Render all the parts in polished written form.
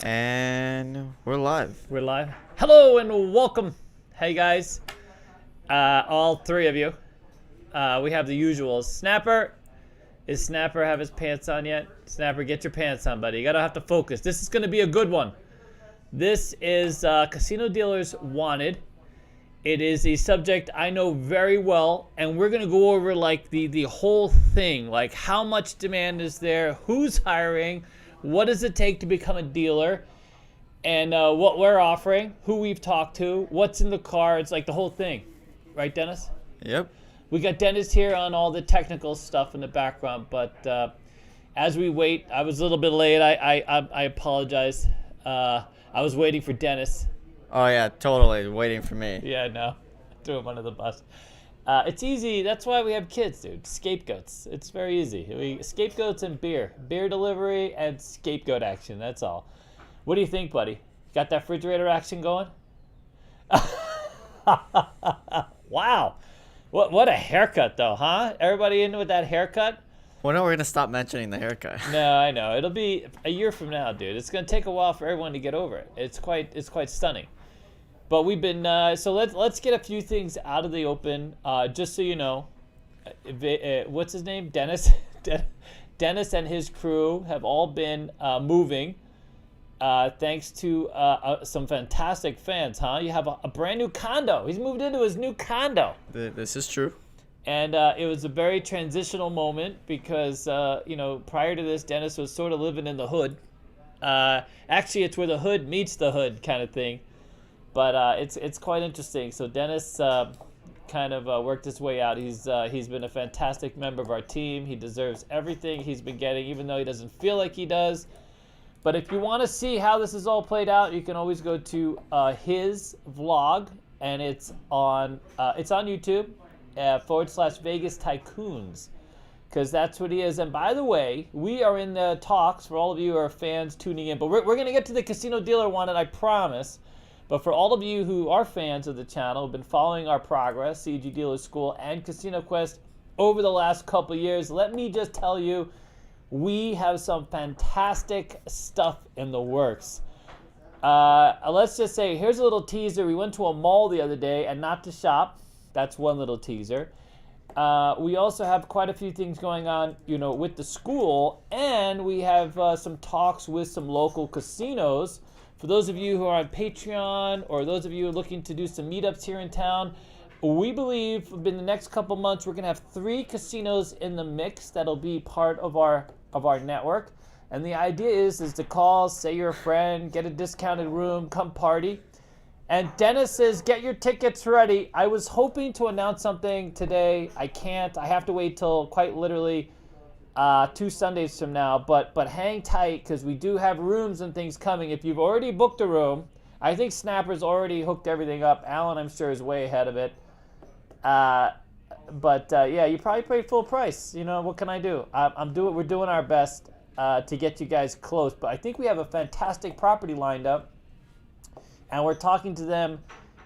And we're live. We're live. Hello and welcome. Hey guys, all three of you. We have the usuals. Snapper, is Snapper have his pants on yet? Snapper, get your pants on, buddy. You gotta have to focus. This is gonna be a good one. This is Casino Dealers Wanted. It is a subject I know very well, and we're gonna go over like the whole thing, like how much demand is there, who's hiring, what does it take to become a dealer, and what we're offering, who we've talked to, what's in the cards, like the whole thing. Right, Dennis? Yep. We got Dennis here on all the technical stuff in the background, but as we wait, I was a little bit late. I apologize. I was waiting for Dennis. Oh yeah, totally waiting for me. Yeah, no. Threw him under the bus. It's easy. That's why we have kids, dude. Scapegoats. It's very easy. Scapegoats and beer. Beer delivery and scapegoat action. That's all. What do you think, buddy? Got that refrigerator action going? Wow. What a haircut, though, huh? Everybody in with that haircut? When are we gonna stop mentioning the haircut? No, I know. It'll be a year from now, dude. It's gonna take a while for everyone to get over it. It's quite stunning. But we've been so let's get a few things out of the open. Just so you know, what's his name? Dennis. Dennis and his crew have all been moving. Thanks to some fantastic fans, huh? You have a brand new condo. He's moved into his new condo. This is true. And it was a very transitional moment because, prior to this, Dennis was sort of living in the hood. Actually, it's where the hood meets the hood kind of thing. But it's quite interesting. So Dennis kind of worked his way out. He's been a fantastic member of our team. He deserves everything he's been getting, even though he doesn't feel like he does. But if you want to see how this is all played out, you can always go to his vlog, and it's on YouTube /Vegas Tycoons, because that's what he is. And by the way, we are in the talks for all of you who are fans tuning in. But we're going to get to the Casino Dealer Wanted, I promise. But for all of you who are fans of the channel, have been following our progress, CEG Dealer School and Casino Quest over the last couple of years, let me just tell you, we have some fantastic stuff in the works. Let's just say, here's a little teaser. We went to a mall the other day, and not to shop. That's one little teaser. We also have quite a few things going on, with the school, and we have some talks with some local casinos. For those of you who are on Patreon, or those of you who are looking to do some meetups here in town, we believe in the next couple months we're going to have 3 casinos in the mix that'll be part of our network. And the idea is to call, say you're a friend, get a discounted room, come party. And Dennis says, get your tickets ready. I was hoping to announce something today. I can't. I have to wait till quite literally 2 Sundays from now. But hang tight, because we do have rooms and things coming. If you've already booked a room, I think Snapper's already hooked everything up. Alan, I'm sure, is way ahead of it. Yeah, you probably paid full price. What can I do? We're doing our best to get you guys close. But I think we have a fantastic property lined up. And we're talking to them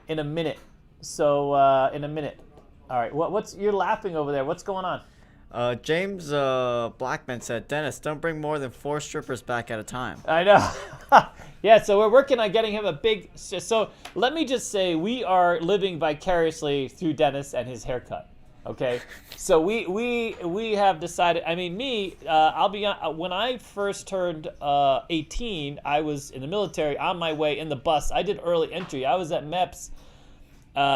in a minute. So, in a minute. All right, you're laughing over there. What's going on? James Blackman said, Dennis, don't bring more than 4 strippers back at a time. I know. Yeah, so we're working on getting him a big... So let me just say, we are living vicariously through Dennis and his haircut. Okay? So we have decided... I mean, I'll be on... When I first turned 18, I was in the military, on my way in the bus. I did early entry. I was at MEPS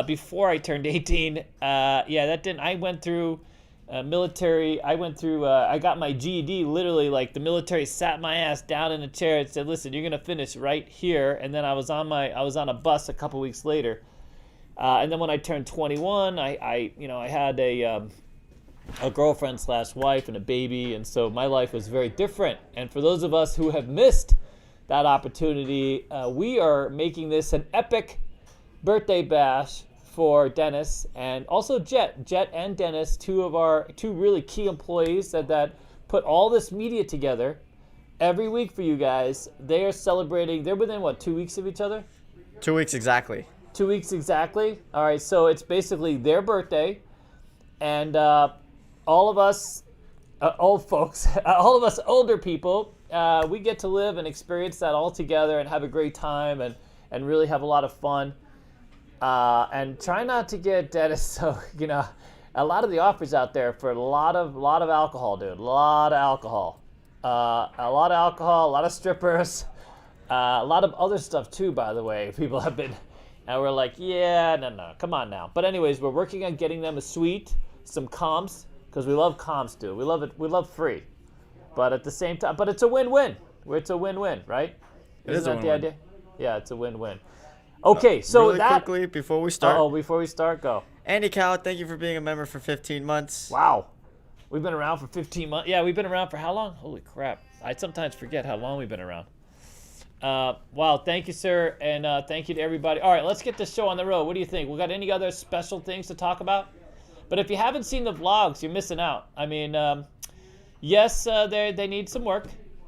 before I turned 18. I went through... military, I got my GED, literally, like the military sat my ass down in a chair and said, listen, you're going to finish right here. And then I was on a bus a couple weeks later. And then when I turned 21, I had a girlfriend / wife and a baby. And so my life was very different. And for those of us who have missed that opportunity, we are making this an epic birthday bash for Dennis and also Jet and Dennis, two really key employees that put all this media together every week for you guys. They are celebrating. They're within 2 weeks of each other? 2 weeks exactly. 2 weeks exactly. All right, so it's basically their birthday, and all of us old folks, all of us older people, we get to live and experience that all together and have a great time and really have a lot of fun. And try not to get Dennis. So a lot of the offers out there for a lot of alcohol, dude. A lot of alcohol, a lot of strippers, a lot of other stuff too. By the way, people have been, and we're like, yeah, no, come on now. But anyways, we're working on getting them a suite, some comps, because we love comps, dude. We love it. We love free, but at the same time, but it's a win-win. It's a win-win, right? Isn't that the idea? Yeah, it's a win-win. Okay, so really quickly before we start. Before we start, go. Andy Cow, thank you for being a member for 15 months. Wow. We've been around for 15 months. Yeah, we've been around for how long? Holy crap. I sometimes forget how long we've been around. Wow, thank you, sir, and thank you to everybody. All right, let's get this show on the road. What do you think? We got any other special things to talk about? But if you haven't seen the vlogs, you're missing out. I mean, yes, they need some work,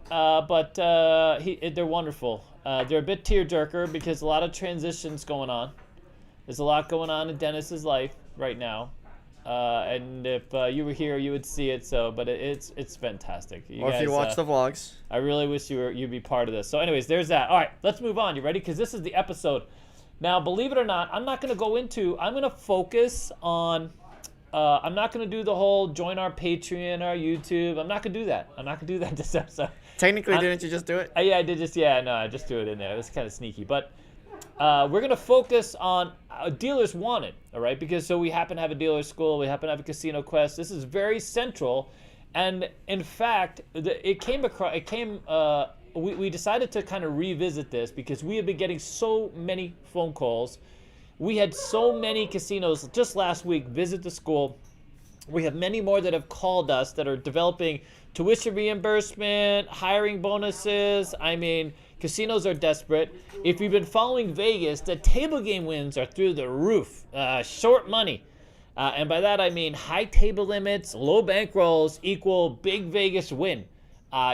but they're wonderful. They're a bit tearjerker because a lot of transitions going on. There's a lot going on in Dennis's life right now, and if you were here, you would see it. So, but it's fantastic. Or if you watch the vlogs, I really wish you'd be part of this. So, anyways, there's that. All right, let's move on. You ready? Because this is the episode. Now, believe it or not, I'm not going to go into. I'm going to focus on. I'm not going to do the whole join our Patreon, our YouTube. I'm not going to do that. I'm not going to do that this episode. Technically, didn't you just do it? Yeah, I did just. Yeah, no, I just threw it in there. It was kind of sneaky, but. We're going to focus on dealers wanted, all right? Because so we happen to have a dealer school, we happen to have a casino quest. This is very central, and in fact, we decided to kind of revisit this because we have been getting so many phone calls. We had so many casinos just last week visit the school. We have many more that have called us that are developing tuition reimbursement, hiring bonuses. I mean, casinos are desperate. If you've been following Vegas, the table game wins are through the roof. Short money. And by that I mean high table limits, low bankrolls equal big Vegas win.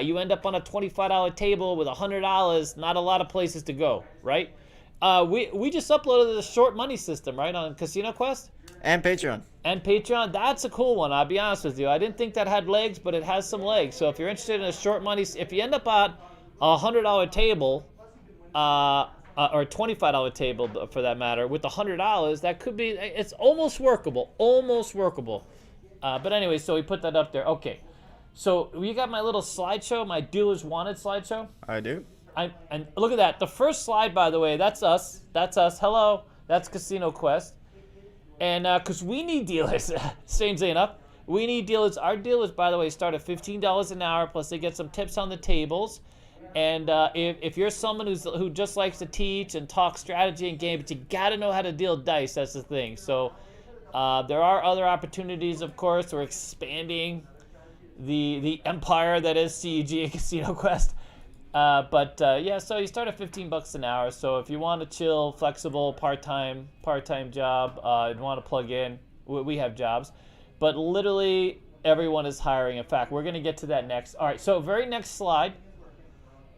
You end up on a $25 table with $100, not a lot of places to go, right? We just uploaded the short money system, right, on Casino Quest? And Patreon. And Patreon, that's a cool one, I'll be honest with you. I didn't think that had legs, but it has some legs. So if you're interested in a short money, if you end up on a $100 table, or a $25 table for that matter, with $100, that could be, it's almost workable, but anyway, so we put that up there. Okay, so you got my little slideshow, my dealers wanted slideshow? I do. And look at that, the first slide, by the way, that's us, hello, that's Casino Quest. And because we need dealers, strangely enough, we need dealers. Our dealers, by the way, start at $15 an hour, plus they get some tips on the tables. And if you're someone who just likes to teach and talk strategy and game, but you got to know how to deal dice, that's the thing. So there are other opportunities, of course. We're expanding the empire that is CEG and Casino Quest. Yeah, so you start at $15 an hour. So if you want a chill, flexible, part-time job, and want to plug in, we have jobs. But literally everyone is hiring. In fact, we're going to get to that next. All right, so very next slide.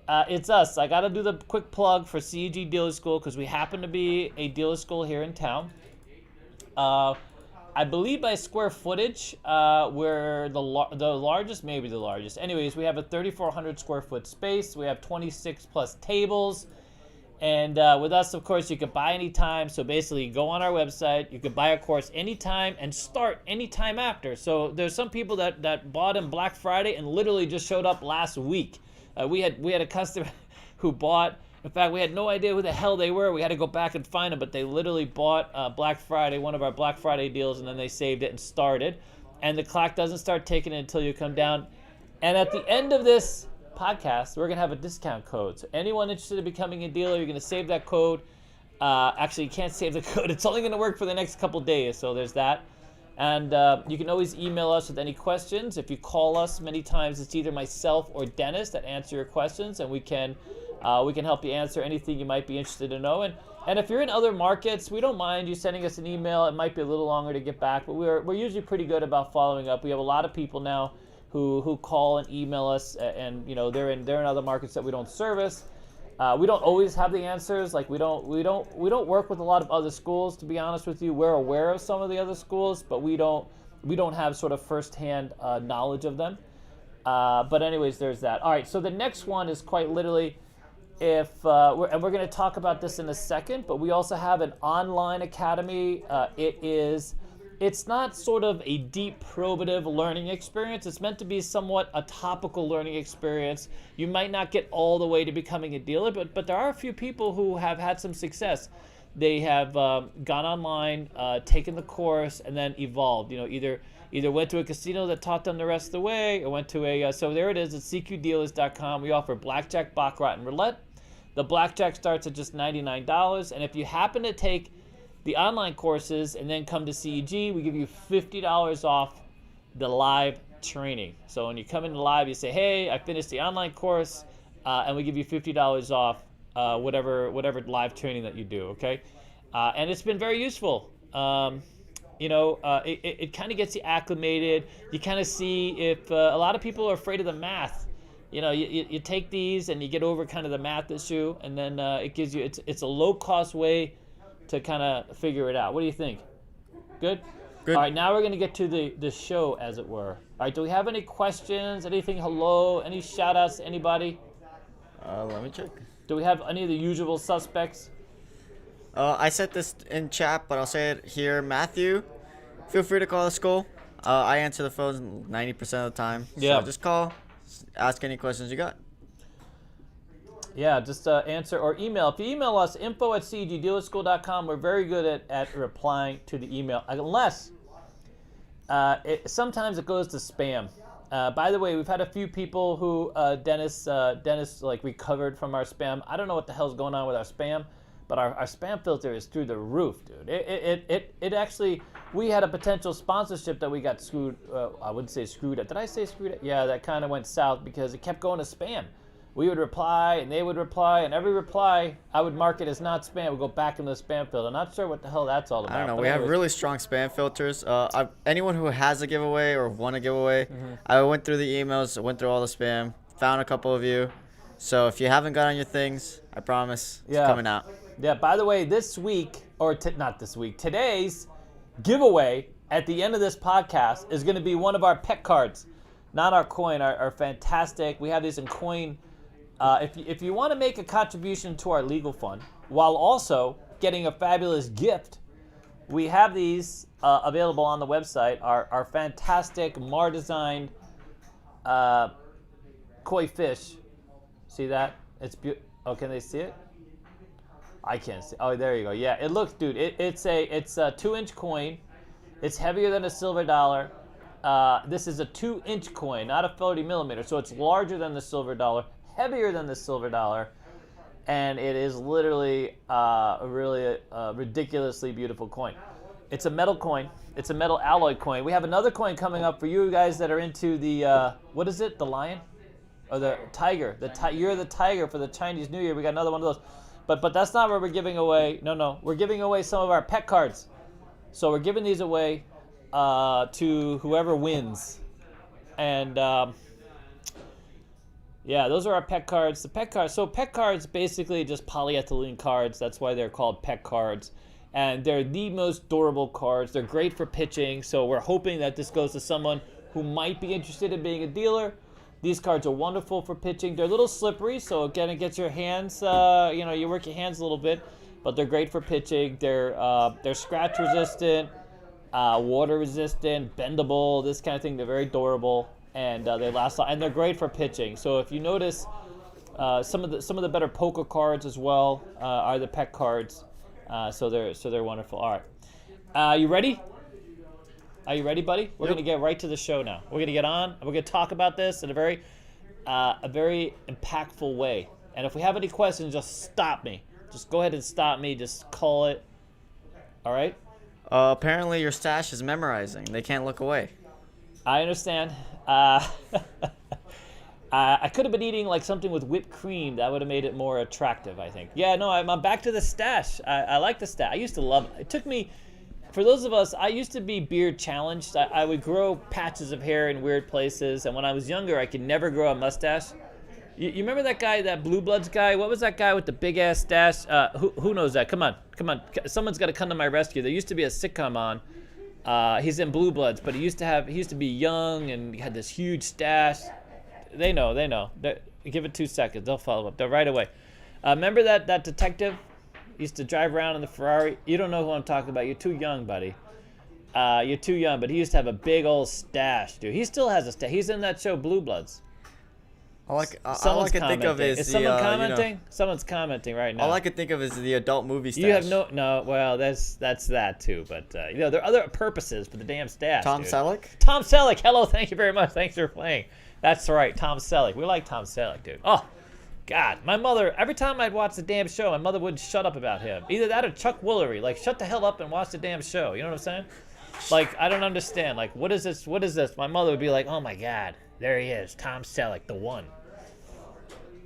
It's us. I got to do the quick plug for CEG Dealer School because we happen to be a dealer school here in town. I believe by square footage, we're the largest, maybe the largest. Anyways, we have a 3,400 square foot space. We have 26 plus tables. And with us, of course, you could buy anytime. So basically, go on our website. You could buy a course anytime and start anytime after. So there's some people that bought on Black Friday and literally just showed up last week. We had a customer who bought. In fact, we had no idea who the hell they were. We had to go back and find them, but they literally bought Black Friday, one of our Black Friday deals, and then they saved it and started. And the clock doesn't start ticking until you come down. And at the end of this podcast, we're going to have a discount code. So anyone interested in becoming a dealer, you're going to save that code. Actually, you can't save the code. It's only going to work for the next couple days, so there's that. And you can always email us with any questions. If you call us many times, it's either myself or Dennis that answer your questions, and we can help you answer anything you might be interested to know. And if you're in other markets, we don't mind you sending us an email. It might be a little longer to get back, but we're usually pretty good about following up. We have a lot of people now who call and email us, and they're in other markets that we don't service. We don't always have the answers. Like we don't work with a lot of other schools, to be honest with you. We're aware of some of the other schools, but we don't have sort of firsthand knowledge of them. But anyways, there's that. All right, so the next one is quite literally, if we're going to talk about this in a second, but we also have an online academy. It's not sort of a deep probative learning experience. It's meant to be somewhat a topical learning experience. You might not get all the way to becoming a dealer, but there are a few people who have had some success. They have gone online, taken the course, and then evolved. Either went to a casino that taught them the rest of the way, or went to a, so there it is, at cqdealers.com. We offer Blackjack, Baccarat, and Roulette. The Blackjack starts at just $99, and if you happen to take the online courses and then come to CEG, we give you $50 off the live training. So when you come into live, you say, hey, I finished the online course, and we give you $50 off whatever live training that you do, okay? And it's been very useful. It kind of gets you acclimated. You kind of see if a lot of people are afraid of the math. You take these and you get over kind of the math issue, and then it gives you, it's a low-cost way to kind of figure it out. What do you think? Good? Good. All right, now we're going to get to the show, as it were. All right, do we have any questions, anything, hello, any shout-outs to anybody? Let me check. Do we have any of the usual suspects? I said this in chat, but I'll say it here. Matthew, feel free to call the school. I answer the phones 90% of the time. Yeah. So just call, ask any questions you got. Yeah, just answer or email. If you email us, info@cegdealerschool.com, we're very good at replying to the email, unless sometimes it goes to spam. By the way, we've had a few people who Dennis like recovered from our spam. I don't know what the hell's going on with our spam, but our spam filter is through the roof, dude. It actually, we had a potential sponsorship that we got screwed. I wouldn't say screwed at. Did I say screwed at? Yeah, that kind of went south because it kept going to spam. We would reply, and they would reply, and every reply, I would mark it as not spam. Would go back into the spam filter. I'm not sure what the hell that's all about. I don't know. But We have anyways. really strong spam filters. Anyone who has a giveaway or won a giveaway, I went through the emails, went through all the spam, found a couple of you. So if you haven't got on your things, I promise it's coming out. Yeah, by the way, this week, or not this week, today's giveaway at the end of this podcast is going to be one of our pet cards, not our coin, our fantastic. We have these in coin. If you want to make a contribution to our legal fund while also getting a fabulous gift, we have these available on the website. Our fantastic Mar-designed koi fish. See that? It's beautiful. Oh, can they see it? I can't see. Oh, there you go. Yeah, it looks, dude. It's a 2-inch coin. It's heavier than a silver dollar. This is a 2-inch coin, not a 40 millimeter. So it's larger than the silver dollar, heavier than the silver dollar, and it is literally a really ridiculously beautiful coin. It's a metal coin. It's a metal alloy coin. We have another coin coming up for you guys that are into the what is it? The lion or the tiger? You're the tiger for the Chinese New Year. We got another one of those. But that's not where we're giving away. No. We're giving away some of our pet cards. So we're giving these away to whoever wins. And yeah, those are our pet cards. The pet cards. So pet cards basically just polyethylene cards. That's why they're called pet cards. And they're the most durable cards. They're great for pitching. So we're hoping that this goes to someone who might be interested in being a dealer. These cards are wonderful for pitching. They're a little slippery, so again, it gets your hands, you work your hands a little bit, but they're great for pitching. They're scratch resistant, water resistant, bendable, this kind of thing. They're very durable, and they last long, and they're great for pitching. So if you notice, some of the better poker cards as well are the pet cards. So they're wonderful. All right, you ready? Are you ready, buddy? We're going to get right to the show now. We're going to get on, and we're going to talk about this in a very impactful way. And if we have any questions, just stop me. Just go ahead and stop me. Just call it. All right? Apparently your stash is memorizing. They can't look away. I understand. I could have been eating like something with whipped cream. That would have made it more attractive, I think. Yeah, no, I'm back to the stash. I like the stash. I used to love it. It took me... For those of us, I used to be beard challenged. I would grow patches of hair in weird places, and when I was younger, I could never grow a mustache. You remember that guy, that Blue Bloods guy? What was that guy with the big-ass stash? Who knows that? Come on. Someone's got to come to my rescue. There used to be a sitcom on. He's in Blue Bloods, but he used to be young, and he had this huge stash. They know. Give it 2 seconds. They'll follow up. They'll right away. Remember that detective used to drive around in the Ferrari? You don't know who I'm talking about. You're too young, buddy. You're too young, but he used to have a big old stash, dude. He still has a stash. He's in that show Blue Bloods. All I can think of is someone commenting? Someone's commenting right now. All I can think of is the adult movie stash. You have no. Well, that's that too. But there are other purposes for the damn stash. Tom dude. Selleck. Tom Selleck. Hello, thank you very much. Thanks for playing. That's right, Tom Selleck. We like Tom Selleck, dude. Oh, God, my mother. Every time I'd watch the damn show, my mother would shut up about him. Either that or Chuck Woolery. Like, shut the hell up and watch the damn show. You know what I'm saying? Like, I don't understand. Like, what is this? What is this? My mother would be like, oh my God, there he is, Tom Selleck, the one.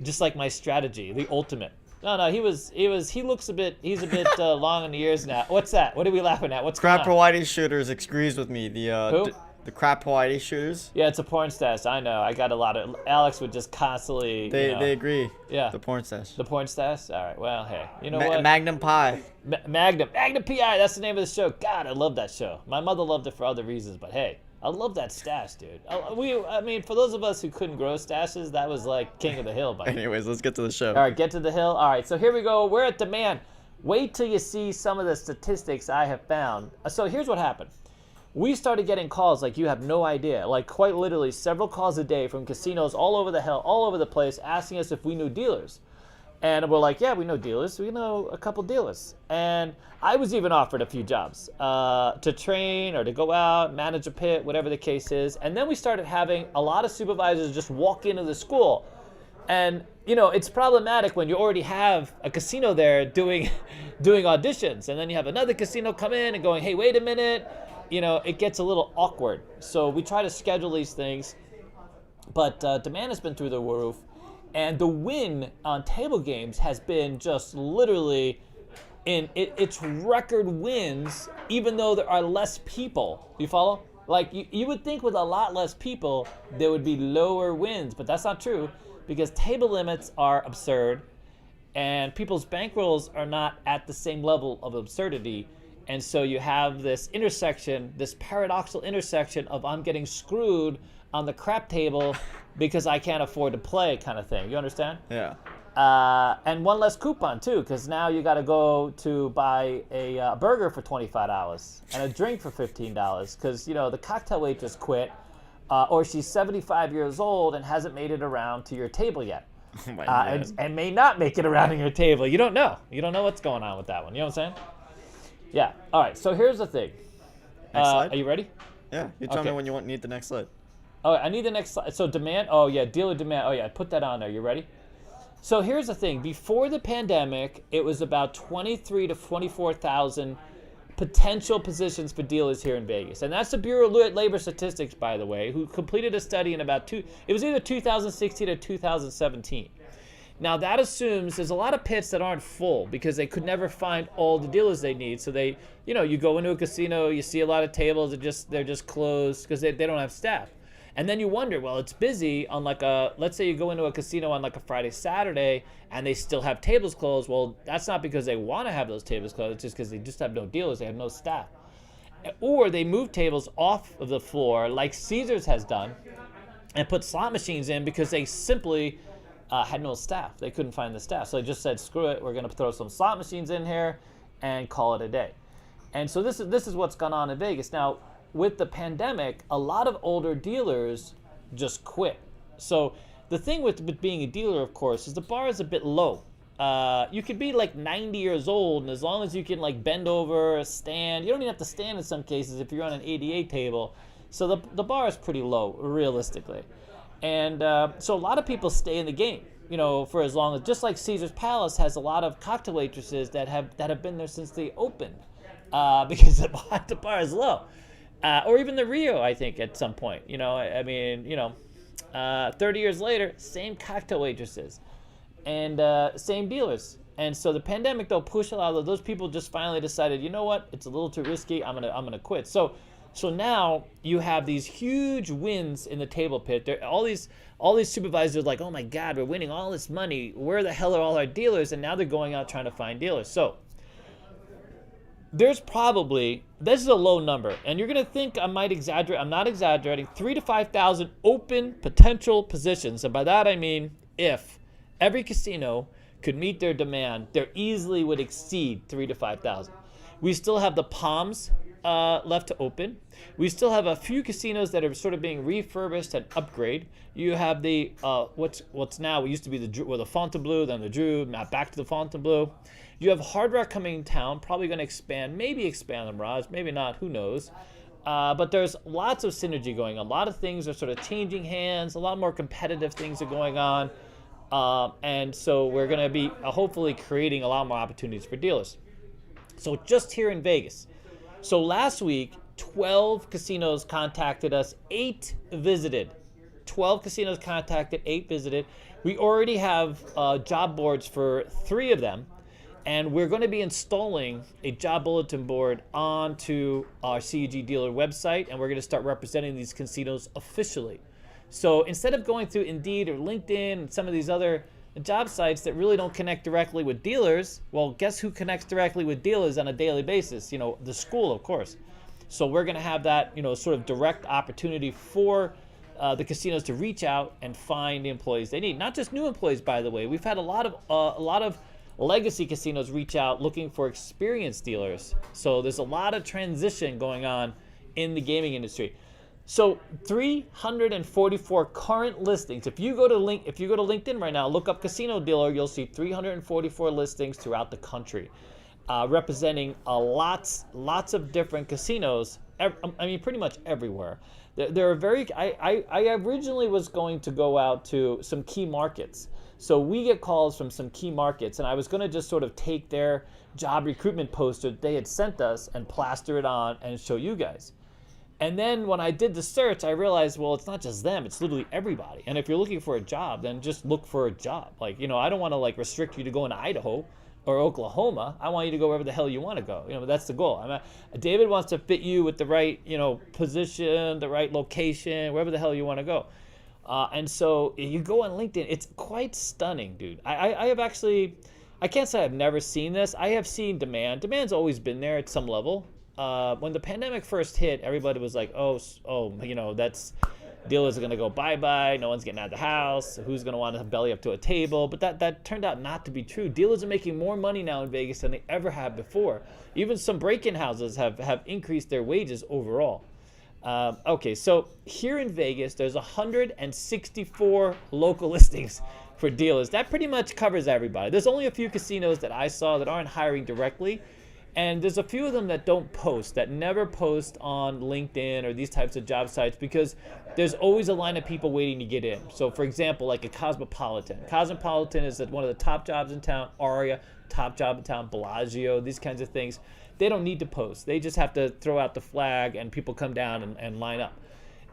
Just like my strategy, the ultimate. No, he looks a bit, he's a bit long in the ears now. What's that? What are we laughing at? What's Crap going on? Hawaii shooters agrees with me. Who? The crap Hawaii shooters. Yeah, it's a porn stash. I know. I got a lot of. Alex would just constantly. They agree. Yeah. The porn stash. The porn stash. All right. Well, hey, you know what? Magnum Pi. Magnum PI. That's the name of the show. God, I love that show. My mother loved it for other reasons, but hey, I love that stash, dude. I mean, for those of us who couldn't grow stashes, that was like king of the hill. Buddy. Anyways, let's get to the show. All right, get to the hill. All right, so here we go. We're at demand. Wait till you see some of the statistics I have found. So here's what happened. We started getting calls like you have no idea, like quite literally several calls a day from casinos all over the place, asking us if we knew dealers. And we're like, yeah, we know dealers. We know a couple dealers. And I was even offered a few jobs to train or to go out, manage a pit, whatever the case is. And then we started having a lot of supervisors just walk into the school. And, it's problematic when you already have a casino there doing auditions. And then you have another casino come in and going, hey, wait a minute. It gets a little awkward. So we try to schedule these things, but demand has been through the roof, and the Wynn on table games has been just literally in its record wins, even though there are less people. You follow? Like you would think with a lot less people, there would be lower wins, but that's not true because table limits are absurd, and people's bankrolls are not at the same level of absurdity. And so you have this intersection, this paradoxical intersection of I'm getting screwed on the crap table because I can't afford to play kind of thing. You understand? Yeah. And one less coupon too, because now you got to go to buy a burger for $25 and a drink for $15 because, the cocktail waitress quit or she's 75 years old and hasn't made it around to your table yet. Oh my God. And may not make it around to your table. You don't know. You don't know what's going on with that one. You know what I'm saying? Yeah. All right. So here's the thing. Next slide? Are you ready? Yeah. You tell me when you need the next slide. Oh, I need the next slide. So demand. Oh, yeah. Dealer demand. Oh, yeah. Put that on there. You ready? So here's the thing. Before the pandemic, it was about 23 to 24,000 potential positions for dealers here in Vegas. And that's the Bureau of Labor Statistics, by the way, who completed a study in it was either 2016 or 2017. Now that assumes there's a lot of pits that aren't full because they could never find all the dealers they need. So they, you go into a casino, you see a lot of tables that they're just closed because they don't have staff. And then you wonder, well, it's busy on let's say you go into a casino on like a Friday, Saturday, and they still have tables closed. Well, that's not because they want to have those tables closed. It's just because they just have no dealers. They have no staff. Or they move tables off of the floor like Caesars has done and put slot machines in because they simply had no staff. They couldn't find the staff. So they just said, screw it, we're going to throw some slot machines in here and call it a day. And so this is what's gone on in Vegas. Now, with the pandemic, a lot of older dealers just quit. So the thing with being a dealer, of course, is the bar is a bit low. You could be like 90 years old, and as long as you can like bend over, stand, you don't even have to stand in some cases if you're on an ADA table. So the bar is pretty low, realistically. And so a lot of people stay in the game, for as long as, just like Caesar's Palace has a lot of cocktail waitresses that have been there since they opened because the bar is low. Or even the Rio, I think, at some point. 30 years later, same cocktail waitresses and same dealers. And so the pandemic, though, pushed a lot of those people just finally decided, you know what, it's a little too risky, I'm gonna quit. So now you have these huge wins in the table pit. All these supervisors are like, oh my God, we're winning all this money. Where the hell are all our dealers? And now they're going out trying to find dealers. So there's probably, this is a low number, and you're going to think I might exaggerate. I'm not exaggerating. 3,000 to 5,000 open potential positions. And by that I mean if every casino could meet their demand, there easily would exceed 3,000 to 5,000. We still have the Palms left to open. We still have a few casinos that are sort of being refurbished and upgrade. You have the what's now, it used to be the Fontainebleau, then the Drew, now back to the Fontainebleau. You have Hard Rock coming in town, probably going to expand, maybe expand the Mirage, maybe not, who knows. But there's lots of synergy going on. A lot of things are sort of changing hands. A lot more competitive things are going on. And so we're going to be hopefully creating a lot more opportunities for dealers. So just here in Vegas. So last week, 12 casinos contacted us, 8 visited. 12 casinos contacted, 8 visited. We already have job boards for 3 of them. And we're going to be installing a job bulletin board onto our CEG Dealer website, and we're going to start representing these casinos officially. So instead of going through Indeed or LinkedIn and some of these other job sites that really don't connect directly with dealers, well, guess who connects directly with dealers on a daily basis? You know, the school, of course. So we're going to have that, you know, sort of direct opportunity for the casinos to reach out and find the employees they need. Not just new employees, by the way. We've had a lot of legacy casinos reach out looking for experienced dealers. So there's a lot of transition going on in the gaming industry. So 344 current listings. If you go to LinkedIn right now, look up Casino Dealer, you'll see 344 listings throughout the country, representing lots of different casinos. I mean, pretty much everywhere. There are very. I originally was going to go out to some key markets. So we get calls from some key markets, and I was going to just sort of take their job recruitment poster they had sent us and plaster it on and show you guys. And then when I did the search, I realized, well, it's not just them, it's literally everybody. And if you're looking for a job, then just look for a job. Like, you know, I don't want to like restrict you to going to Idaho or Oklahoma. I want you to go wherever the hell you want to go. You know, that's the goal. David wants to fit you with the right, you know, position, the right location, wherever the hell you want to go. And so you go on LinkedIn, it's quite stunning, dude. I have actually, I can't say I've never seen this. I have seen demand. Demand's always been there at some level. When the pandemic first hit, everybody was like, oh, you know, dealers are going to go bye-bye. No one's getting out of the house. Who's going to want to belly up to a table? But that turned out not to be true. Dealers are making more money now in Vegas than they ever have before. Even some break-in houses have increased their wages overall. Okay, so here in Vegas, there's 164 local listings for dealers. That pretty much covers everybody. There's only a few casinos that I saw that aren't hiring directly, and there's a few of them that don't post, that never post on LinkedIn or these types of job sites because there's always a line of people waiting to get in. So, for example, like a Cosmopolitan. Cosmopolitan is one of the top jobs in town. Aria, top job in town. Bellagio, these kinds of things. They don't need to post. They just have to throw out the flag and people come down and line up.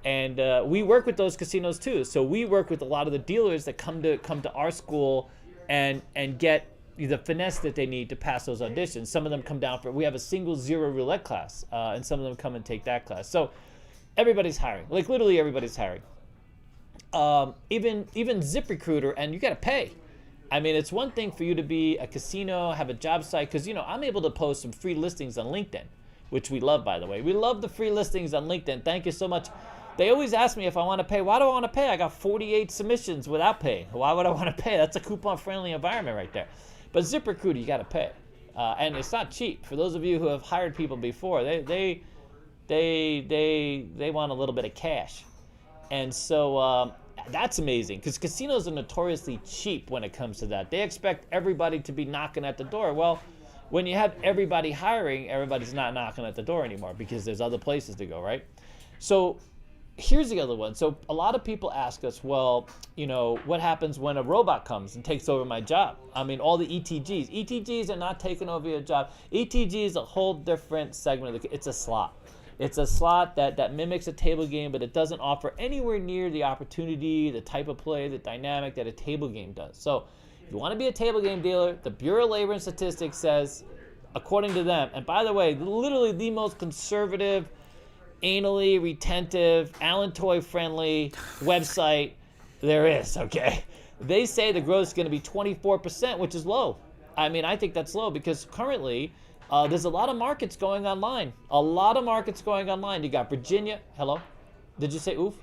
And we work with those casinos too. So we work with a lot of the dealers that come to our school and get the finesse that they need to pass those auditions. Some of them come down we have a single Zero Roulette class, and some of them come and take that class. So everybody's hiring. Like literally everybody's hiring. Even ZipRecruiter, and you got to pay. I mean, it's one thing for you to be a casino, have a job site, because, you know, I'm able to post some free listings on LinkedIn, which we love, by the way. We love the free listings on LinkedIn. Thank you so much. They always ask me if I want to pay. Why do I want to pay? I got 48 submissions without paying. Why would I want to pay? That's a coupon-friendly environment right there. But ZipRecruiter, you got to pay. And it's not cheap. For those of you who have hired people before, they want a little bit of cash. And so that's amazing because casinos are notoriously cheap when it comes to that. They expect everybody to be knocking at the door. Well, when you have everybody hiring, everybody's not knocking at the door anymore because there's other places to go, right? So here's the other one. So a lot of people ask us, well, you know, what happens when a robot comes and takes over my job? I mean, all the ETGs. ETGs are not taking over your job. ETG is a whole different segment. It's a slot. It's a slot that mimics a table game, but it doesn't offer anywhere near the opportunity, the type of play, the dynamic that a table game does. So if you want to be a table game dealer, the Bureau of Labor and Statistics says, according to them, and by the way, literally the most conservative, anally retentive, Allen Toy friendly website there is, okay? They say the growth is going to be 24%, which is low. I mean, I think that's low because currently there's a lot of markets going online. A lot of markets going online. You got Virginia. Hello? Did you say oof?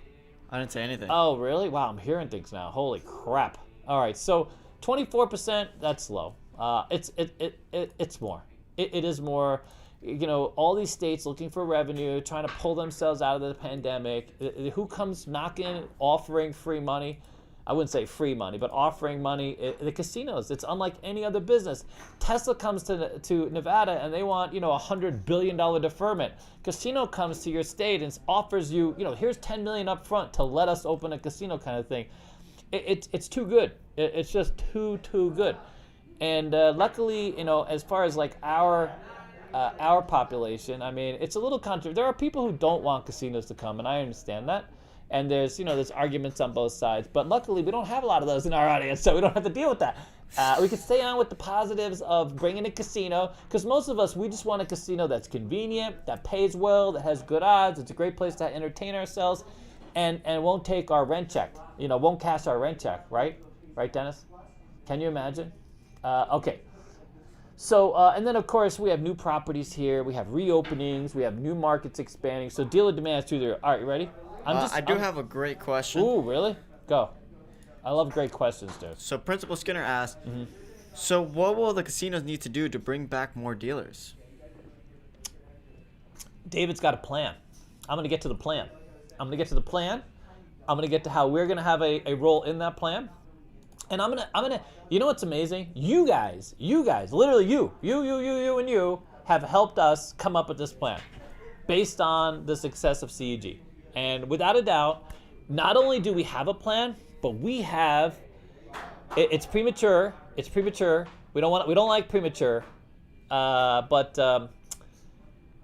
I didn't say anything. Oh, really? Wow, I'm hearing things now. Holy crap. All right, so 24%, that's low. It's more. It is more. You know, all these states looking for revenue, trying to pull themselves out of the pandemic. Who comes knocking, offering free money? I wouldn't say free money, but offering money. The casinos. It's unlike any other business. Tesla comes to Nevada and they want, you know, $100 billion deferment. Casino comes to your state and offers you, you know, here's $10 million up front to let us open a casino kind of thing. It's too good. It's just too good. And luckily, you know, as far as like our population, I mean, it's a little controversial. There are people who don't want casinos to come, and I understand that. And there's, you know, there's arguments on both sides. But luckily, we don't have a lot of those in our audience, so we don't have to deal with that. We can stay on with the positives of bringing a casino, because most of us, we just want a casino that's convenient, that pays well, that has good odds. It's a great place to entertain ourselves, and won't take our rent check. You know, won't cash our rent check, right? Right, Dennis? Can you imagine? Okay. So, and then of course we have new properties here. We have reopenings. We have new markets expanding. So dealer demand is through there. All right, you ready? I do have a great question. Ooh, really? Go. I love great questions, dude. So Principal Skinner asked, so what will the casinos need to do to bring back more dealers? David's got a plan. I'm going to get to the plan. I'm going to get to how we're going to have a role in that plan. And I'm gonna, you know what's amazing? You guys, literally you and you have helped us come up with this plan based on the success of CEG. And without a doubt, not only do we have a plan, but we have, it's premature. We don't like premature, but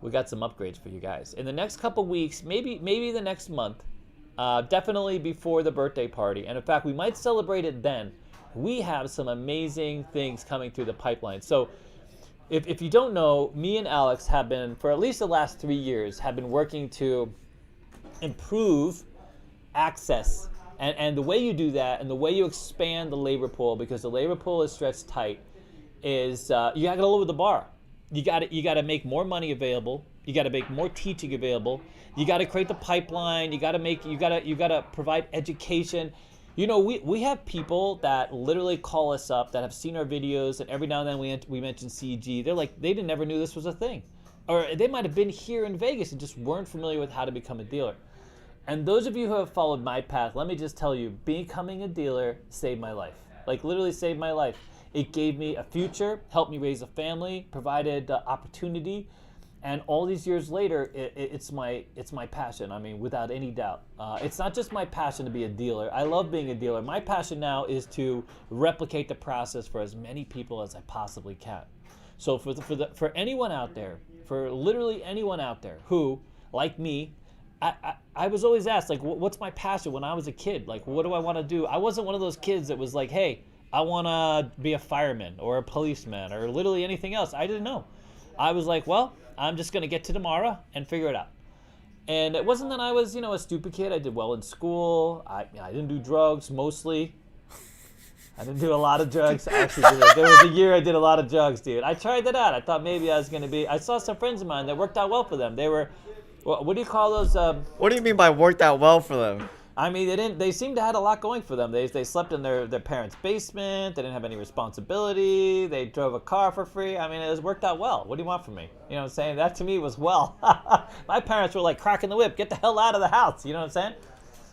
we got some upgrades for you guys. In the next couple weeks, maybe the next month, definitely before the birthday party. And in fact, we might celebrate it then. We have some amazing things coming through the pipeline. So if you don't know, me and Alex have been, for at least the last 3 years, have been working to improve access. And the way you do that and the way you expand the labor pool, because the labor pool is stretched tight, is you gotta go lower the bar. You gotta make more money available. You gotta make more teaching available. You gotta create the pipeline. You gotta provide education. You know, we have people that literally call us up that have seen our videos, and every now and then we mention CEG. They're like, they never knew this was a thing. Or they might have been here in Vegas and just weren't familiar with how to become a dealer. And those of you who have followed my path, let me just tell you, becoming a dealer saved my life. Like, literally saved my life. It gave me a future, helped me raise a family, provided opportunity. And all these years later, it's my passion. I mean, without any doubt. It's not just my passion to be a dealer. I love being a dealer. My passion now is to replicate the process for as many people as I possibly can. So for anyone out there, for literally anyone out there who, like me, I was always asked, like, what's my passion when I was a kid? Like, what do I want to do? I wasn't one of those kids that was like, hey, I want to be a fireman or a policeman or literally anything else. I didn't know. I was like, well, I'm just going to get to tomorrow and figure it out. And it wasn't that I was, you know, a stupid kid. I did well in school. I didn't do drugs, mostly. I didn't do a lot of drugs. I actually did. There was a year I did a lot of drugs, dude. I tried that out. I thought maybe I was going to be. I saw some friends of mine that worked out well for them. They were, what do you call those? What do you mean by worked out well for them? I mean, they seemed to have a lot going for them. They slept in their parents' basement. They didn't have any responsibility. They drove a car for free. I mean, it was worked out well. What do you want from me? You know what I'm saying? That to me was well. My parents were like cracking the whip. Get the hell out of the house. You know what I'm saying?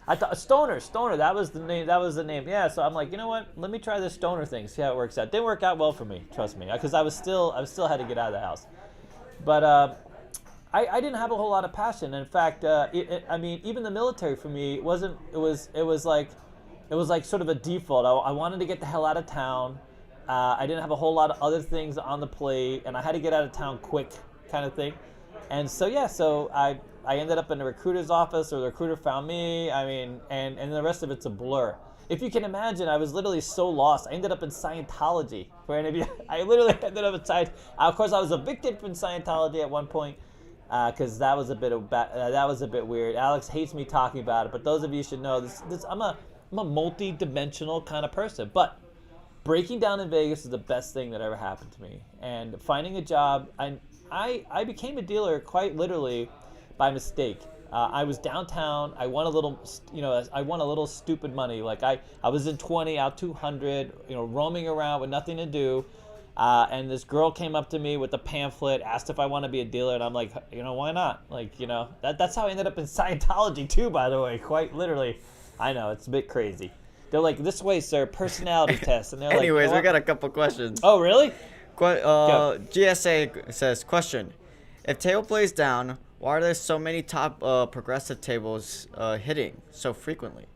I thought Stoner. That was the name. Yeah. So I'm like, you know what? Let me try this Stoner thing. See how it works out. Didn't work out well for me. Trust me, because I still had to get out of the house. But I didn't have a whole lot of passion. In fact, I mean, even the military for me it was like sort of a default. I wanted to get the hell out of town. I didn't have a whole lot of other things on the plate, and I had to get out of town quick, kind of thing. And so yeah, so I ended up in the recruiter's office, or the recruiter found me. I mean, and the rest of it's a blur. If you can imagine, I was literally so lost. I ended up in Scientology. For any of you, I literally ended up in Scientology. Of course, I was evicted from Scientology at one point. Because that was a bit weird. Alex hates me talking about it, but those of you should know this. I'm a multi-dimensional kind of person. But breaking down in Vegas is the best thing that ever happened to me. And finding a job, I became a dealer quite literally by mistake. I was downtown. I won a little, I won a little stupid money. Like I was in 20, out 200, roaming around with nothing to do. And this girl came up to me with a pamphlet, asked if I want to be a dealer, and I'm like, why not? Like, that's how I ended up in Scientology too, by the way, quite literally. I know, it's a bit crazy. They're like, this way, sir, personality test. And they're Anyways, like, we got a couple questions. Oh, really? GSA says, question, if table plays down, why are there so many top progressive tables hitting so frequently?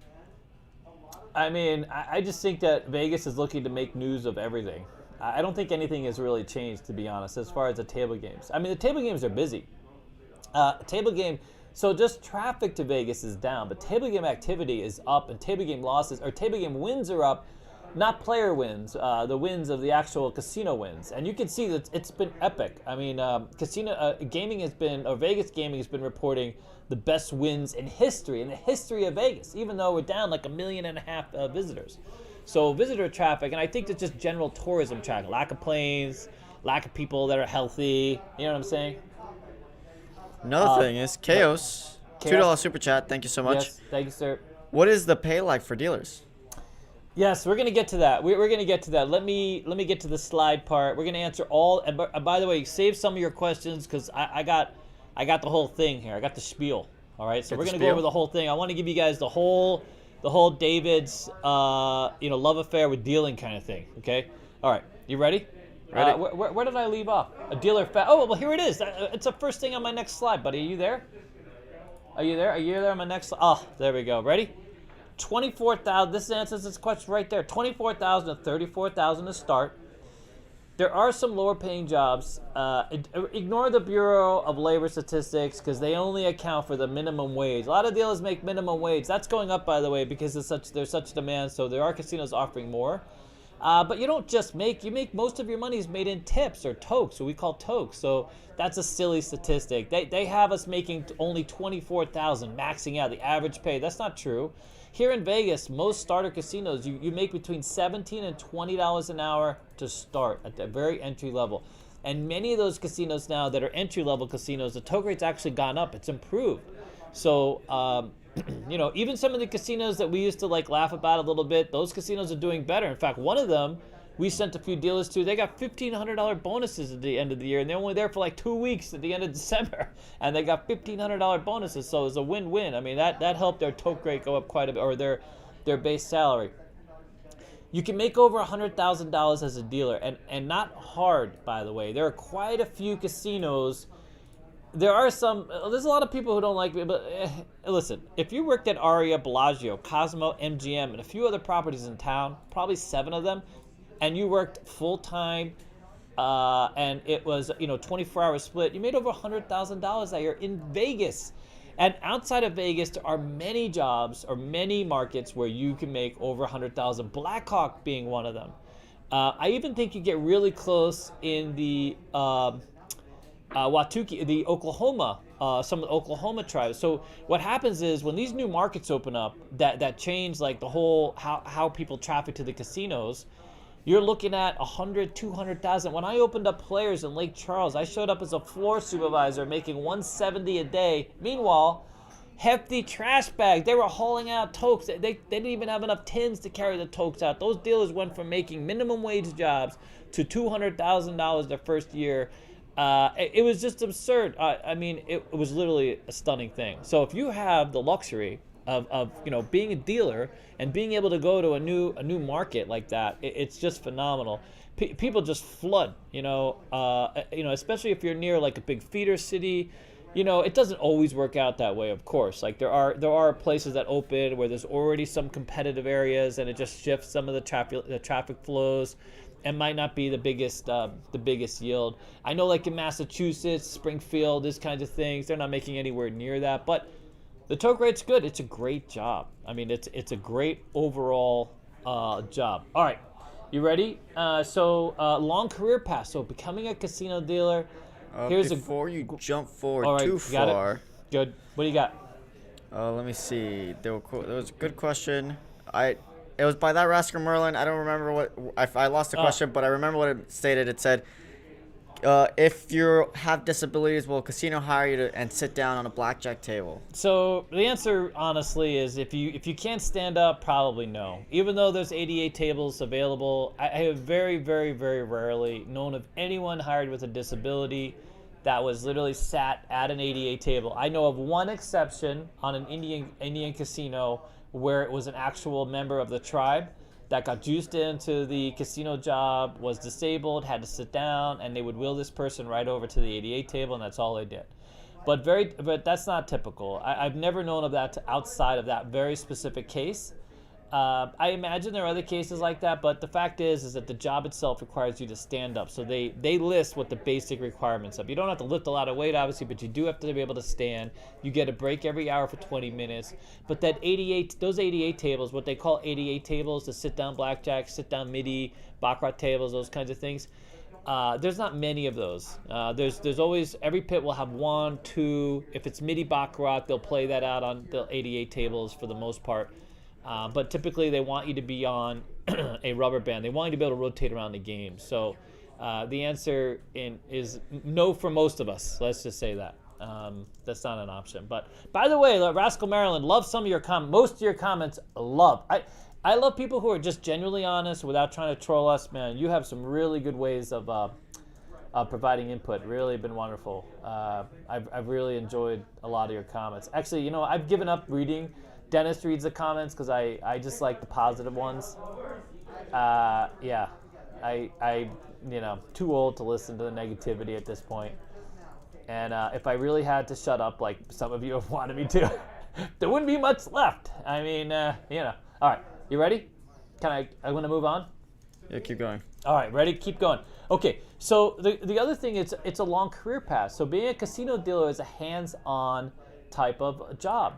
I mean, I just think that Vegas is looking to make news of everything. I don't think anything has really changed, to be honest, as far as the table games. I mean, the table games are busy. So just traffic to Vegas is down, but table game activity is up, and table game losses, or table game wins are up, not player wins, the wins of the actual casino wins. And you can see that it's been epic. I mean, gaming has been, or Vegas gaming has been reporting the best wins in the history of Vegas, even though we're down like 1.5 million visitors. So visitor traffic, and I think that's just general tourism traffic, lack of planes, lack of people that are healthy, you know what I'm saying? Another thing is Chaos, $2 super chat, thank you so much. Yes, thank you, sir. What is the pay like for dealers? Yes, we're gonna get to that. We're gonna get to that. Let me get to the slide part. We're gonna answer all. And by the way, save some of your questions because I got the whole thing here. I got the spiel. All right, so we're gonna go over the whole thing. I want to give you guys the whole David's love affair with dealing kind of thing. Okay. All right, you ready? Ready. Where did I leave off? A dealer. Oh well, here it is. It's the first thing on my next slide, buddy. Are you there? Are you there? Are you there on my next? Oh, there we go. Ready? 24,000. This answers this question right there. 24,000 to 34,000 to start. There are some lower-paying jobs. Ignore the Bureau of Labor Statistics because they only account for the minimum wage. A lot of dealers make minimum wage. That's going up, by the way, because there's such demand. So there are casinos offering more. But you don't just make. You make most of your money is made in tips or tokes, what we call tokes. So that's a silly statistic. They have us making only 24,000, maxing out the average pay. That's not true. Here in Vegas, most starter casinos, you make between $17 and $20 an hour to start at the very entry level. And many of those casinos now that are entry level casinos, the toke rate's actually gone up. It's improved. So, even some of the casinos that we used to laugh about a little bit, those casinos are doing better. In fact, one of them, we sent a few dealers to, they got $1,500 bonuses at the end of the year, and they're only there for 2 weeks at the end of December, and they got $1,500 bonuses, so it was a win-win. I mean, that helped their toke rate go up quite a bit, or their base salary. You can make over $100,000 as a dealer, and not hard, by the way. There are quite a few casinos. There's a lot of people who don't like me, but listen, if you worked at Aria, Bellagio, Cosmo, MGM, and a few other properties in town, probably 7 of them, and you worked full-time, and it was 24-hour split, you made over $100,000 that year in Vegas. And outside of Vegas, there are many jobs or many markets where you can make over $100,000. Blackhawk being one of them. I even think you get really close in the Watuki, the Oklahoma, some of the Oklahoma tribes. So what happens is when these new markets open up that change the whole how people traffic to the casinos, you're looking at 100, 200,000. When I opened up Players in Lake Charles, I showed up as a floor supervisor making $170 a day. Meanwhile, hefty trash bags. They were hauling out tokes. They didn't even have enough tins to carry the tokes out. Those dealers went from making minimum wage jobs to $200,000 their first year. It was just absurd. It was literally a stunning thing. So if you have the luxury of being a dealer and being able to go to a new market like that, it's just phenomenal. People just flood, especially if you're near a big feeder city. It doesn't always work out that way, of course. There are places that open where there's already some competitive areas, and it just shifts some of the traffic flows, and might not be the biggest yield. I know, in Massachusetts, Springfield, these kinds of things, they're not making anywhere near that, but the toke rate's good. It's a great job. I mean, it's a great overall job. All right, you ready? Long career path. So becoming a casino dealer. Before you jump forward too far. Good. What do you got? Let me see. There was a good question. it was by that Rascal Merlin. I don't remember what I lost the question, but I remember what it stated. It said, if you have disabilities, will a casino hire you and sit down on a blackjack table? So the answer, honestly, is if you can't stand up, probably no. Even though there's 88 tables available, I have very, very, very rarely known of anyone hired with a disability that was literally sat at an 88 table. I know of one exception on an Indian casino where it was an actual member of the tribe that got juiced into the casino job, was disabled, had to sit down, and they would wheel this person right over to the 88 table, and that's all they did. But that's not typical. I've never known of that outside of that very specific case. I imagine there are other cases like that, but the fact is that the job itself requires you to stand up. So they list what the basic requirements of. You don't have to lift a lot of weight, obviously, but you do have to be able to stand. You get a break every hour for 20 minutes. But those 88 tables, what they call 88 tables, the sit-down blackjack, sit-down midi, baccarat tables, those kinds of things, there's not many of those. There's always, every pit will have 1, 2. If it's midi baccarat, they'll play that out on the 88 tables for the most part. But typically they want you to be on a rubber band. They want you to be able to rotate around the game. So the answer is no for most of us. Let's just say that. That's not an option. But by the way, Rascal Maryland, love some of your most of your comments. I love people who are just genuinely honest without trying to troll us. Man, you have some really good ways of providing input. Really been wonderful. I've really enjoyed a lot of your comments. Actually, I've given up reading. Dennis reads the comments because I just like the positive ones. Yeah, I too old to listen to the negativity at this point. And if I really had to shut up like some of you have wanted me to, there wouldn't be much left. I mean, All right, you ready? I want to move on? Yeah, keep going. All right, ready? Keep going. Okay, so the other thing is it's a long career path. So being a casino dealer is a hands-on type of job.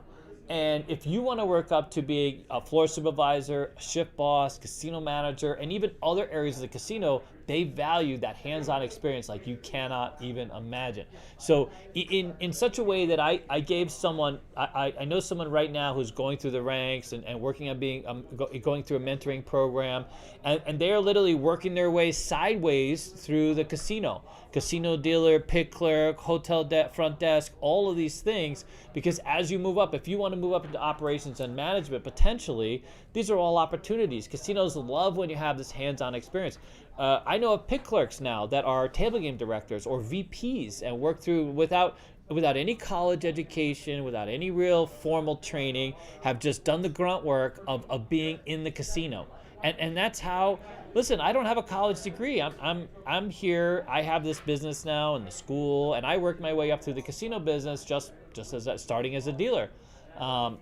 And if you want to work up to being a floor supervisor, a shift boss, casino manager, and even other areas of the casino, they value that hands-on experience like you cannot even imagine. So in such a way that I gave someone, I know someone right now who's going through the ranks and working on going through a mentoring program, and they're literally working their way sideways through the casino. Casino dealer, pit clerk, hotel front desk, all of these things, because as you move up, if you want to move up into operations and management, potentially, these are all opportunities. Casinos love when you have this hands-on experience. I know of pit clerks now that are table game directors or VPs and work through without any college education, without any real formal training, have just done the grunt work of being in the casino. And that's how, listen, I don't have a college degree. I'm here. I have this business now in the school, and I worked my way up through the casino business just as starting as a dealer.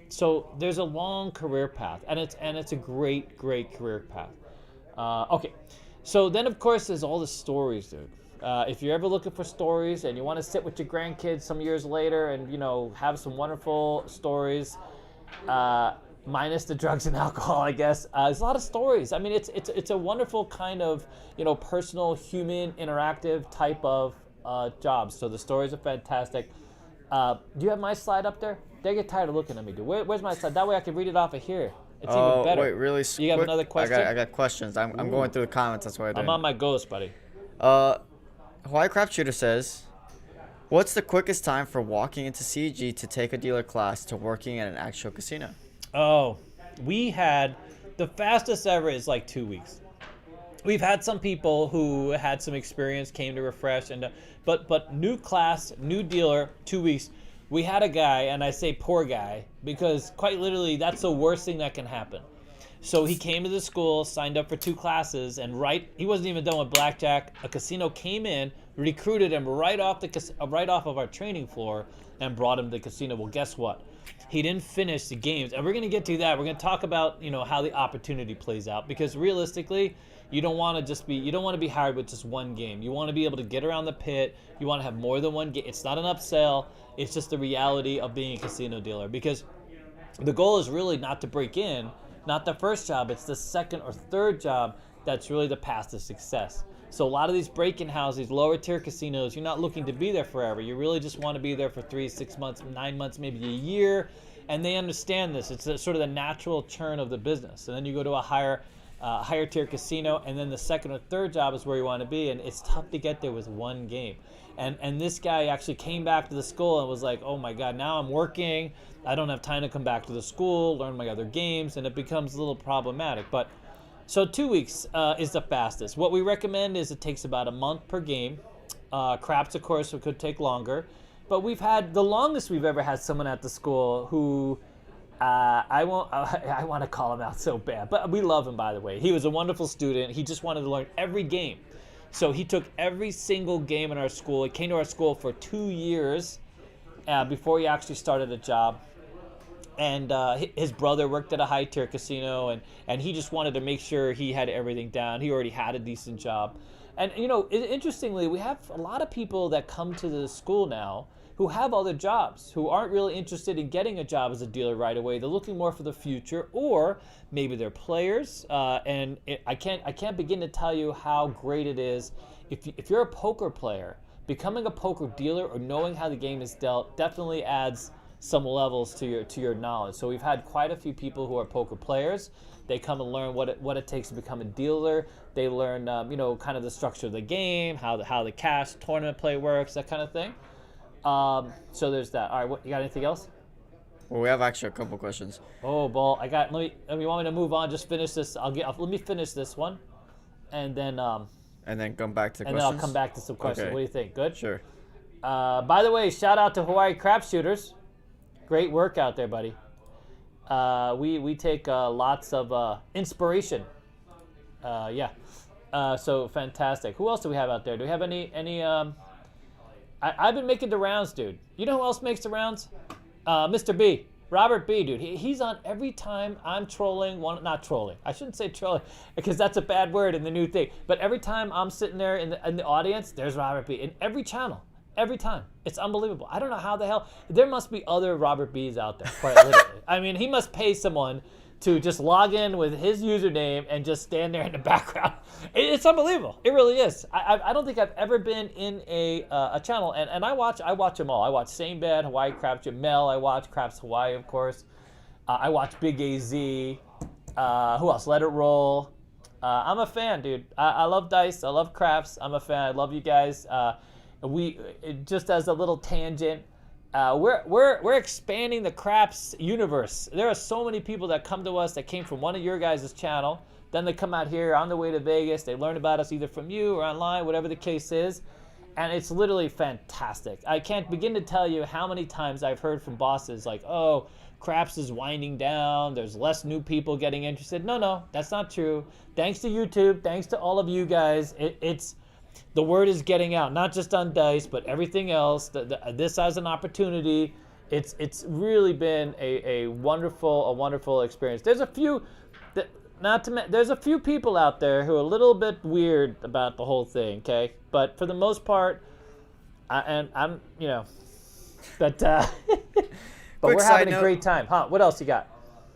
So there's a long career path, and it's a great career path. Okay, so then of course there's all the stories, dude. If you're ever looking for stories and you want to sit with your grandkids some years later and have some wonderful stories. Minus the drugs and alcohol, I guess. There's a lot of stories. I mean, it's a wonderful kind of, personal, human, interactive type of job. So the stories are fantastic. Do you have my slide up there? They get tired of looking at me, dude. Where's my slide? That way I can read it off of here. It's even better. Wait, really? You have another question? I got questions. I'm going through the comments. That's what I do. I'm on my ghost, buddy. Hawaii Crap Shooter says, what's the quickest time for walking into CEG to take a dealer class to working at an actual casino? Oh, we had the fastest ever is like 2 weeks. We've had some people who had some experience, came to refresh, but new class, new dealer, 2 weeks. We had a guy, and I say poor guy because quite literally that's the worst thing that can happen. So he came to the school, signed up for 2 classes, and he wasn't even done with blackjack. A casino came in, recruited him right off of our training floor, and brought him to the casino. Well, guess what? He didn't finish the games, and we're going to get to that. We're going to talk about how the opportunity plays out, because realistically, you don't want to be hired with just one game. You want to be able to get around the pit. You want to have more than one game. It's not an upsell. It's just the reality of being a casino dealer, because the goal is really not to break in, not the first job. It's the second or third job that's really the path to success. So a lot of these break-in houses, lower tier casinos, you're not looking to be there forever. You really just want to be there for 3, 6 months, 9 months, maybe a year. And they understand this. It's sort of the natural churn of the business. And then you go to a higher tier casino, and then the second or third job is where you want to be. And it's tough to get there with one game. And this guy actually came back to the school and was like, oh my God, now I'm working. I don't have time to come back to the school, learn my other games, and it becomes a little problematic. But so 2 weeks is the fastest. What we recommend is it takes about a month per game. Craps, of course, it could take longer. But we've had the longest we've ever had someone at the school who I want to call him out so bad, but we love him, by the way. He was a wonderful student. He just wanted to learn every game. So he took every single game in our school. He came to our school for 2 years before he actually started a job. And his brother worked at a high-tier casino, and he just wanted to make sure he had everything down. He already had a decent job. And, you know, interestingly, we have a lot of people that come to the school now who have other jobs, who aren't really interested in getting a job as a dealer right away. They're looking more for the future, or maybe they're players. I can't begin to tell you how great it is. If you're a poker player, becoming a poker dealer or knowing how the game is dealt definitely adds some levels to your knowledge. So we've had quite a few people who are poker players. They come and learn what it takes to become a dealer. They learn, kind of the structure of the game, how the cash tournament play works, that kind of thing. So there's that. All right, you got anything else? Well, we have actually a couple questions. Oh, ball! Let me. You want me to move on? Just finish this. Let me finish this one, and then. And then come back to questions. And then I'll come back to some questions. Okay. What do you think? Good. Sure. By the way, shout out to Hawaii Crap Shooters. Great work out there, buddy. We take lots of inspiration. So fantastic. Who else do we have out there? Do we have any? I've been making the rounds, dude. You know who else makes the rounds? Mr. B. Robert B, dude. He's on every time I'm trolling. Not trolling. I shouldn't say trolling because that's a bad word in the new thing. But every time I'm sitting there in the audience, there's Robert B. In every channel. Every time. It's unbelievable. I don't know how the hell. There must be other Robert B's out there, quite literally. I mean, he must pay someone to just log in with his username and just stand there in the background. It's unbelievable. It really is. I don't think I've ever been in a channel, and I watch them all. I watch Same Bad, Hawaii Craps, Mel. I watch Craps Hawaii, of course. I watch Big AZ. Who else? Let It Roll. I'm a fan, dude. I love Dice. I love Craps. I'm a fan. I love you guys. We just as a little tangent, we're expanding the Craps universe. There are so many people that come to us that came from one of your guys' channel. Then they come out here on the way to Vegas. They learn about us either from you or online, whatever the case is. And it's literally fantastic. I can't begin to tell you how many times I've heard from bosses like, oh, Craps is winding down. There's less new people getting interested. No, that's not true. Thanks to YouTube. Thanks to all of you guys. The word is getting out, not just on Dice, but everything else. This as an opportunity, it's really been a wonderful experience. There's a few, there's a few people out there who are a little bit weird about the whole thing. Okay, but for the most part, but we're having a great time, huh? What else you got?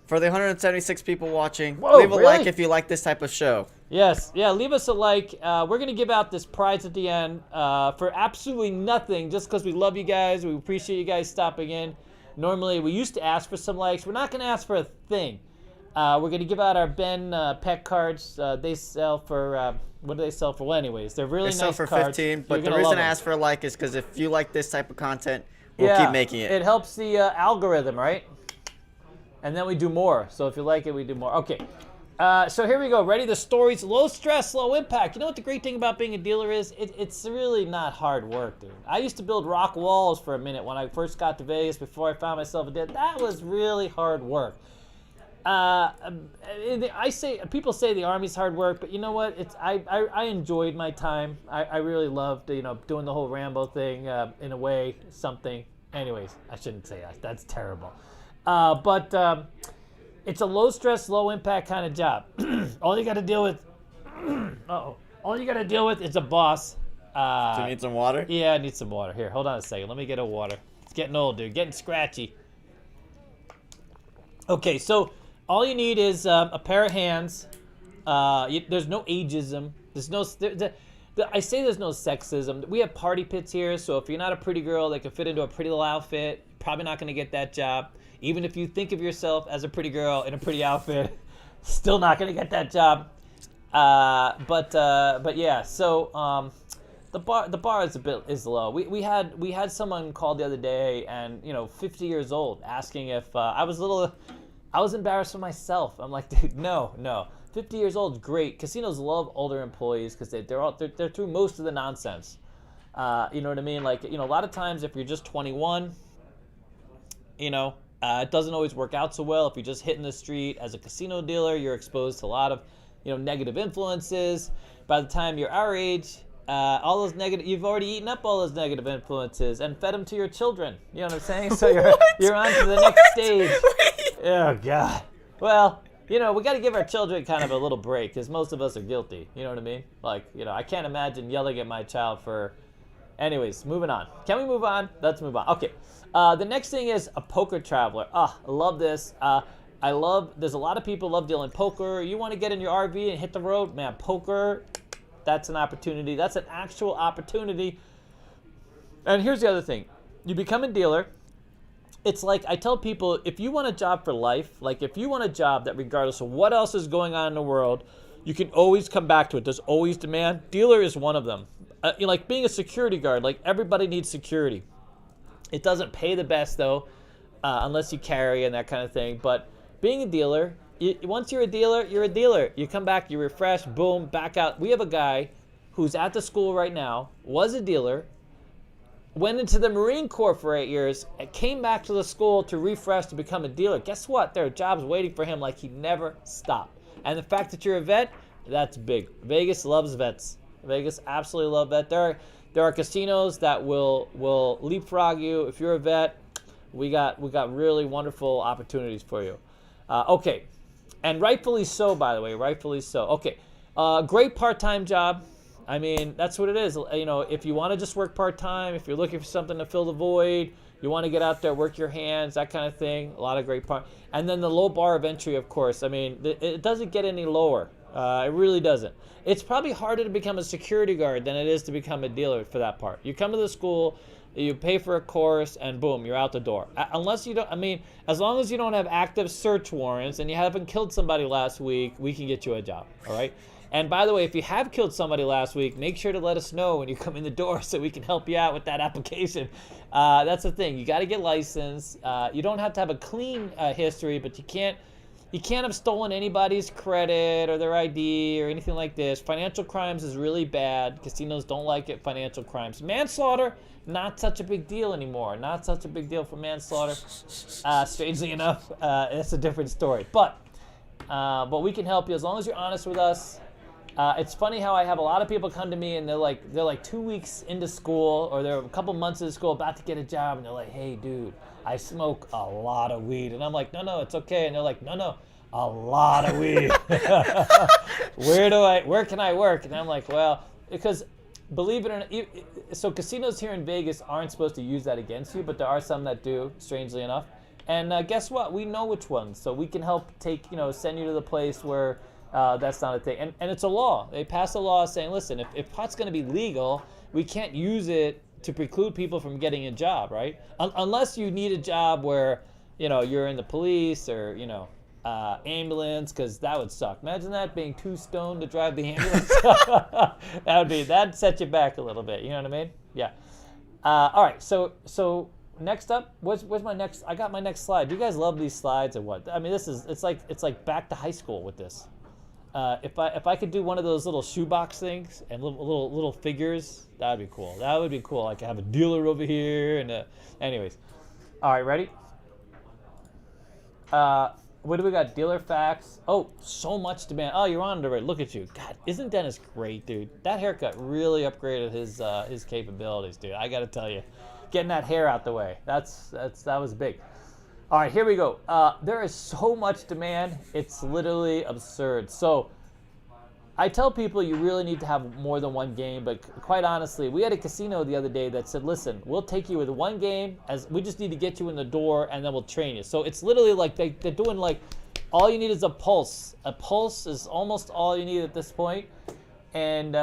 For the 176 people watching, Whoa, leave a really? like if you like this type of show. Yes, yeah, leave us a like. We're going to give out this prize at the end for absolutely nothing, just because we love you guys. We appreciate you guys stopping in. Normally, we used to ask for some likes. We're not going to ask for a thing. We're going to give out our Ben Peck cards. They sell for, what do they sell for? Well, anyways, they're really nice cards. They sell for 15, but the reason I asked for a like is because if you like this type of content, we'll keep making it. It helps the algorithm, right? And then we do more. So if you like it, we do more. Okay. So here we go. Ready? The stories. Low stress, low impact. You know what the great thing about being a dealer is? It's really not hard work, dude. I used to build rock walls for a minute when I first got to Vegas before I found myself a dealer. That was really hard work. People say the Army's hard work, but you know what? I enjoyed my time. I really loved doing the whole Rambo thing in a way. Something. Anyways, I shouldn't say that. That's terrible. But it's a low stress, low impact kind of job. All you got to deal with, all you got to deal with is a boss. Do you need some water? Yeah, I need some water. Here, hold on a second. Let me get a water. It's getting old, dude. Getting scratchy. Okay, so all you need is a pair of hands. There's no ageism. I say there's no sexism. We have party pits here, so if you're not a pretty girl that can fit into a pretty little outfit, probably not going to get that job. Even if you think of yourself as a pretty girl in a pretty outfit, still not going to get that job. But yeah, so the bar is low. We had someone call the other day, and 50 years old, asking if I was embarrassed for myself. I'm like, dude, no. 50 years old is great. Casinos love older employees because they're through most of the nonsense. You know what I mean? Like, a lot of times if you're just 21, it doesn't always work out so well. If you're just hitting the street as a casino dealer, you're exposed to a lot of, negative influences. By the time you're our age, you've already eaten up all those negative influences and fed them to your children. You know what I'm saying? So you're on to the next stage. Oh God. Well, we got to give our children kind of a little break because most of us are guilty. You know what I mean? Like, I can't imagine yelling at my child for. Anyways, moving on. Can we move on? Let's move on. Okay. The next thing is a poker traveler. I love this. There's a lot of people love dealing poker. You want to get in your RV and hit the road? Man, poker, that's an opportunity. That's an actual opportunity. And here's the other thing. You become a dealer. It's like I tell people, if you want a job for life, like if you want a job that regardless of what else is going on in the world, you can always come back to it. There's always demand. Dealer is one of them. Like being a security guard, like everybody needs security. It doesn't pay the best though, unless you carry and that kind of thing. But being a dealer, once you're a dealer, you're a dealer. You come back, you refresh, boom, back out. We have a guy who's at the school right now, was a dealer, went into the Marine Corps for 8 years, and came back to the school to refresh to become a dealer. Guess what? There are jobs waiting for him like he never stopped. And the fact that you're a vet, that's big. Vegas loves vets. Vegas absolutely love vet. There are casinos that will leapfrog you. If you're a vet, we got really wonderful opportunities for you. Okay, and rightfully so, by the way, rightfully so. Okay, great part-time job. I mean, that's what it is. If you want to just work part-time, if you're looking for something to fill the void, you want to get out there, work your hands, that kind of thing. A lot of great part. And then the low bar of entry, of course. I mean, it doesn't get any lower. It really doesn't. It's probably harder to become a security guard than it is to become a dealer for that part. You come to the school, you pay for a course, and boom, you're out the door. Unless you don't, as long as you don't have active search warrants and you haven't killed somebody last week, we can get you a job, all right? And by the way, if you have killed somebody last week, make sure to let us know when you come in the door so we can help you out with that application. That's the thing. You got to get licensed. You don't have to have a clean history, but you can't have stolen anybody's credit or their ID or anything like this. Financial crimes is really bad. Casinos don't like it. Financial crimes. Manslaughter, not such a big deal anymore. Not such a big deal for manslaughter. Strangely enough, it's a different story. But we can help you as long as you're honest with us. It's funny how I have a lot of people come to me and they're like 2 weeks into school or they're a couple months into school about to get a job and they're like, hey, dude, I smoke a lot of weed. And I'm like, no, it's okay. And they're like, no, a lot of weed. Where can I work? And I'm like, well, because believe it or not, so casinos here in Vegas aren't supposed to use that against you, but there are some that do, strangely enough. And guess what? We know which ones. So we can help send you to the place where that's not a thing. And it's a law. They passed a law saying, listen, if pot's going to be legal, we can't use it to preclude people from getting a job, right? Unless you need a job where, you're in the police or, ambulance, because that would suck. Imagine that, being too stoned to drive the ambulance. That'd set you back a little bit. You know what I mean? Yeah. All right. So next up, where's my next? I got my next slide. Do you guys love these slides or what? I mean, it's like back to high school with this. If I could do one of those little shoebox things and little figures, that would be cool. That would be cool. I could have a dealer over here and anyways. All right, ready? What do we got? Dealer facts. Oh, so much demand. Oh, you're on to it. Look at you. God, isn't Dennis great, dude? That haircut really upgraded his capabilities, dude. I got to tell you, getting that hair out the way. That was big. All right, here we go. There is so much demand. It's literally absurd. So I tell people you really need to have more than one game, but quite honestly, we had a casino the other day that said, listen, we'll take you with one game, as we just need to get you in the door, and then we'll train you. So it's literally like they're doing like, all you need is a pulse. A pulse is almost all you need at this point. And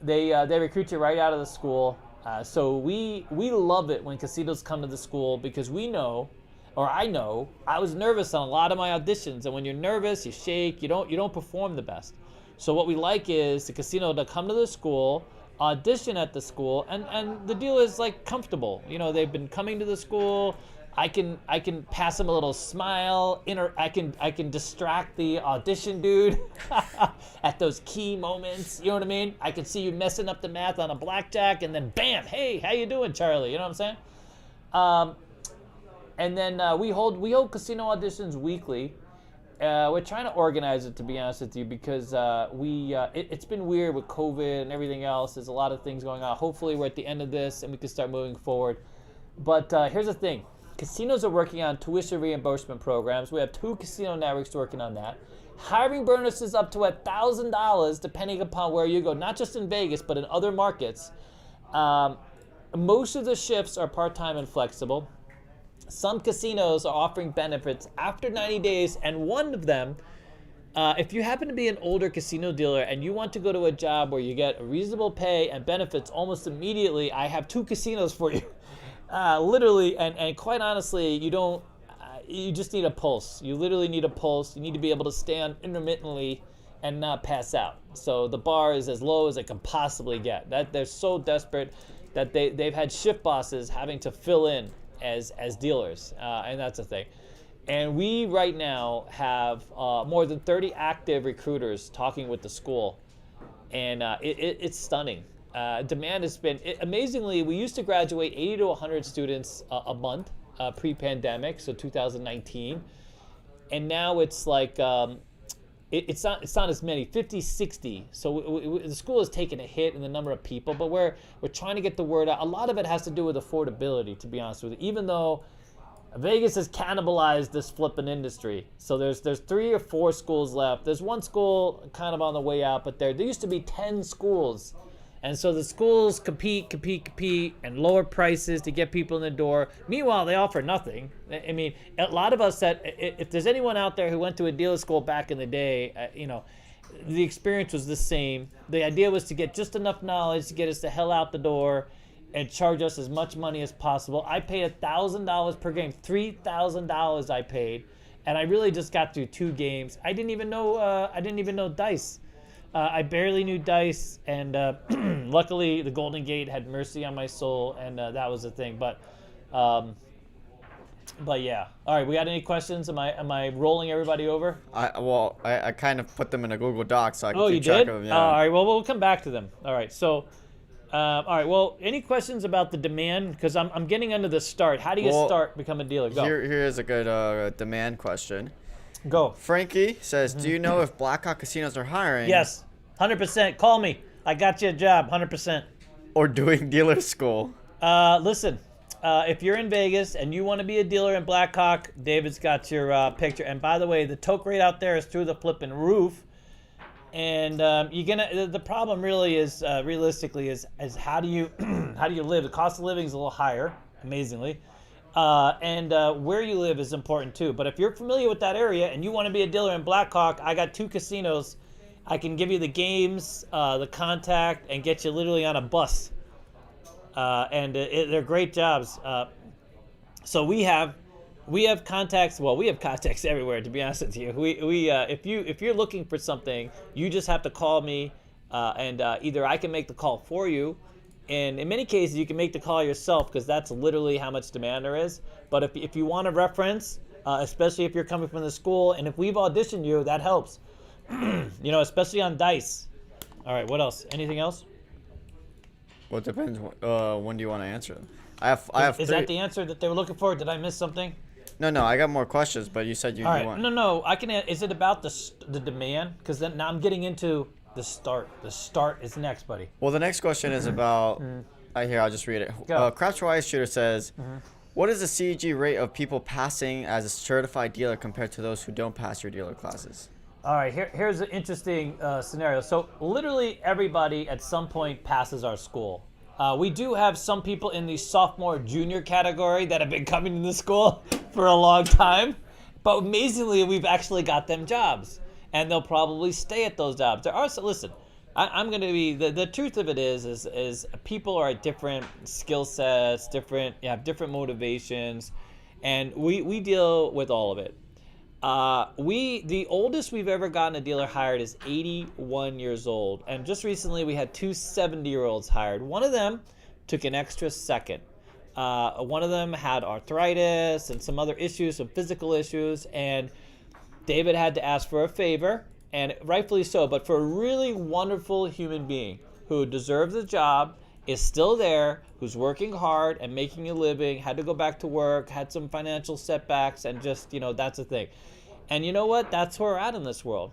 they recruit you right out of the school. So we love it when casinos come to the school because we know, or I know, I was nervous on a lot of my auditions, and when you're nervous, you shake, you don't perform the best. So what we like is the casino to come to the school, audition at the school, and the deal is like comfortable. You know, they've been coming to the school. I can pass them a little smile. I can distract the audition dude at those key moments. You know what I mean? I can see you messing up the math on a blackjack, and then bam, hey, how you doing, Charlie? You know what I'm saying? And then we hold casino auditions weekly. We're trying to organize it, to be honest with you, because it's been weird with COVID and everything else. There's a lot of things going on. Hopefully we're at the end of this and we can start moving forward. But here's the thing. Casinos are working on tuition reimbursement programs. We have 2 casino networks working on that. Hiring bonuses up to $1,000 depending upon where you go, not just in Vegas, but in other markets. Most of the shifts are part-time and flexible. Some casinos are offering benefits after 90 days, and one of them, if you happen to be an older casino dealer and you want to go to a job where you get a reasonable pay and benefits almost immediately, I have 2 casinos for you. Literally, and quite honestly, you just need a pulse. You literally need a pulse. You need to be able to stand intermittently and not pass out. So the bar is as low as it can possibly get. That they're so desperate that they've had shift bosses having to fill in as dealers, and that's the thing. And we right now have more than 30 active recruiters talking with the school, and it's stunning. Demand has been, amazingly, we used to graduate 80 to 100 students a month pre-pandemic, so 2019, and now it's like it's not as many, 50, 60. So the school has taken a hit in the number of people, but we're trying to get the word out. A lot of it has to do with affordability, to be honest with you, even though Vegas has cannibalized this flipping industry. So there's 3 or 4 schools left. There's one school kind of on the way out, but there used to be 10 schools. And so the schools compete, and lower prices to get people in the door. Meanwhile, they offer nothing. I mean, a lot of us if there's anyone out there who went to a dealer school back in the day, the experience was the same. The idea was to get just enough knowledge to get us the hell out the door and charge us as much money as possible. I paid $1,000 per game, $3,000 I paid, and I really just got through 2 games. I didn't even know dice. I barely knew dice, and luckily the Golden Gate had mercy on my soul, and that was the thing. But yeah. All right, we got any questions? Am I rolling everybody over? I kind of put them in a Google Doc so I can keep you track did? of them. Yeah. All right, well, we'll come back to them. All right, so, all right, well, any questions about the demand? Because I'm getting into the start. How do you start become a dealer? Go. Here's a good demand question. Go. Frankie says, do you know if Blackhawk casinos are hiring? Yes, 100%. Call me. I got you a job, 100%. Or doing dealer school? Listen, if you're in Vegas and you want to be a dealer in Blackhawk, David's got your picture. And by the way, the toke rate out there is through the flipping roof. And the problem really is, realistically, is how do you live? The cost of living is a little higher, amazingly. And where you live is important too. But if you're familiar with that area and you want to be a dealer in Blackhawk, I got 2 casinos. I can give you the games, the contact, and get you literally on a bus. And they're great jobs. So we have contacts. Well, we have contacts everywhere. To be honest with you, if you're looking for something, you just have to call me, and either I can make the call for you. And in many cases, you can make the call yourself because that's literally how much demand there is. But if you want a reference, especially if you're coming from the school, and if we've auditioned you, that helps. Especially on dice. All right, what else? Anything else? Well, it depends. When do you want to answer them? I have. Is that the answer that they were looking for? Did I miss something? No, I got more questions, but you said you want. No, I can. Is it about the demand? Because then now I'm getting into the start. The start is next, buddy. Well, the next question is about. I'll just read it. Crouch Wise Shooter says, "What is the CEG rate of people passing as a certified dealer compared to those who don't pass your dealer classes?" All right, here's an interesting scenario. So literally everybody at some point passes our school. We do have some people in the sophomore, junior category that have been coming to the school for a long time. But amazingly, we've actually got them jobs. And they'll probably stay at those jobs. Listen, I'm going to be the truth of it is people are at different skill sets, have different motivations, and we deal with all of it. The oldest we've ever gotten a dealer hired is 81 years old, and just recently we had two 70-year-olds hired. One of them took an extra second. One of them had arthritis and some other issues, some physical issues, and David had to ask for a favor, and rightfully so, but for a really wonderful human being who deserves the job, is still there, who's working hard and making a living, had to go back to work, had some financial setbacks, and just, that's the thing. And you know what? That's where we're at in this world.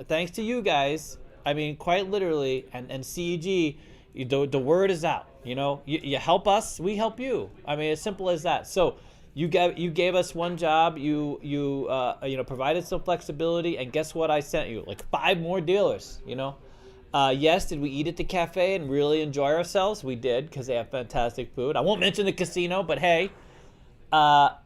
Thanks to you guys, I mean, quite literally, and CEG, the word is out. You help us, we help you. I mean, as simple as that. So you gave us one job, you provided some flexibility, and guess what I sent you? Like 5 more dealers, Yes, did we eat at the cafe and really enjoy ourselves? We did, because they have fantastic food. I won't mention the casino, but hey, I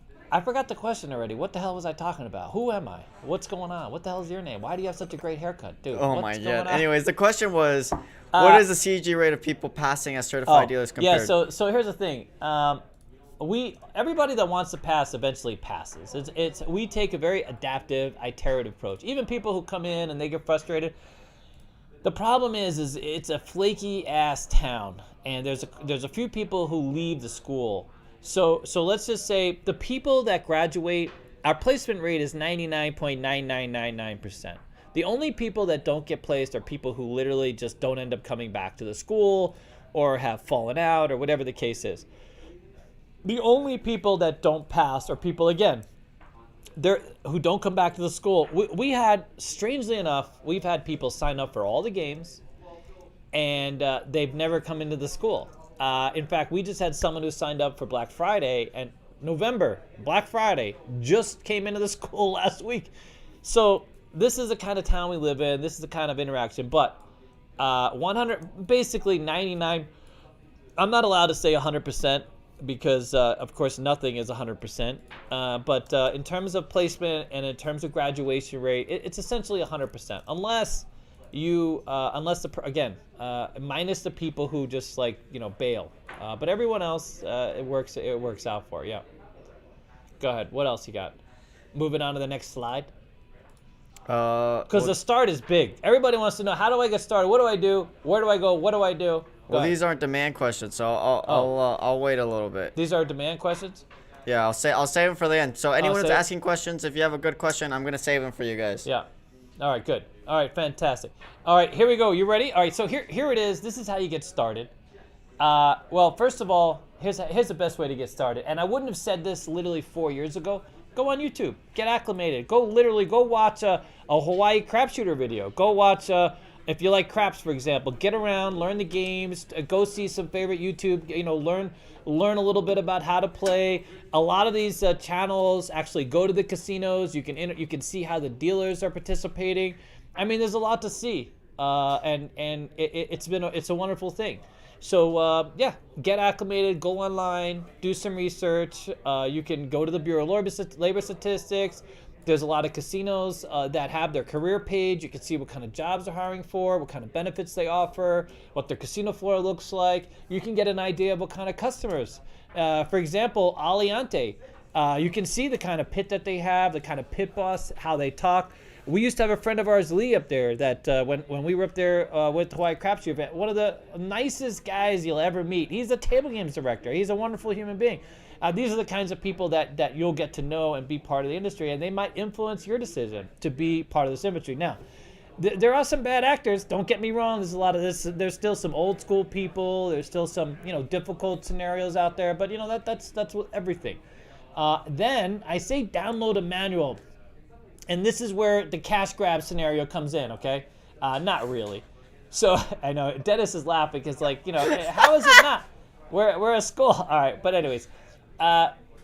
forgot the question already. What the hell was I talking about? Who am I? What's going on? What the hell is your name? Why do you have such a great haircut, dude? Oh my god. Anyways, the question was, what is the CEG rate of people passing as certified dealers compared? Yeah, so here's the thing. Everybody that wants to pass eventually passes. We take a very adaptive, iterative approach. Even people who come in and they get frustrated. The problem is it's a flaky ass town, and there's a few people who leave the school. So let's just say the people that graduate, our placement rate is 99.9999%. The only people that don't get placed are people who literally just don't end up coming back to the school or have fallen out or whatever the case is. The only people that don't pass are people, again, who don't come back to the school. We had, strangely enough, we've had people sign up for all the games, and they've never come into the school. In fact, we just had someone who signed up for Black Friday, and Black Friday, just came into the school last week. So this is the kind of town we live in. This is the kind of interaction. But 99, I'm not allowed to say 100%. Because, of course, nothing is 100%. But in terms of placement and in terms of graduation rate, it's essentially 100%. Minus the people who just bail. But everyone else, it works out for. Yeah. Go ahead. What else you got? Moving on to the next slide. Because the start is big. Everybody wants to know, how do I get started? What do I do? Where do I go? What do I do? Well, these aren't demand questions, so I'll wait a little bit. These are demand questions? Yeah, I'll save them for the end. So anyone who's asking questions, if you have a good question, I'm gonna save them for you guys. Yeah. All right, good. All right, fantastic. All right, here we go. You ready? All right, so here it is. This is how you get started. Well, first of all, here's the best way to get started. And I wouldn't have said this literally 4 years ago. Go on YouTube. Get acclimated. Go watch a Hawaii crap shooter video. Go watch if you like craps, for example. Get around, learn the games. Go see some favorite YouTube. Learn a little bit about how to play. A lot of these channels actually go to the casinos. You can see how the dealers are participating. I mean, there's a lot to see, and it's a wonderful thing. So get acclimated, go online, do some research. You can go to the Bureau of Labor Statistics. There's a lot of casinos that have their career page. You can see what kind of jobs they're hiring for, what kind of benefits they offer, what their casino floor looks like. You can get an idea of what kind of customers. For example, Aliante. You can see the kind of pit that they have, the kind of pit boss, how they talk. We used to have a friend of ours, Lee, up there, that when we were up there with the Hawaii Crap Shoot event, one of the nicest guys you'll ever meet. He's a table games director. He's a wonderful human being. These are the kinds of people that you'll get to know and be part of the industry, and they might influence your decision to be part of this industry. Now, there are some bad actors. Don't get me wrong. There's a lot of this. There's still some old school people. There's still some difficult scenarios out there. But that's with everything. Then I say download a manual. And this is where the cash grab scenario comes in, okay? Not really. So, I know, Dennis is laughing because, how is it not? We're a school. All right, but anyways,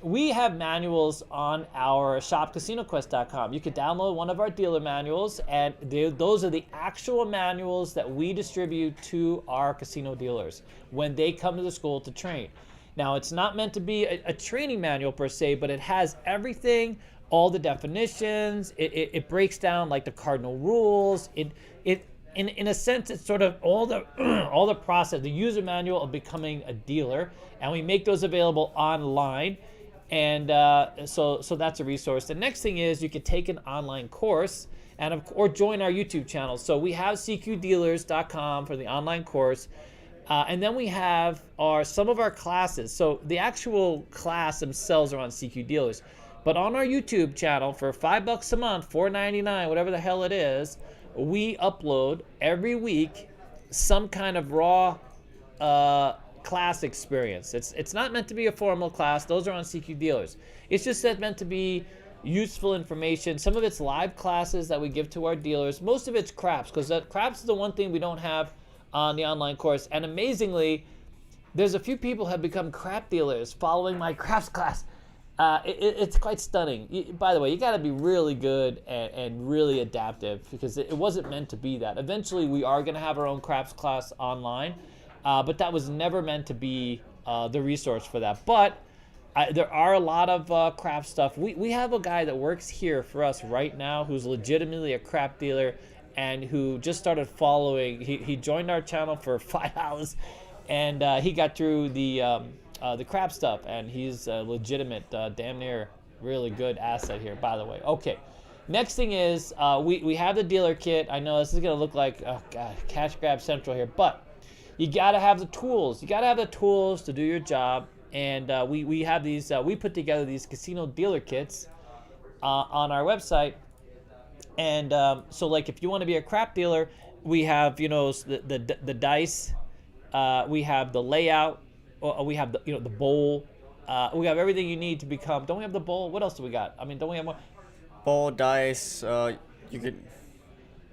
we have manuals on our shopcasinoquest.com. You could download one of our dealer manuals, and those are the actual manuals that we distribute to our casino dealers when they come to the school to train. Now, it's not meant to be a training manual per se, but it has everything, all the definitions. It breaks down like the cardinal rules. in a sense, it's sort of all the all the process, the user manual of becoming a dealer, and we make those available online. And so that's a resource. The next thing is you can take an online course or join our YouTube channel. So we have cqdealers.com for the online course. And then we have some of our classes. So the actual class themselves are on CQ Dealers. But on our YouTube channel for $5 a month, $4.99, whatever the hell it is, we upload every week some kind of raw class experience. It's not meant to be a formal class. Those are on CQ Dealers. It's just meant to be useful information. Some of it's live classes that we give to our dealers. Most of it's craps, because craps is the one thing we don't have on the online course. And amazingly, there's a few people have become crap dealers following my craps class. It's quite stunning. By the way, you got to be really good and really adaptive, because it wasn't meant to be that. Eventually, we are going to have our own craps class online, but that was never meant to be the resource for that. But there are a lot of crap stuff. We have a guy that works here for us right now who's legitimately a crap dealer, and who just started following. He joined our channel for $5, and he got through the crap stuff, and he's a legitimate, damn near really good asset here, by the way. Okay, next thing is we have the dealer kit. I know this is gonna look like, oh god, cash grab central here, but you gotta have the tools. You gotta have the tools to do your job, and we have these. We put together these casino dealer kits on our website. And so, like, if you want to be a crap dealer, we have, the dice, we have the layout, we have the bowl, we have everything you need to become. Don't we have the bowl? What else do we got? I mean, don't we have more? Bowl, dice, you could.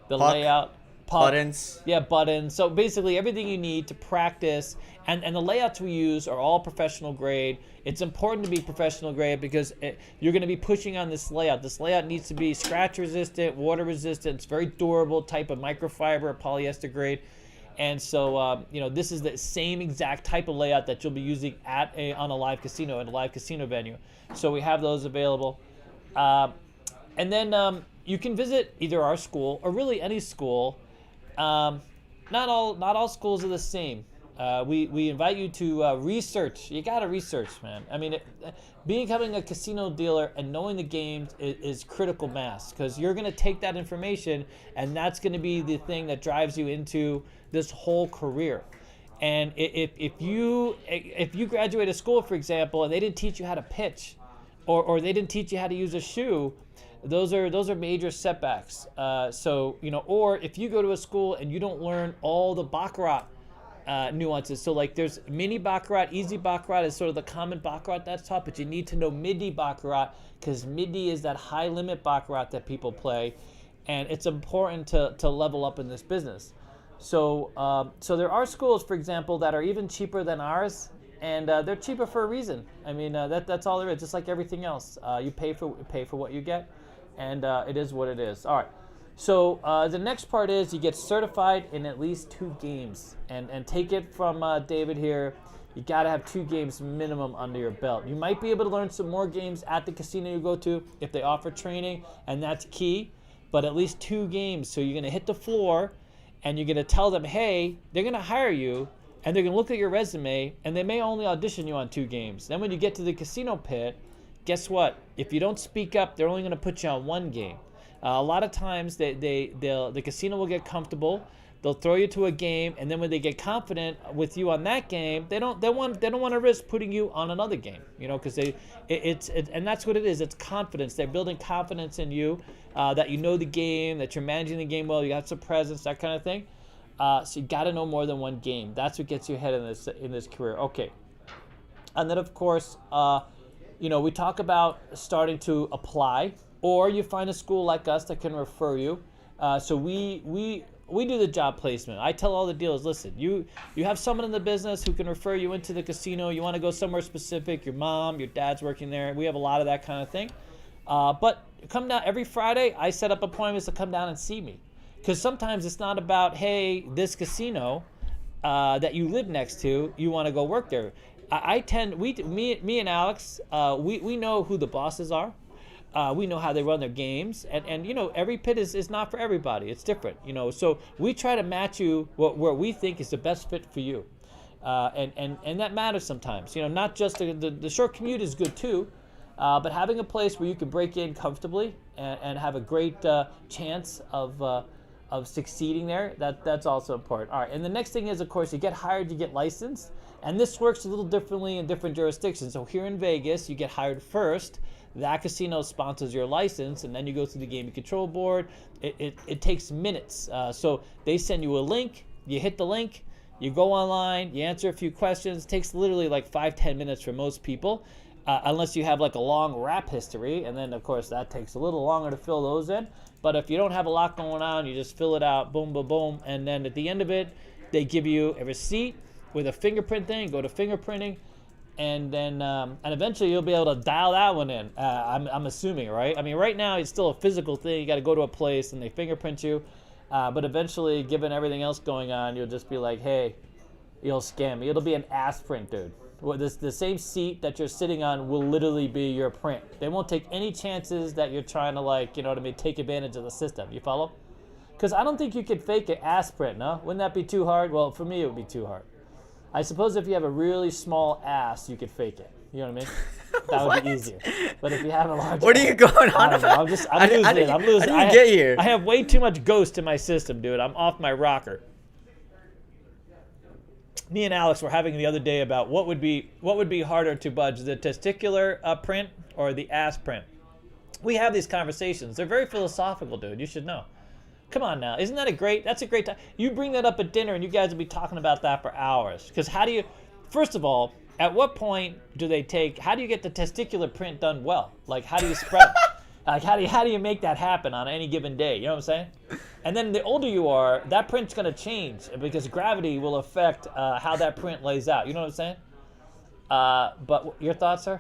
The puck, layout. Buttons. Yeah, buttons. So basically everything you need to practice, and the layouts we use are all professional grade. It's important to be professional grade because you're going to be pushing on this layout. This layout needs to be scratch resistant, water resistant. It's very durable type of microfiber or polyester grade. And so, this is the same exact type of layout that you'll be using on a live casino, at a live casino venue. So we have those available. And then you can visit either our school or really any school. Not all schools are the same. We invite you to research. You got to research, man. I mean, becoming a casino dealer and knowing the games is critical mass, because you're going to take that information, and that's going to be the thing that drives you into this whole career. And if you graduate a school, for example, and they didn't teach you how to pitch, or they didn't teach you how to use a shoe, those are major setbacks. Or if you go to a school and you don't learn all the Baccarat nuances. So like there's mini Baccarat, easy Baccarat is sort of the common Baccarat that's taught, but you need to know midi Baccarat, because midi is that high limit Baccarat that people play, and it's important to level up in this business. So there are schools, for example, that are even cheaper than ours, and they're cheaper for a reason. I mean, that's all there is. Just like everything else, you pay for what you get, and it is what it is. All right. So the next part is you get certified in at least 2 games, and take it from David here. You got to have 2 games minimum under your belt. You might be able to learn some more games at the casino you go to if they offer training, and that's key. But at least 2 games. So you're going to hit the floor, and you're going to tell them, hey, they're going to hire you, and they're going to look at your resume, and they may only audition you on 2 games. Then when you get to the casino pit, guess what? If you don't speak up, they're only going to put you on 1 game. A lot of times the casino will get comfortable. They'll throw you to a game, and then when they get confident with you on that game, they don't want to risk putting you on another game, because and that's what it is. It's confidence. They're building confidence in you, that you know the game, that you're managing the game well, you got some presence, that kind of thing. So you got to know more than 1 game. That's what gets you ahead in this career. Okay, and then of course, we talk about starting to apply. Or you find a school like us that can refer you. So we do the job placement. I tell all the dealers, listen, you have someone in the business who can refer you into the casino. You want to go somewhere specific. Your mom, your dad's working there. We have a lot of that kind of thing. But come down every Friday. I set up appointments to come down and see me. Because sometimes it's not about, hey, this casino that you live next to, you want to go work there. Me and Alex, we know who the bosses are. We know how they run their games, and every pit is not for everybody. It's different, So we try to match you where we think is the best fit for you, and that matters sometimes. Not just the short commute is good too, but having a place where you can break in comfortably and have a great chance of succeeding there. That's also important. All right, and the next thing is, of course, you get hired, you get licensed, and this works a little differently in different jurisdictions. So here in Vegas, you get hired first. That casino sponsors your license, and then you go through the gaming control board. It takes minutes. So they send you a link. You hit the link. You go online. You answer a few questions. It takes literally like 5-10 minutes for most people, unless you have like a long rap history. And then, of course, that takes a little longer to fill those in. But if you don't have a lot going on, you just fill it out. Boom, boom, boom. And then at the end of it, they give you a receipt with a fingerprint thing. Go to fingerprinting. And then, and eventually you'll be able to dial that one in. I'm assuming, right? I mean, right now it's still a physical thing. You got to go to a place and they fingerprint you. But eventually, given everything else going on, you'll just be like, hey, you'll scam me. It'll be an ass print, dude. Well, the same seat that you're sitting on will literally be your print. They won't take any chances that you're trying to, take advantage of the system. You follow? Because I don't think you could fake an ass print, no? Wouldn't that be too hard? Well, for me, it would be too hard. I suppose if you have a really small ass, you could fake it. You know what I mean? That would be easier. But if you have a large what are you going on about? I'm losing. How did you get here? I have way too much ghost in my system, dude. I'm off my rocker. Me and Alex were having the other day about what would be harder to budge, the testicular print or the ass print. We have these conversations. They're very philosophical, dude. You should know. Come on now. Isn't that that's a great time? You bring that up at dinner and you guys will be talking about that for hours. Because first of all, at what point how do you get the testicular print done well? Like, how do you spread it? Like, how do you make that happen on any given day? You know what I'm saying? And then the older you are, that print's going to change because gravity will affect how that print lays out. You know what I'm saying? But your thoughts, sir?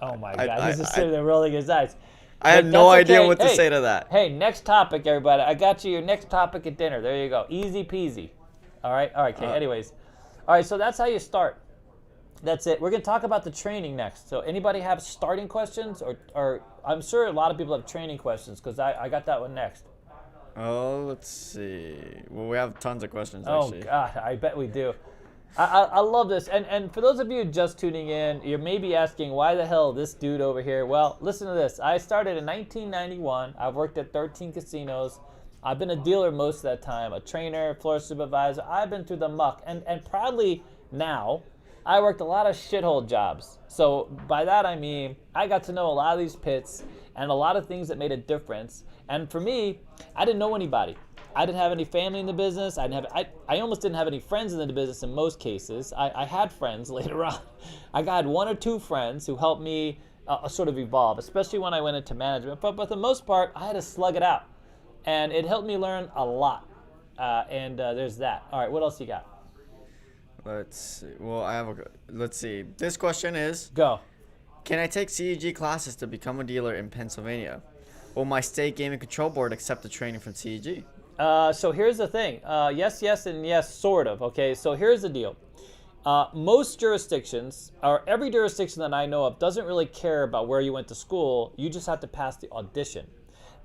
Oh, my God. He's just sitting there rolling his eyes. I had no idea what to say to that. Hey, next topic, everybody. I got you your next topic at dinner. There you go. Easy peasy. All right, okay. Anyways. All right, so that's how you start. That's it. We're going to talk about the training next. So anybody have starting questions? Or I'm sure a lot of people have training questions because I got that one next. Oh, let's see. Well, we have tons of questions, actually. Oh, God, I bet we do. I love this. And for those of you just tuning in, you're maybe asking, why the hell this dude over here? Well, listen to this. I started in 1991. I've worked at 13 casinos. I've been a dealer most of that time, a trainer, floor supervisor. I've been through the muck. And proudly now, I worked a lot of shithole jobs. So by that I mean, I got to know a lot of these pits and a lot of things that made a difference. And for me, I didn't know anybody. I didn't have any family in the business. I almost didn't have any friends in the business in most cases. I had friends later on. I got 1 or 2 friends who helped me sort of evolve, especially when I went into management. But for the most part, I had to slug it out. And it helped me learn a lot. And there's that. All right, what else you got? Let's see. Well, let's see. This question is, go. Can I take CEG classes to become a dealer in Pennsylvania? Will my state gaming control board accept the training from CEG? So here's the thing. Yes, and yes, sort of. Okay, so here's the deal. Most jurisdictions, or every jurisdiction that I know of, doesn't really care about where you went to school. You just have to pass the audition.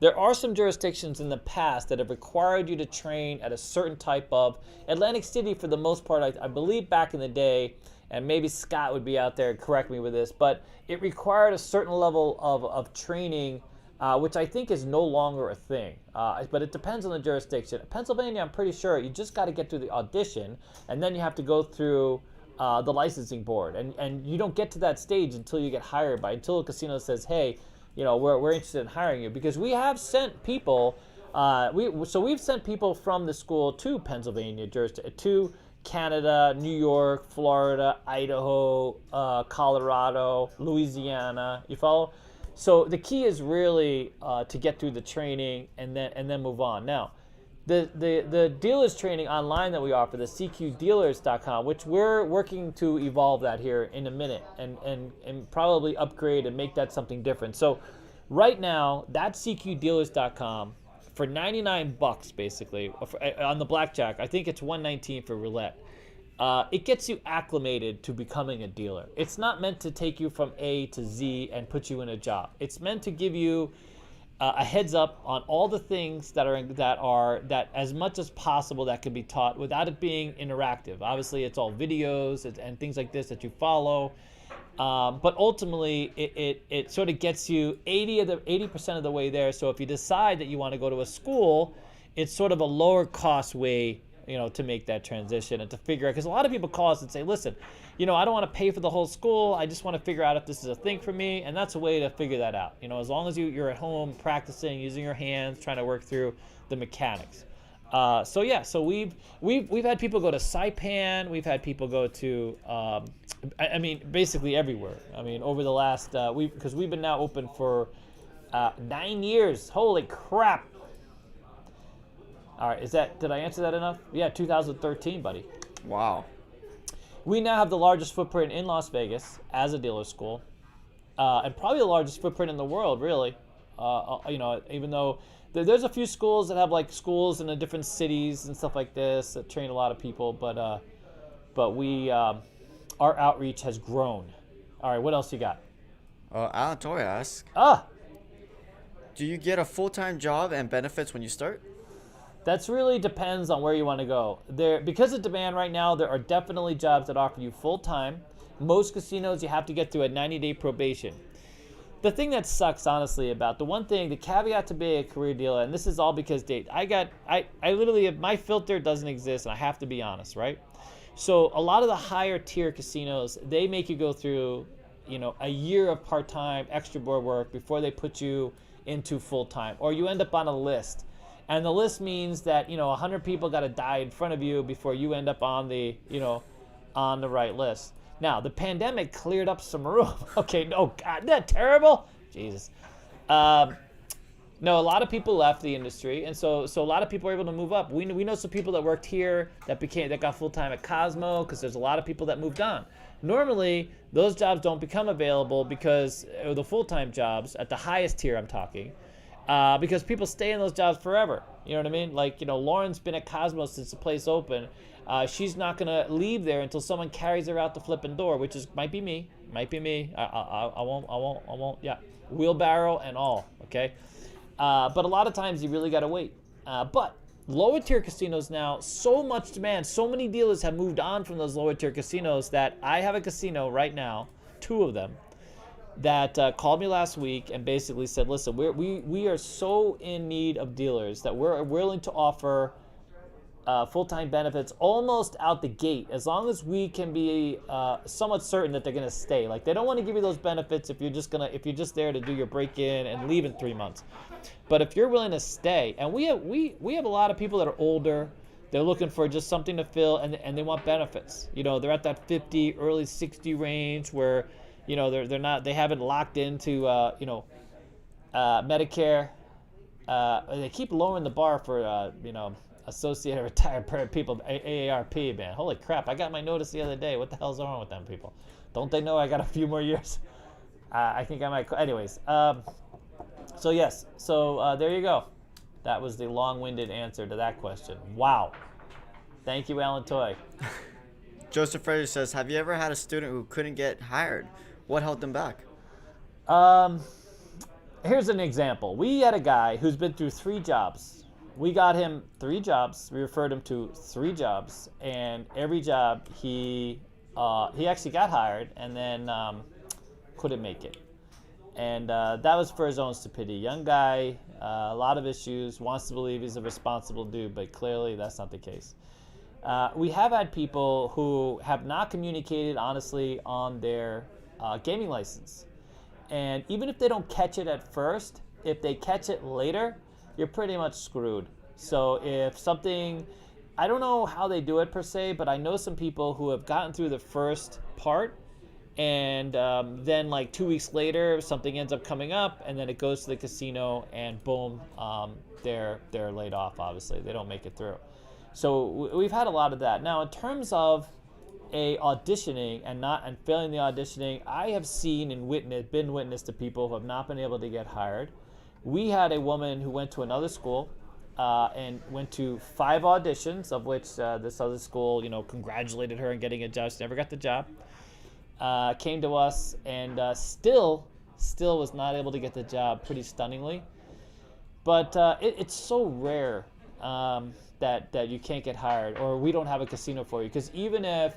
There are some jurisdictions in the past that have required you to train at a certain type of. Atlantic City, for the most part, I believe back in the day, and maybe Scott would be out there and correct me with this, but it required a certain level of training, which I think is no longer a thing. But it depends on the jurisdiction. Pennsylvania, I'm pretty sure you just got to get through the audition, and then you have to go through the licensing board. And you don't get to that stage until you get hired until a casino says, hey, we're interested in hiring you. Because we have sent people, we've sent people from the school to Pennsylvania, to Canada, New York, Florida, Idaho, Colorado, Louisiana. You follow? So the key is really to get through the training and then move on. Now, the dealers training online that we offer, the CQDealers.com, which we're working to evolve that here in a minute and probably upgrade and make that something different. So right now, that CQDealers.com for $99 basically on the Blackjack. I think it's $119 for roulette. it gets you acclimated to becoming a dealer. It's not meant to take you from A to Z and put you in a job. It's meant to give you a heads up on all the things that as much as possible that can be taught without it being interactive. Obviously, it's all videos and things like this that you follow. But ultimately, it sort of gets you 80% of the way there. So if you decide that you want to go to a school, it's sort of a lower cost way, to make that transition and to figure out. Because a lot of people call us and say, listen, I don't want to pay for the whole school. I just want to figure out if this is a thing for me. And that's a way to figure that out. As long as you're at home practicing, using your hands, trying to work through the mechanics. So we've had people go to Saipan. We've had people go to, basically everywhere. Over the last, because we've been now open for 9 years. Holy crap. All right, did I answer that enough? Yeah, 2013, buddy. Wow. We now have the largest footprint in Las Vegas as a dealer school, and probably the largest footprint in the world, really. Even though there's a few schools that have like schools in the different cities and stuff like this that train a lot of people, but we our outreach has grown. All right, what else you got? Alan Toy asks, do you get a full-time job and benefits when you start? That's really depends on where you want to go. Because of demand right now, there are definitely jobs that offer you full-time. Most casinos, you have to get through a 90-day probation. The thing that sucks, honestly, about the caveat to be a career dealer, and this is all because I literally, my filter doesn't exist, and I have to be honest, right? So a lot of the higher tier casinos, they make you go through, a year of part-time extra board work before they put you into full-time, or you end up on a list. And the list means that 100 people got to die in front of you before you end up on the on the right list. Now the pandemic cleared up some room. Okay, no, God, isn't that terrible? Jesus. No, a lot of people left the industry, and so a lot of people were able to move up. We know some people that worked here that got full time at Cosmo, because there's a lot of people that moved on. Normally, those jobs don't become available because the full time jobs at the highest tier, I'm talking. Because people stay in those jobs forever. You know what I mean? Like, Lauren's been at Cosmos since the place opened. She's not going to leave there until someone carries her out the flipping door, which might be me. I won't. Yeah. Wheelbarrow and all. Okay. But a lot of times you really got to wait. But lower tier casinos now, so much demand, so many dealers have moved on from those lower tier casinos that I have a casino right now, 2 of them, that called me last week and basically said, listen, we are so in need of dealers that we're willing to offer full-time benefits almost out the gate, as long as we can be somewhat certain that they're going to stay. Like, they don't want to give you those benefits if you're just there to do your break-in and leave in 3 months. But if you're willing to stay, and we have a lot of people that are older, they're looking for just something to fill, and they want benefits. They're at that 50, early 60 range where they haven't locked into Medicare. They keep lowering the bar for associated retired people, AARP, man. Holy crap, I got my notice the other day. What the hell's wrong with them people? Don't they know I got a few more years? I think I might. Anyways, so yes, there you go. That was the long-winded answer to that question. Wow. Thank you, Alan Toy. Joseph Fraser says, have you ever had a student who couldn't get hired? What held them back? Here's an example. We had a guy who's been through 3 jobs. We got him 3 jobs. We referred him to 3 jobs, and every job he actually got hired, and then couldn't make it. And that was for his own stupidity. Young guy, a lot of issues, wants to believe he's a responsible dude, but clearly that's not the case. We have had people who have not communicated honestly on their gaming license. And even if they don't catch it at first, if they catch it later, you're pretty much screwed. So if something, I don't know how they do it per se, but I know some people who have gotten through the first part, and then like 2 weeks later, something ends up coming up, and then it goes to the casino, and boom, they're laid off. Obviously, they don't make it through. So we've had a lot of that. Now, in terms of auditioning and failing the auditioning, I have seen and been witness to people who have not been able to get hired. We had a woman who went to another school, and went to 5 auditions, of which this other school, congratulated her on getting a job. She never got the job. Came to us and still was not able to get the job, pretty stunningly. But it's so rare that you can't get hired, or we don't have a casino for you. Because even if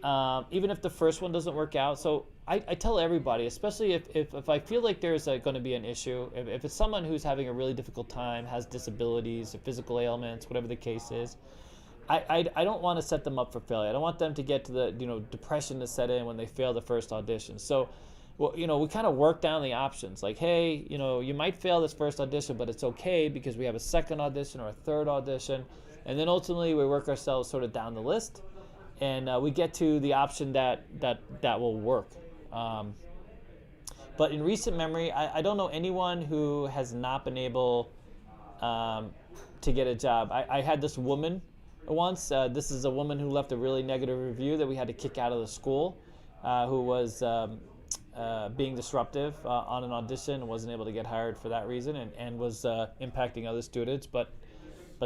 the first one doesn't work out, so I tell everybody, especially if I feel like there's going to be an issue, if it's someone who's having a really difficult time, has disabilities or physical ailments, whatever the case is, I don't want to set them up for failure. I don't want them to get to the depression to set in when they fail the first audition. So, well, we kind of work down the options. Like, hey, you might fail this first audition, but it's okay because we have a second audition or a third audition, and then ultimately we work ourselves sort of down the list, and we get to the option that will work. But in recent memory, I don't know anyone who has not been able to get a job. I had this woman once. This is a woman who left a really negative review that we had to kick out of the school, who was being disruptive on an audition and wasn't able to get hired for that reason, and was impacting other students. But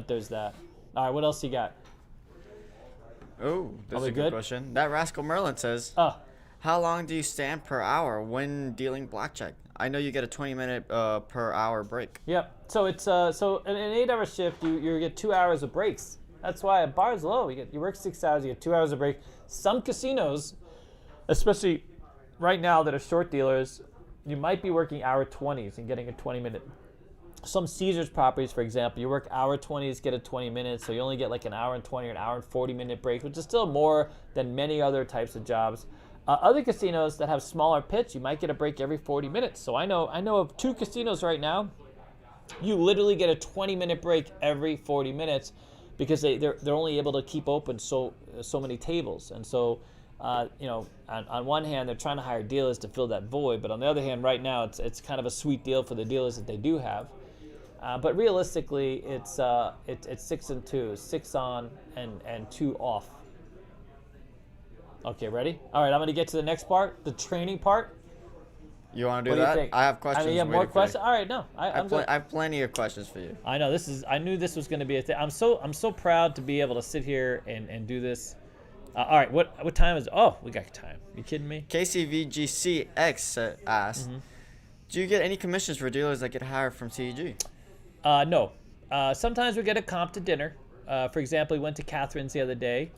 there's that. All right, what else you got? Oh, that's a good question. That Rascal Merlin says, how long do you stand per hour when dealing blackjack? I know you get a 20-minute per hour break. Yep. So it's so in an 8-hour shift, you get 2 hours of breaks. That's why a bar is low. You work 6 hours, you get 2 hours of break. Some casinos, especially right now that are short dealers, you might be working hour 20s and getting a 20-minute. Some Caesars properties, for example, you work hour 20s, get a 20 minutes, so you only get like an hour and 20 or an hour and 40-minute break, which is still more than many other types of jobs. Other casinos that have smaller pits, you might get a break every 40 minutes. So I know of 2 casinos right now, you literally get a 20-minute break every 40 minutes because they're only able to keep open so many tables. And so, on one hand, they're trying to hire dealers to fill that void, but on the other hand, right now, it's kind of a sweet deal for the dealers that they do have. But realistically, it's 6 and 2, 6 on and 2 off. Okay, ready? All right, I'm going to get to the next part, the training part. You want to do that? Do you think? I have questions. You have more questions? All right, no, I'm good. I have plenty of questions for you. I know I knew this was going to be a thing. I'm so proud to be able to sit here and do this. All right, what time is it? Oh, we got time. You kidding me? KCVGCX asked, do you get any commissions for dealers that get hired from CEG? No. Sometimes we get a comp to dinner. For example, we went to Catherine's the other day.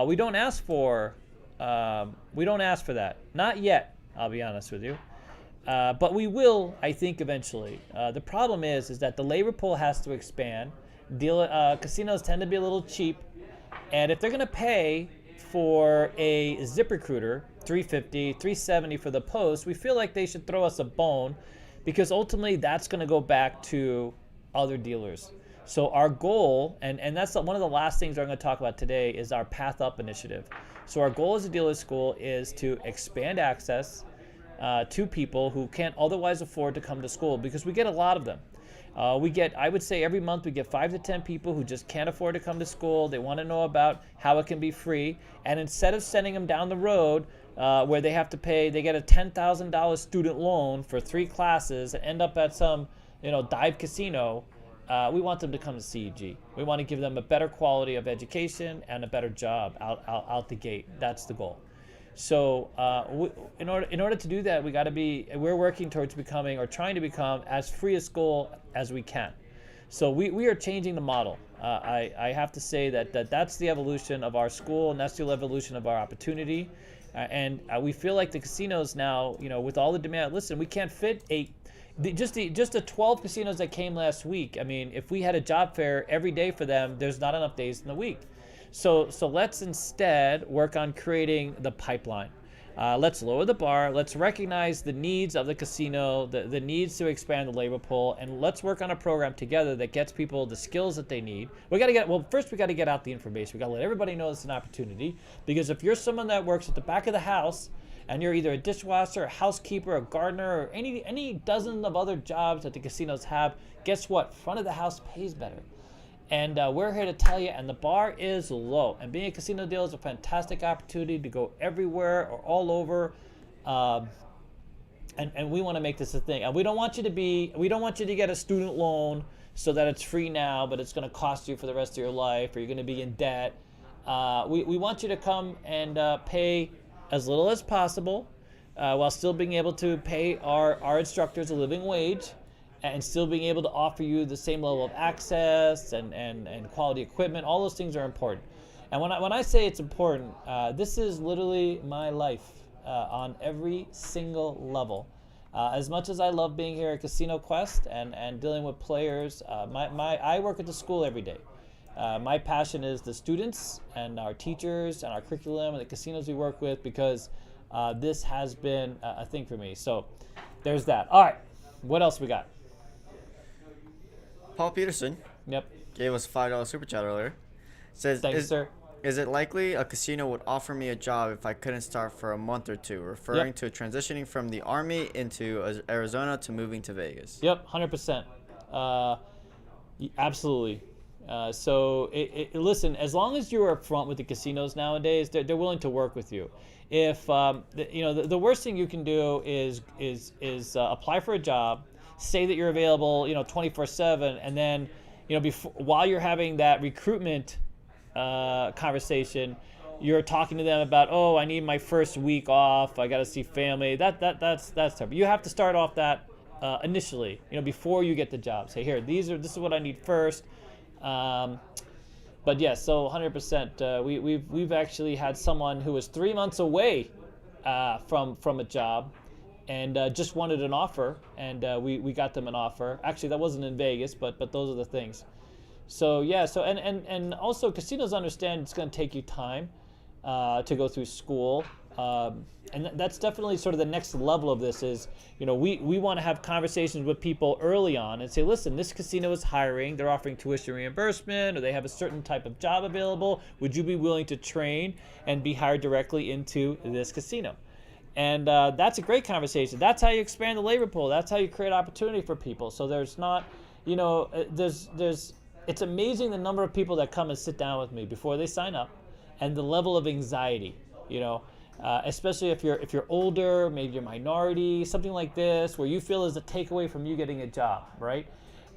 We don't ask for that. Not yet, I'll be honest with you. But we will, I think, eventually. The problem is that the labor pool has to expand. Casinos tend to be a little cheap, and if they're going to pay for a ZipRecruiter, $350, $370 for the post, we feel like they should throw us a bone, because ultimately that's going to go back to other dealers. So our goal, and that's one of the last things we're going to talk about today, is our Path Up initiative. So our goal as a dealer school is to expand access to people who can't otherwise afford to come to school, because we get a lot of them. I would say every month we get 5 to 10 people who just can't afford to come to school. They want to know about how it can be free. And instead of sending them down the road where they have to pay, they get a $10,000 student loan for 3 classes and end up at some dive casino, we want them to come to CEG. We want to give them a better quality of education and a better job out the gate. That's the goal. So in order to do that, we're working towards becoming, or trying to become, as free a school as we can. So we are changing the model. I have to say that's the evolution of our school, and that's the evolution of our opportunity. And we feel like the casinos now, with all the demand, listen, we can't fit just the 12 casinos that came last week. I mean, if we had a job fair every day for them, there's not enough days in the week. So let's instead work on creating the pipeline. Let's lower the bar. Let's recognize the needs of the casino, the needs to expand the labor pool, and let's work on a program together that gets people the skills that they need. First we got to get out the information. We got to let everybody know it's an opportunity, because if you're someone that works at the back of the house and you're either a dishwasher, a housekeeper, a gardener, or any dozen of other jobs that the casinos have, guess what? Front of the house pays better. And we're here to tell you, and the bar is low. And being a casino dealer is a fantastic opportunity to go everywhere or all over. And we want to make this a thing. And we don't want you to get a student loan so that it's free now, but it's going to cost you for the rest of your life, or you're going to be in debt. We want you to come and pay as little as possible, while still being able to pay our instructors a living wage, and still being able to offer you the same level of access and quality equipment. All those things are important. And when I say it's important, this is literally my life on every single level. As much as I love being here at Casino Quest and dealing with players, I work at the school every day. My passion is the students and our teachers and our curriculum and the casinos we work with, because this has been a thing for me. So there's that. All right, what else we got? Paul Peterson. Yep. Gave us a $5 super chat earlier. Says, Thanks, sir. Is it likely a casino would offer me a job if I couldn't start for a month or two, referring to transitioning from the Army into Arizona to moving to Vegas? Yep, 100%. Absolutely. So listen, as long as you're upfront with the casinos nowadays, they're willing to work with you. If the worst thing you can do is apply for a job, say that you're available 24/7, and then while you're having that recruitment conversation, you're talking to them about, oh, I need my first week off, I got to see family. That's tough. You have to start off that initially, before you get the job. Say, here, this is what I need first. But yes, so 100%. We've actually had someone who was 3 months away from a job, and just wanted an offer, and we got them an offer. Actually, that wasn't in Vegas, but those are the things. So yeah, so and also casinos understand it's going to take you time to go through school, and that's definitely sort of the next level of this. Is we want to have conversations with people early on and say, listen, this casino is hiring, they're offering tuition reimbursement, or they have a certain type of job available. Would you be willing to train and be hired directly into this casino? And that's a great conversation. That's how you expand the labor pool. That's how you create opportunity for people. So there's not, it's amazing the number of people that come and sit down with me before they sign up, and the level of anxiety, especially if you're older, maybe you're a minority, something like this, where you feel is a takeaway from you getting a job, right?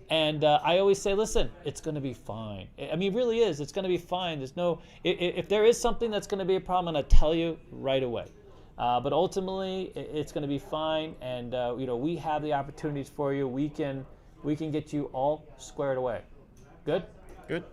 And I always say, listen, it's going to be fine. I mean, it really is. It's going to be fine. If there is something that's going to be a problem, I'm going to tell you right away. But ultimately, it's going to be fine, and we have the opportunities for you. We can get you all squared away. Good? Good.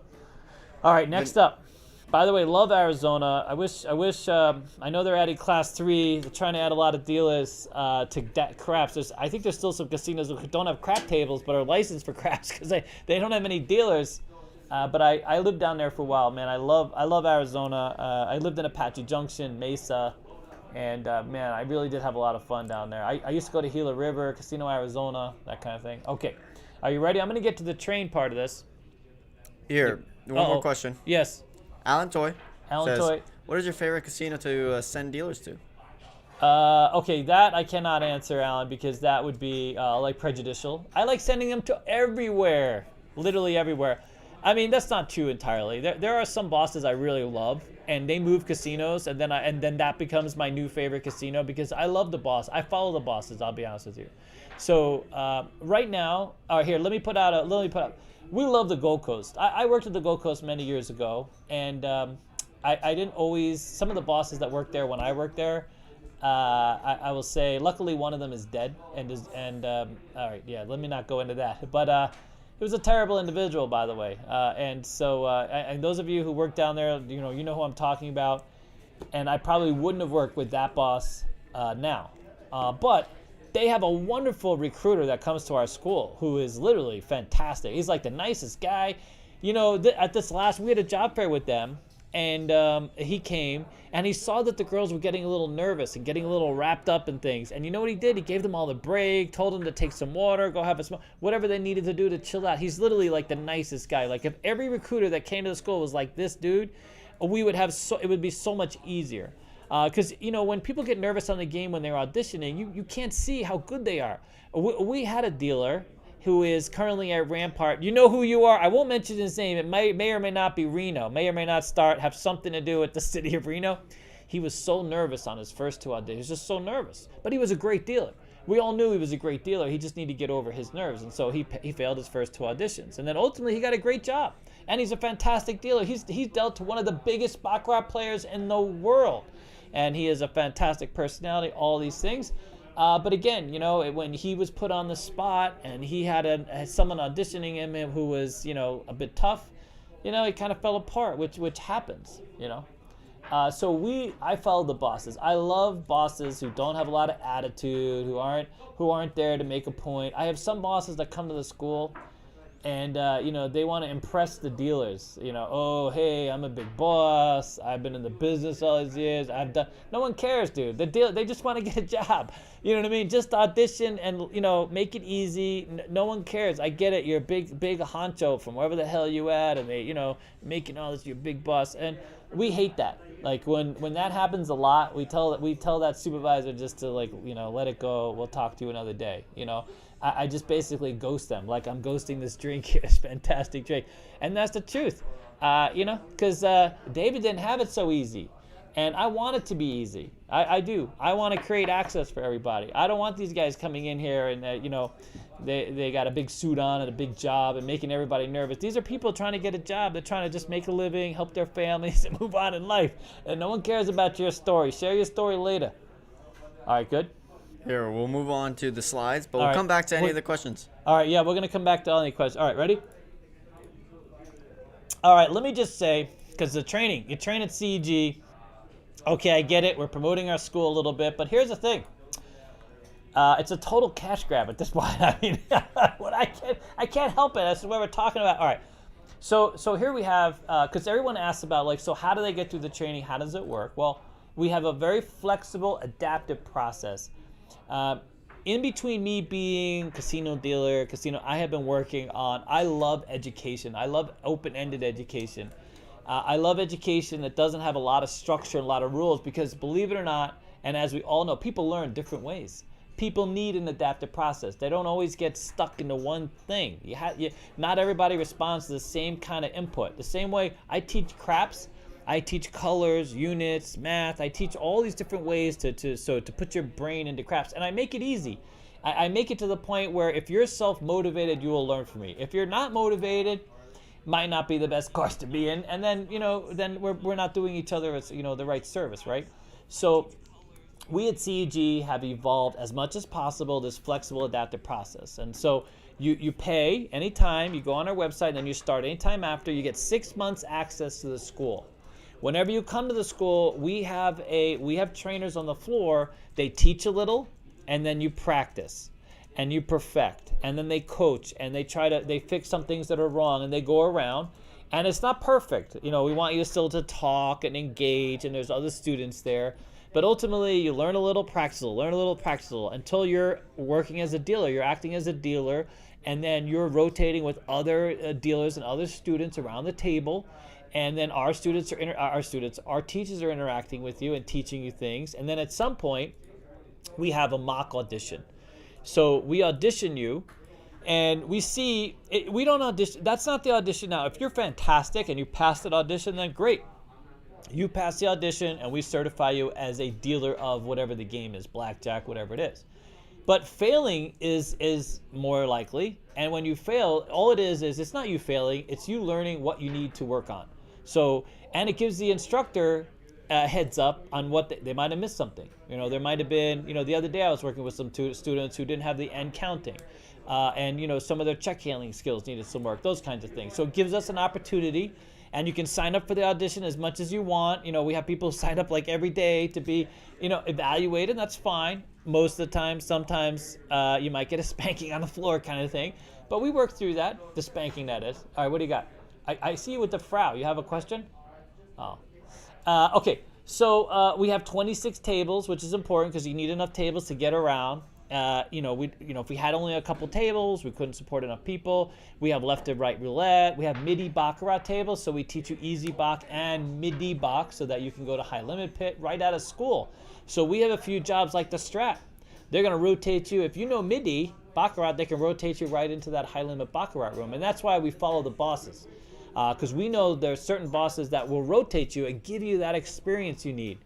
All right, next up. By the way, love Arizona. I wish. I know they're adding Class 3. They're trying to add a lot of dealers to craps. I think there's still some casinos who don't have crap tables but are licensed for craps because they don't have many dealers. But I lived down there for a while, man. I love Arizona. I lived in Apache Junction, Mesa. And man, I really did have a lot of fun down there. I used to go to Gila River, Casino Arizona, that kind of thing. Okay, are you ready? I'm going to get to the train part of this. Here, one more question. Yes. Alan Toy says, Toy. what is your favorite casino to send dealers to? Okay, that I cannot answer, Alan, because that would be prejudicial. I like sending them to everywhere, literally everywhere. I mean, that's not true entirely. There are some bosses I really love, and they move casinos, and then that becomes my new favorite casino because I love the boss. I follow the bosses. I'll be honest with you. So right now, here, let me put out. We love the Gold Coast. I worked at the Gold Coast many years ago, and I didn't always. Some of the bosses that worked there when I worked there, I will say, luckily one of them is dead, and all right, yeah, let me not go into that, but. He was a terrible individual, by the way, and so and those of you who work down there, you know who I'm talking about, and I probably wouldn't have worked with that boss now, but they have a wonderful recruiter that comes to our school who is literally fantastic. He's like the nicest guy, at this last, we had a job fair with them, and he came and he saw that the girls were getting a little nervous and getting a little wrapped up in things. And you know what he did? He gave them all the break, told them to take some water, go have a smoke, whatever they needed to do to chill out. He's literally like the nicest guy. Like if every recruiter that came to the school was like this dude, we would have it would be so much easier. Because when people get nervous on the game when they're auditioning, you can't see how good they are. We had a dealer who is currently at Rampart. You know who you are. I won't mention his name. It may or may not be Reno. May or may not have something to do with the city of Reno. He was so nervous on his first two auditions. He was just so nervous. But he was a great dealer. We all knew he was a great dealer. He just needed to get over his nerves. And so he failed his first 2 auditions. And then ultimately he got a great job. And he's a fantastic dealer. He's dealt to one of the biggest Baccarat players in the world. And he is a fantastic personality, all these things. But again, when he was put on the spot and he had someone auditioning him who was, a bit tough, he kind of fell apart, which happens, So I follow the bosses. I love bosses who don't have a lot of attitude, who aren't there to make a point. I have some bosses that come to the school and they want to impress the dealers. Oh, hey, I'm a big boss. I've been in the business all these years. No one cares, dude. They just want to get a job. You know what I mean? Just audition and make it easy. No one cares. I get it. You're a big honcho from wherever the hell you at, and they making all this. You're a big boss, and we hate that. Like when that happens a lot, we tell that supervisor just to let it go. We'll talk to you another day. I just basically ghost them, like I'm ghosting this drink here, this fantastic drink, and that's the truth. Because David didn't have it so easy, and I want it to be easy. I do. I want to create access for everybody. I don't want these guys coming in here and they got a big suit on and a big job and making everybody nervous. These are people trying to get a job. They're trying to just make a living, help their families, and move on in life. And no one cares about your story. Share your story later. All right, good? Here, we'll move on to the slides, but we'll come back to any of the questions. All right, yeah, we're going to come back to all the questions. All right, ready? All right, let me just say, because you train at CEG. Okay, I get it. We're promoting our school a little bit, but here's the thing. It's a total cash grab at this point. I mean, I can't help it. That's what we're talking about. All right. So here we have, because everyone asks about so how do they get through the training? How does it work? Well, we have a very flexible, adaptive process. In between me being casino dealer, I have been working on, I love education. I love open-ended education. I love education that doesn't have a lot of structure and a lot of rules because believe it or not, and as we all know, people learn different ways. People need an adaptive process. They don't always get stuck into one thing. Not everybody responds to the same kind of input. The same way I teach craps, I teach colors, units, math. I teach all these different ways to put your brain into craps, and I make it easy. I make it to the point where if you're self-motivated, you will learn from me. If you're not motivated, might not be the best course to be in, and then then we're not doing each other the right service, right? So we at CEG have evolved as much as possible this flexible adaptive process, and so you pay anytime, you go on our website, and then you start anytime after. You get 6 months access to the school. Whenever you come to the school, we have trainers on the floor. They teach a little, and then you practice, and you perfect, and then they coach, and they fix some things that are wrong, and they go around, and it's not perfect. We want you still to talk and engage, and there's other students there, but ultimately you learn a little, practice a little, until you're working as a dealer, you're acting as a dealer, and then you're rotating with other dealers and other students around the table. And then our teachers are interacting with you and teaching you things. And then at some point, we have a mock audition. So we audition you, and we see, we don't audition. That's not the audition now. If you're fantastic and you pass that audition, then great. You pass the audition, and we certify you as a dealer of whatever the game is, blackjack, whatever it is. But failing is more likely. And when you fail, all it is it's not you failing, it's you learning what you need to work on. So, and it gives the instructor a heads up on what they might have missed something. There might have been, the other day I was working with some students who didn't have the end counting. And, some of their check handling skills needed some work, those kinds of things. So it gives us an opportunity, and you can sign up for the audition as much as you want. We have people sign up every day to be, evaluated. That's fine. Most of the time, sometimes you might get a spanking on the floor kind of thing. But we work through that, the spanking that is. All right, what do you got? I see you with the frown. You have a question? Oh. Okay, so we have 26 tables, which is important because you need enough tables to get around. If we had only a couple tables, we couldn't support enough people. We have left and right roulette. We have midi Baccarat tables, so we teach you easy Bac and midi Bac so that you can go to high limit pit right out of school. So we have a few jobs like the Strat. They're going to rotate you. If you know midi Baccarat, they can rotate you right into that high limit Baccarat room, and that's why we follow the bosses. Because we know there are certain bosses that will rotate you and give you that experience you need.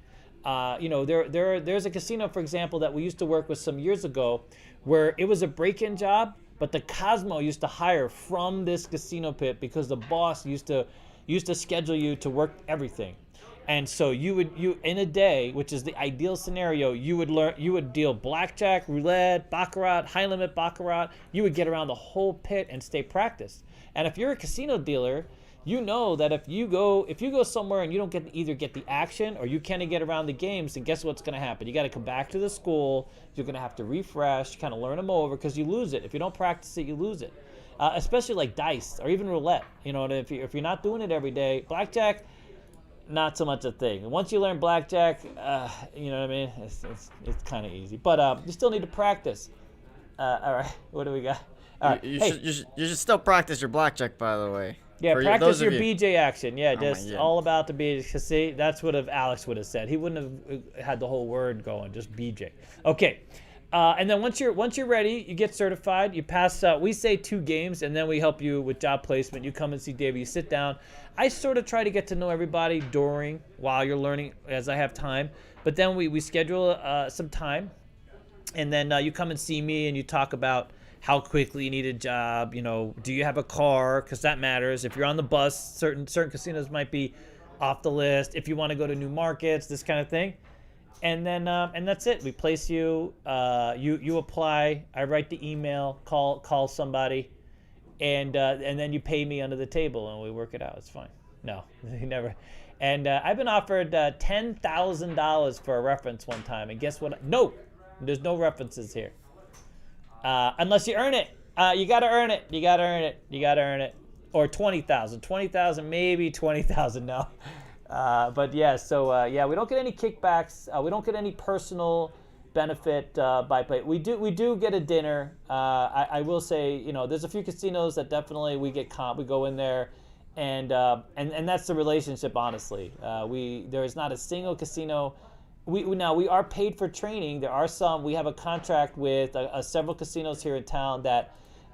There's a casino, for example, that we used to work with some years ago, where it was a break-in job, but the Cosmo used to hire from this casino pit because the boss used to schedule you to work everything. And so you in a day, which is the ideal scenario, you would deal blackjack, roulette, baccarat, high limit baccarat. You would get around the whole pit and stay practiced. And if you're a casino dealer, you know that if you go somewhere and you don't either get the action or you can't get around the games, then guess what's going to happen? You got to come back to the school. You're going to have to refresh, kind of learn them over, because you lose it. If you don't practice it, you lose it. Especially like dice or even roulette. If you're not doing it every day, blackjack, not so much a thing. Once you learn blackjack, you know what I mean? It's kind of easy, but you still need to practice. All right, what do we got? All right. You should still practice your blackjack, by the way. Yeah, practice your BJ action. Yeah, just all about the BJ. See, that's what Alex would have said. He wouldn't have had the whole word going, just BJ. Okay. And then once you're ready, you get certified. You pass. We say 2 games, and then we help you with job placement. You come and see David. You sit down. I sort of try to get to know everybody while you're learning, as I have time. But then we schedule some time, and then you come and see me, and you talk about how quickly you need a job. Do you have a car? Because that matters. If you're on the bus, certain casinos might be off the list. If you want to go to new markets, this kind of thing. And then and that's it. We place you. You apply. I write the email. Call somebody, and then you pay me under the table, and we work it out. It's fine. No, you never. And I've been offered $10,000 for a reference one time, and guess what? No, there's no references here, unless you earn it. You got to earn it. You got to earn it. You got to earn it. Or 20,000. 20,000, maybe 20,000. No. But yeah, so we don't get any kickbacks. We don't get any personal benefit by play. We do get a dinner. I will say, there's a few casinos that definitely we get comp. We go in there, and that's the relationship. Honestly, there is not a single casino. We are paid for training. There are some. We have a contract with several casinos here in town that.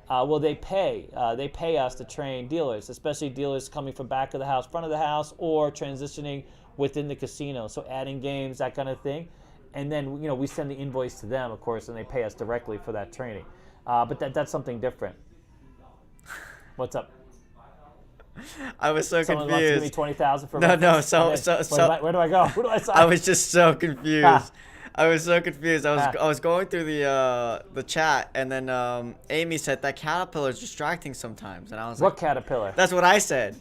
They pay us to train dealers, especially dealers coming from back of the house, front of the house, or transitioning within the casino. So adding games, that kind of thing. And then, we send the invoice to them, of course, and they pay us directly for that training. But that's something different. What's up? I was so Someone confused. Wants to give me 20,000 for No. Where do I go? Who do I sign? I was just so confused. I was so confused. I was going through the chat, and then Amy said that caterpillar is distracting sometimes, and I was like, "What caterpillar?" That's what I said,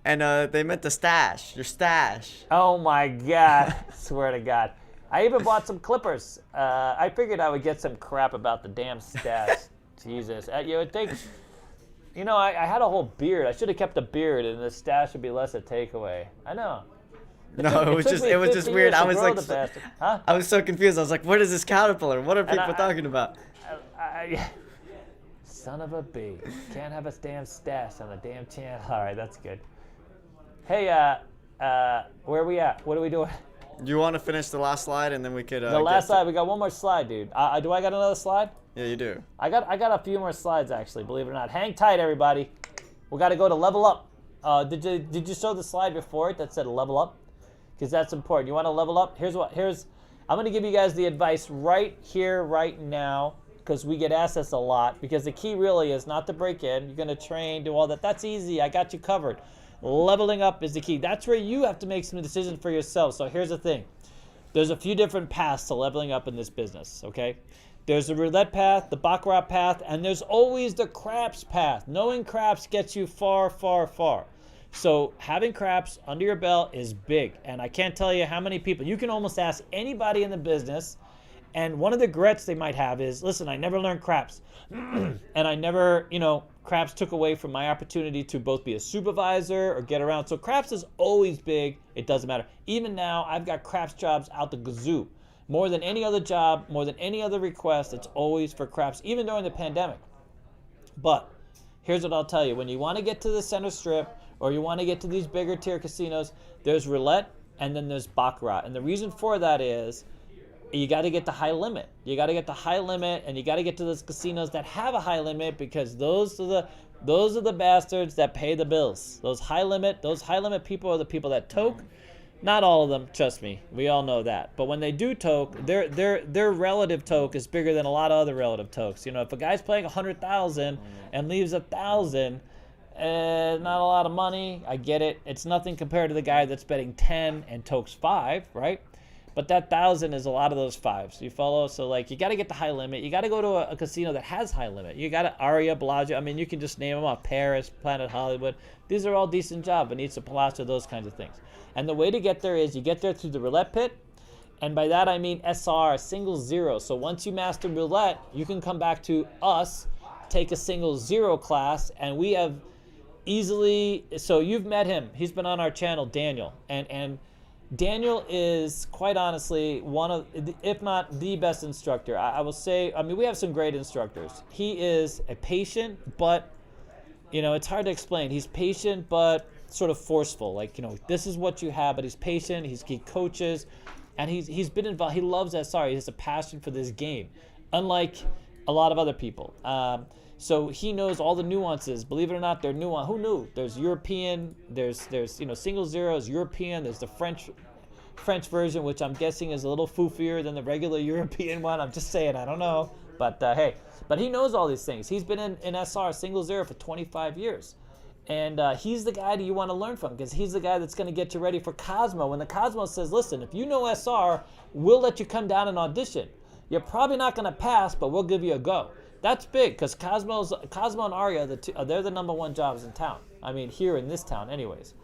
and they meant the stash, your stash. Oh my God! Swear to God, I even bought some clippers. I figured I would get some crap about the damn stash. Jesus, you would think. I had a whole beard. I should have kept a beard, and the stash would be less a takeaway. I know. It was just weird. I was like, I was so confused. I was like, what is this caterpillar? What are people talking about? Son of a bee. Can't have a damn stash on the damn channel. All right, that's good. Hey, where are we at? What are we doing? Do you want to finish the last slide, and then we could. The last slide. We got one more slide, dude. Do I got another slide? Yeah, you do. I got a few more slides, actually. Believe it or not. Hang tight, everybody. We got to go to level up. Did you show the slide before it that said level up? Because that's important. You want to level up? I'm going to give you guys the advice right here, right now, because we get asked this a lot. Because the key really is not to break in. You're going to train, do all that. That's easy. I got you covered. Leveling up is the key. That's where you have to make some decisions for yourself. So here's the thing. There's a few different paths to leveling up in this business, okay? There's the roulette path, the baccarat path, and there's always the craps path. Knowing craps gets you far, far, far. So having craps under your belt is big, and I can't tell you how many people. You can almost ask anybody in the business, and one of the regrets they might have is, listen, I never learned craps, and I never, craps took away from my opportunity to both be a supervisor or get around. So craps is always big. It doesn't matter. Even now, I've got craps jobs out the gazoo. More than any other job, more than any other request, it's always for craps, even during the pandemic. But here's what I'll tell you. When you want to get to the center strip, or you want to get to these bigger tier casinos, there's roulette and then there's baccarat. And the reason for that is you got to get the high limit. You got to get the high limit, and you got to get to those casinos that have a high limit, because those are the bastards that pay the bills. Those high limit people are the people that toke, Not all of them, trust me. We all know that. But when they do toke, their relative toke is bigger than a lot of other relative tokes. You know, if a guy's playing 100,000 and leaves 1,000, not a lot of money. I get it. It's nothing compared to the guy that's betting 10 and tokes 5, right? But that 1,000 is a lot of those 5s. You follow? So, like, you got to get the high limit. You got to go to a casino that has high limit. You got to Aria, Bellagio. I mean, you can just name them off. Paris, Planet Hollywood. These are all decent jobs. Venezia, Palazzo, those kinds of things. And the way to get there is you get there through the roulette pit. And by that, I mean SR, single zero. So once you master roulette, you can come back to us, take a single zero class, and we have easily, so you've met him. He's been on our channel, Daniel. And Daniel is, quite honestly, one of, if not the best instructor. I will say, I mean, we have some great instructors. He is a patient, but, you know, it's hard to explain. He's patient, but sort of forceful. Like, you know, this is what you have, but he's patient. He coaches, and he's been involved. He loves SR. He has a passion for this game, unlike a lot of other people. So he knows all the nuances. Believe it or not, they're nuanced. Who knew? There's European, there's you know, single zeros, European, there's the French version, which I'm guessing is a little foofier than the regular European one. I'm just saying, I don't know. But hey, but he knows all these things. He's been in SR, single zero, for 25 years. And he's the guy that you want to learn from, because he's the guy that's going to get you ready for Cosmo. When the Cosmo says, listen, if you know SR, we'll let you come down and audition. You're probably not going to pass, but we'll give you a go. That's big, because Cosmo and Aria, they're the #1 jobs in town. I mean, here in this town anyways.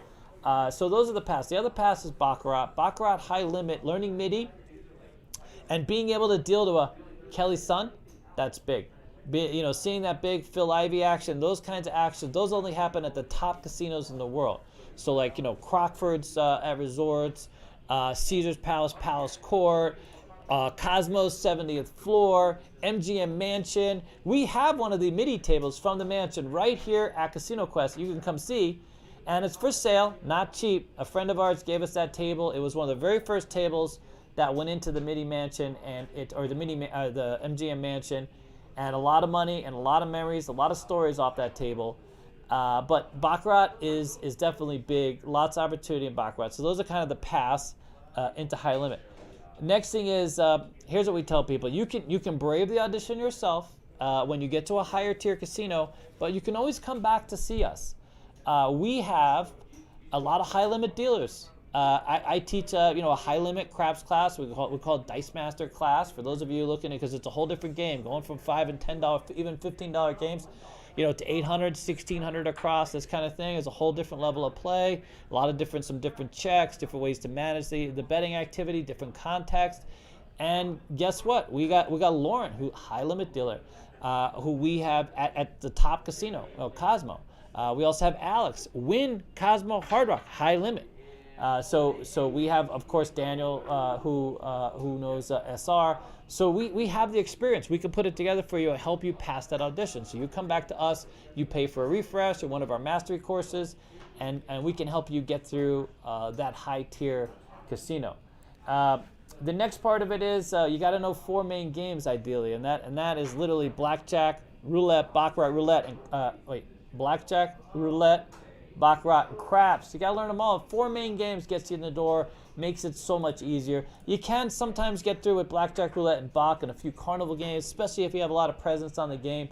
So those are the pass. The other pass is Baccarat. Baccarat, high limit, learning MIDI, and being able to deal to a Kelly Sun, that's big. You know, seeing that big Phil Ivey action, those kinds of actions, those only happen at the top casinos in the world. So, like, you know, Crockford's at resorts, Caesar's Palace, Palace Court, Cosmo's 70th floor, MGM Mansion. We have one of the MIDI tables from the mansion right here at Casino Quest. You can come see, and it's for sale, not cheap. A friend of ours gave us that table. It was one of the very first tables that went into the MIDI Mansion and the MGM Mansion, and a lot of money and a lot of memories, a lot of stories off that table. But Baccarat is definitely big. Lots of opportunity in Baccarat. So those are kind of the pass into high limit. Next thing is, here's what we tell people. You can brave the audition yourself when you get to a higher tier casino, but you can always come back to see us. We have a lot of high limit dealers. I teach a high limit craps class. We call it Dice Master class, for those of you looking at, because it's a whole different game, going from $5 and $10, even $15 games, to 800, 1600 across, this kind of thing is a whole different level of play. A lot of some different checks, different ways to manage the betting activity, different context. And guess what? We got Lauren, who high limit dealer, who we have at the top casino, Cosmo. We also have Alex, Wynn, Cosmo, Hard Rock, high limit. So we have, of course, Daniel, who knows SR. So we have the experience. We can put it together for you and help you pass that audition. So you come back to us, you pay for a refresh or one of our mastery courses, and we can help you get through that high tier casino. The next part of it is you got to know 4 main games ideally, and that is literally blackjack, roulette, baccarat, roulette, and blackjack, roulette, baccarat, and craps. You got to learn them all. 4 main games gets you in the door, makes it so much easier. You can sometimes get through with blackjack, roulette, and bac and a few carnival games, especially if you have a lot of presence on the game.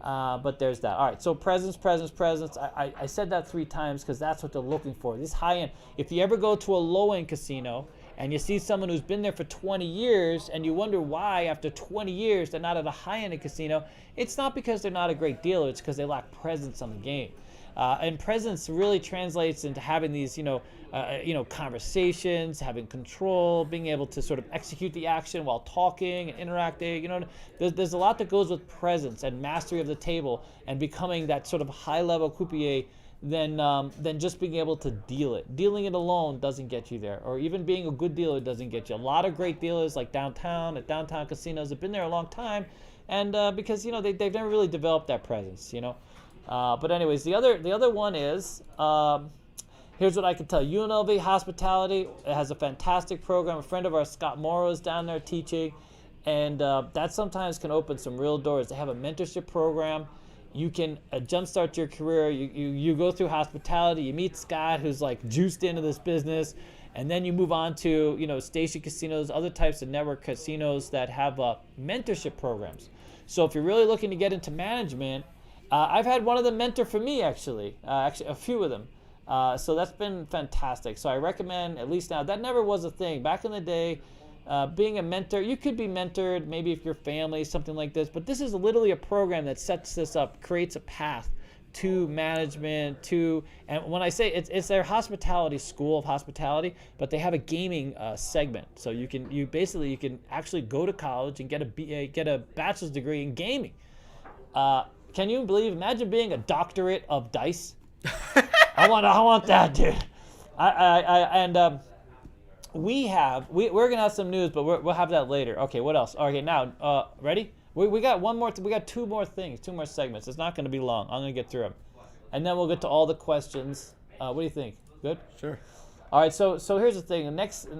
But there's that. All right, so presence. I said that 3 times because that's what they're looking for. This high-end. If you ever go to a low-end casino and you see someone who's been there for 20 years and you wonder why after 20 years they're not at a high-end casino, it's not because they're not a great dealer. It's because they lack presence on the game. And presence really translates into having these, conversations, having control, being able to sort of execute the action while talking and interacting. There's a lot that goes with presence and mastery of the table and becoming that sort of high-level croupier than just being able to deal it. Dealing it alone doesn't get you there, or even being a good dealer doesn't get you. A lot of great dealers like downtown casinos have been there a long time, and because they've never really developed that presence. But anyways, the other one is, here's what I can tell you. UNLV Hospitality has a fantastic program. A friend of ours, Scott Morrow, is down there teaching, and that sometimes can open some real doors. They have a mentorship program. You can jumpstart your career. You go through hospitality. You meet Scott, who's like juiced into this business, And then you move on to, station casinos, other types of network casinos that have mentorship programs. So if you're really looking to get into management, I've had one of them mentor for me, actually a few of them. So that's been fantastic. So I recommend, at least now, that never was a thing. Back in the day, being a mentor, you could be mentored, maybe if your family, something like this, but this is literally a program that sets this up, creates a path to management, and when I say it's their hospitality school of hospitality, but they have a gaming segment. So you can actually go to college and get a bachelor's degree in gaming. Can you imagine being a doctorate of dice? I want that, dude. We're gonna have some news, but we'll have that later. Okay, what else? Okay, now ready? We got one more. We got two more segments. It's not going to be long. I'm going to get through them, and then we'll get to all the questions. What do you think? Good. Sure. All right. So here's the thing.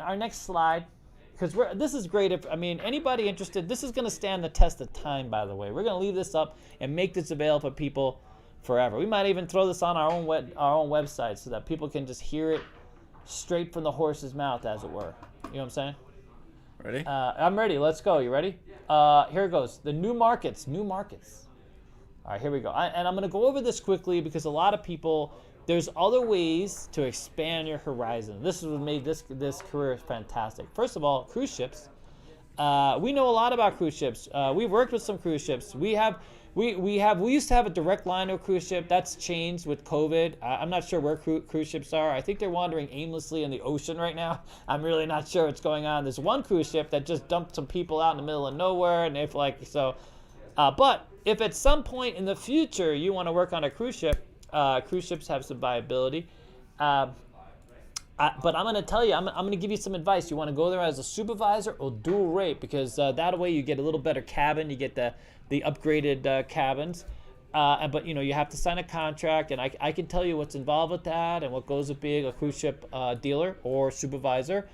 Our next slide, because this is great. Anybody interested, this is going to stand the test of time. By the way, we're going to leave this up and make this available for people forever. We might even throw this on our own website so that people can just hear it straight from the horse's mouth, as it were. You know what I'm saying? Ready? I'm ready. Let's go. You ready? Here it goes. The new markets. All right, here we go. And I'm going to go over this quickly because a lot of people, there's other ways to expand your horizon. This is what made this career fantastic. First of all, cruise ships. We know a lot about cruise ships. We've worked with some cruise ships. We used to have a direct line to a cruise ship. That's changed with COVID. I'm not sure where cruise ships are. I think they're wandering aimlessly in the ocean right now. I'm really not sure what's going on. There's one cruise ship that just dumped some people out in the middle of nowhere, and if but if at some point in the future you want to work on a cruise ship, cruise ships have some viability. But I'm going to tell you, I'm going to give you some advice. You want to go there as a supervisor or dual rate, because that way you get a little better cabin. You get the upgraded cabins. But you have to sign a contract, and I can tell you what's involved with that and what goes with being a cruise ship dealer or supervisor.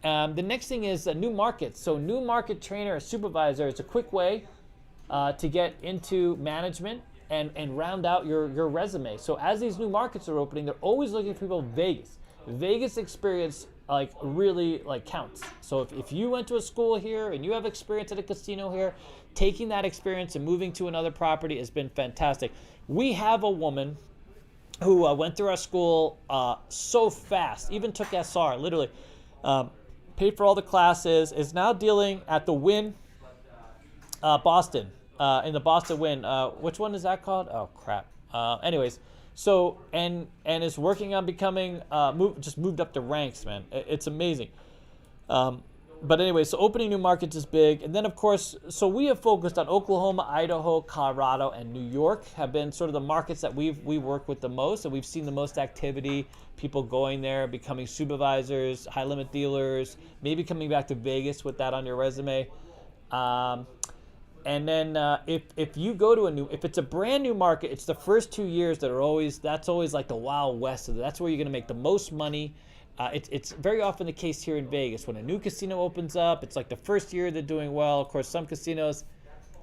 The next thing is new markets. So new market trainer or supervisor is a quick way to get into management and round out your resume. So as these new markets are opening, they're always looking for people in Vegas. Vegas experience really counts. So if you went to a school here and you have experience at a casino here, taking that experience and moving to another property has been fantastic. We have a woman who went through our school so fast, even took SR, literally, paid for all the classes, is now dealing at the Wynn, Boston, in the Boston Wynn. Which one is that called? Oh, crap. Anyways. So, and is working on becoming, moved up the ranks, man. It's amazing. But anyway, so opening new markets is big. And then, of course, so we have focused on Oklahoma, Idaho, Colorado, and New York have been sort of the markets that we work with the most, and we've seen the most activity, people going there, becoming supervisors, high-limit dealers, maybe coming back to Vegas with that on your resume. And then if you go to if it's a brand new market, it's the first 2 years that's always like the Wild West. So that's where you're going to make the most money. It's very often the case here in Vegas. When a new casino opens up, it's like the first year they're doing well. Of course, some casinos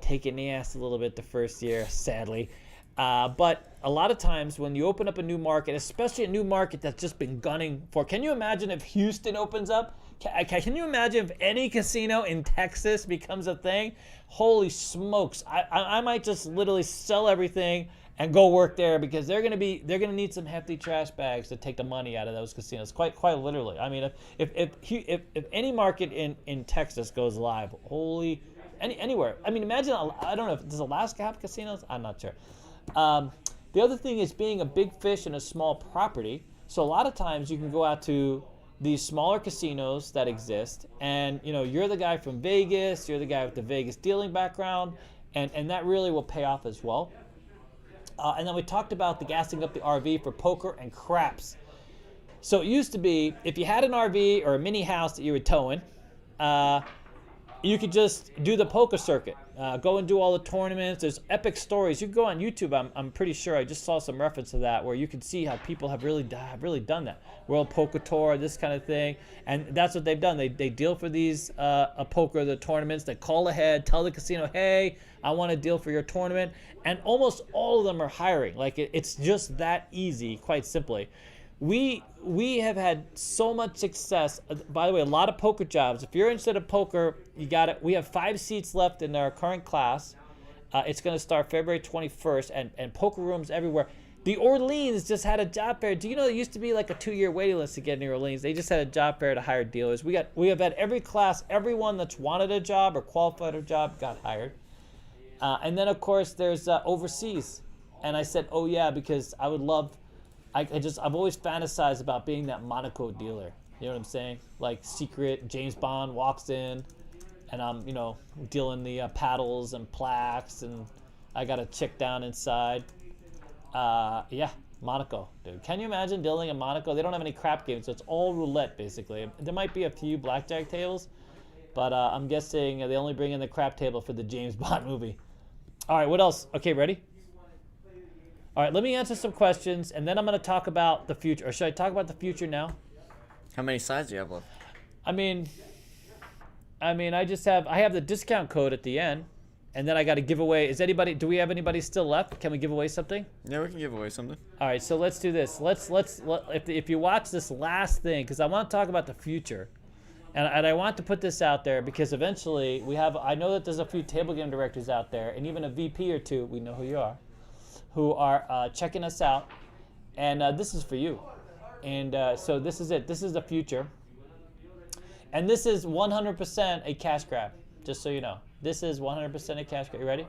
take it in the ass a little bit the first year, sadly. But a lot of times when you open up a new market, especially a new market that's just been gunning for, can you imagine if Houston opens up? Can you imagine if any casino in Texas becomes a thing? Holy smokes. I might just literally sell everything and go work there, because they're gonna need some hefty trash bags to take the money out of those casinos. Quite literally. I mean, if any market in Texas goes live, anywhere. I mean, imagine, I don't know, does Alaska have casinos? I'm not sure. The other thing is being a big fish in a small property. So a lot of times you can go out to these smaller casinos that exist, and you're the guy from Vegas, you're the guy with the Vegas dealing background, and that really will pay off as well. And then we talked about the gassing up the RV for poker and craps. So it used to be, if you had an RV or a mini house that you were towing, you could just do the poker circuit, go and do all the tournaments. There's epic stories. You can go on YouTube. I'm pretty sure I just saw some reference to that, where you can see how people have really done that. World Poker Tour, this kind of thing, and that's what they've done. They deal for these the tournaments. They call ahead, tell the casino, hey, I want a deal for your tournament, and almost all of them are hiring. Like it's just that easy, quite simply. we have had so much success. By the way, a lot of poker jobs. If you're interested in poker, you got it. We have 5 seats left in our current class. It's going to start February 21st, and poker rooms everywhere. The Orleans just had a job fair. Do you know there used to be like a 2-year waiting list to get in the Orleans? They just had a job fair to hire dealers. We have had every class, everyone that's wanted a job or qualified a job got hired. And then of course there's overseas. And I said, oh yeah, because I would love, I've always fantasized about being that Monaco dealer. You know what I'm saying? Like secret, James Bond walks in, and I'm, dealing the paddles and plaques, and I got a chick down inside. Yeah, Monaco, dude. Can you imagine dealing in Monaco? They don't have any crap games, so it's all roulette, basically. There might be a few blackjack tables, but I'm guessing they only bring in the crap table for the James Bond movie. All right, what else? Okay, ready? All right, let me answer some questions, and then I'm going to talk about the future. Or should I talk about the future now? How many sides do you have left? I mean, I have the discount code at the end. And then I got to give away. Do we have anybody still left? Can we give away something? Yeah, we can give away something. All right, so let's do this. If you watch this last thing, because I want to talk about the future, and I want to put this out there because eventually I know that there's a few table game directors out there, and even a VP or two, we know who you are, who are checking us out, and this is for you. And so this is it. This is the future. And this is 100% a cash grab, just so you know. This is 100% a cash grab. You ready?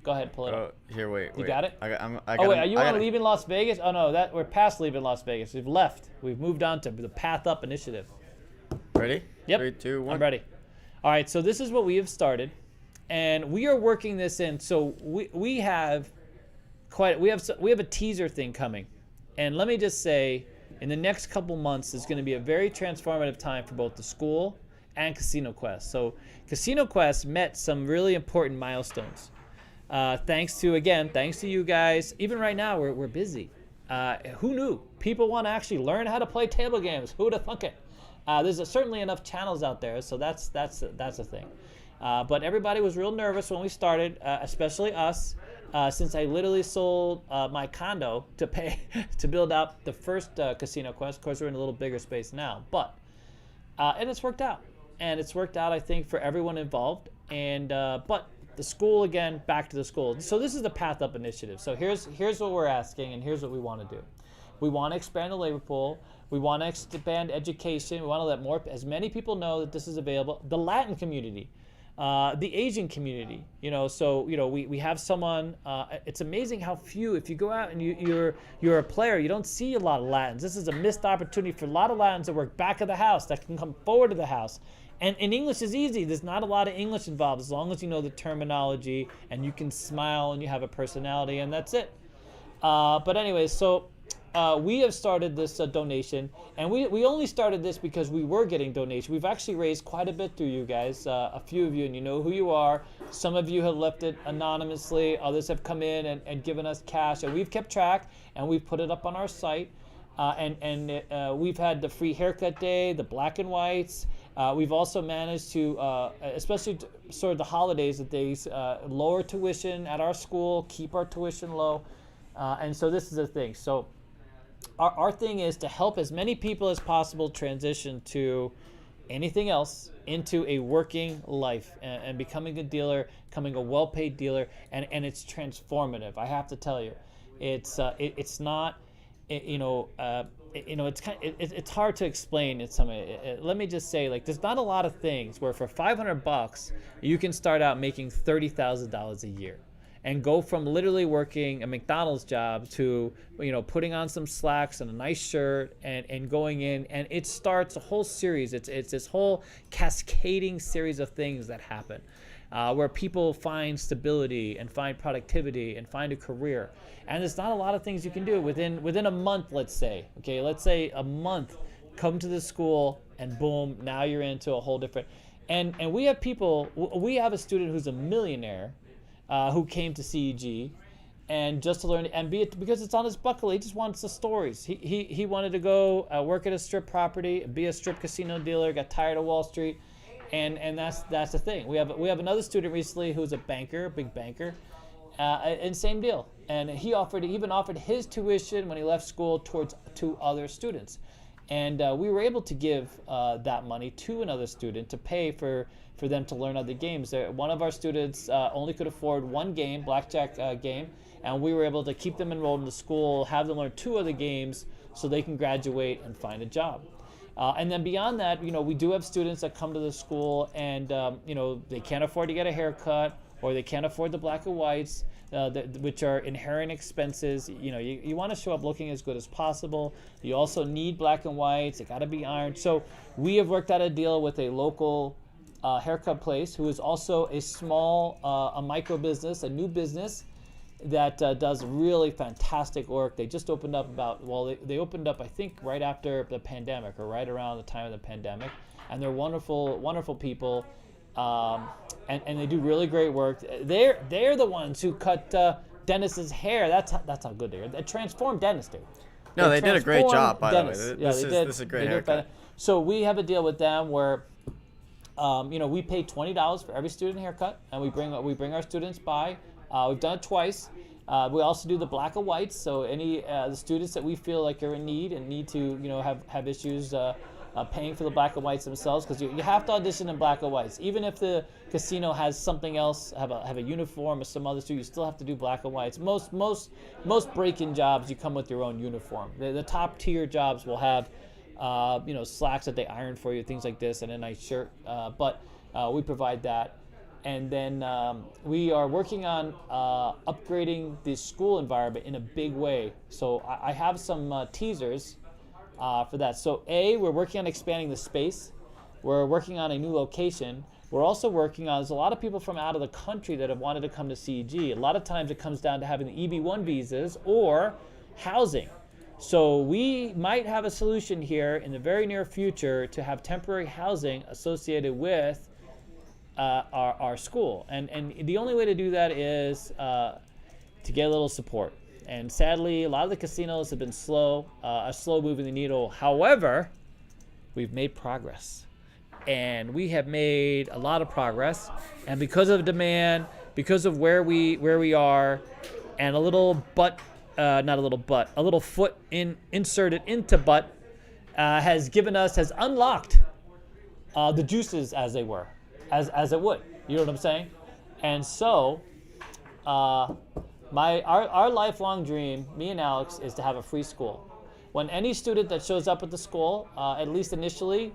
Go ahead, pull it up. Here, wait. You got it? I got are you on leaving Las Vegas? Oh no, we're past leaving Las Vegas. We've left. We've moved on to the Path Up initiative. Ready? Yep. 3, 2, 1. I'm ready. All right, so this is what we have started, and we are working this in. So we have a teaser thing coming, and let me just say, in the next couple months is going to be a very transformative time for both the school and Casino Quest. So Casino Quest met some really important milestones. Thanks to you guys. Even right now, we're busy. Who knew? People want to actually learn how to play table games. Who would have thunk it? There's certainly enough channels out there, so that's a thing. But everybody was real nervous when we started, especially us, since I literally sold my condo to build out the first Casino Quest. Of course, we're in a little bigger space now, and it's worked out. And it's worked out, I think, for everyone involved. And but the school, again, back to the school. So this is the Path Up initiative. So here's what we're asking, and here's what we want to do. We want to expand the labor pool. We want to expand education. We want to let as many people know that this is available. The Latin community, the Asian community. We have someone. It's amazing how few. If you go out and you're a player, you don't see a lot of Latins. This is a missed opportunity for a lot of Latins that work back of the house that can come forward to the house. And English is easy. There's not a lot of English involved as long as you know the terminology and you can smile and you have a personality, and that's it. But anyway, so we have started this donation, and we only started this because we were getting donations. We've actually raised quite a bit through you guys, a few of you, and you know who you are. Some of you have left it anonymously. Others have come in and given us cash, and we've kept track, and we've put it up on our site. We've had the free haircut day, the black and whites. We've also managed to, especially sort of the holidays, that they lower tuition at our school, keep our tuition low. And so this is the thing. So our thing is to help as many people as possible transition to anything else into a working life and becoming a dealer, becoming a well-paid dealer, and it's transformative. I have to tell you, it's not. It's hard to explain it. Let me just say, there's not a lot of things where for $500 you can start out making $30,000 a year, and go from literally working a McDonald's job to putting on some slacks and a nice shirt and going in, and it starts a whole series. It's this whole cascading series of things that happen. Where people find stability and find productivity and find a career. And there's not a lot of things you can do within a month, let's say. Okay, let's say a month, come to the school and boom, now you're into a whole different. And we have a student who's a millionaire who came to CEG and just to learn and because it's on his bucket list. He just wants the stories. He wanted to go work at a strip property, be a strip casino dealer, got tired of Wall Street. And that's the thing. We have another student recently who's a banker, a big banker, And same deal. And he even offered his tuition when he left school to other students. And we were able to give that money to another student to pay for them to learn other games. One of our students only could afford one game, Blackjack game, and we were able to keep them enrolled in the school, have them learn 2 other games so they can graduate and find a job. And then beyond that, we do have students that come to the school and, they can't afford to get a haircut, or they can't afford the black and whites, which are inherent expenses. You want to show up looking as good as possible. You also need black and whites. It got to be ironed. So we have worked out a deal with a local haircut place who is also a small, a micro business, a new business that does really fantastic work. They just opened up they opened up, I think, right after the pandemic, or right around the time of the pandemic. And they're wonderful, wonderful people. And they do really great work. They're the ones who cut Dennis's hair. That's how good they are. They transformed Dennis, dude. No, they did a great job, by Dennis. the way. This is a great haircut. So we have a deal with them where, we pay $20 for every student haircut, and we bring our students by. We've done it twice. We also do the black and whites. So any the students that we feel like are in need and need to have issues paying for the black and whites themselves, because you have to audition in black and whites. Even if the casino has something else, have a uniform or some other stuff, you still have to do black and whites. Most break-in jobs, you come with your own uniform. The top tier jobs will have slacks that they iron for you, things like this, and a nice shirt. But we provide that. And then we are working on upgrading the school environment in a big way. So I have some teasers for that. So we're working on expanding the space. We're working on a new location. We're also working on, there's a lot of people from out of the country that have wanted to come to CEG. A lot of times it comes down to having the EB1 visas or housing. So we might have a solution here in the very near future to have temporary housing associated with our school. And the only way to do that is to get a little support. And sadly, a lot of the casinos have been slow moving the needle. However, we've made progress. And we have made a lot of progress. And because of demand, because of where we are, and a little foot inserted into butt has unlocked the juices as they were, as it would. You know what I'm saying? And so, our lifelong dream, me and Alex, is to have a free school. When any student that shows up at the school, at least initially,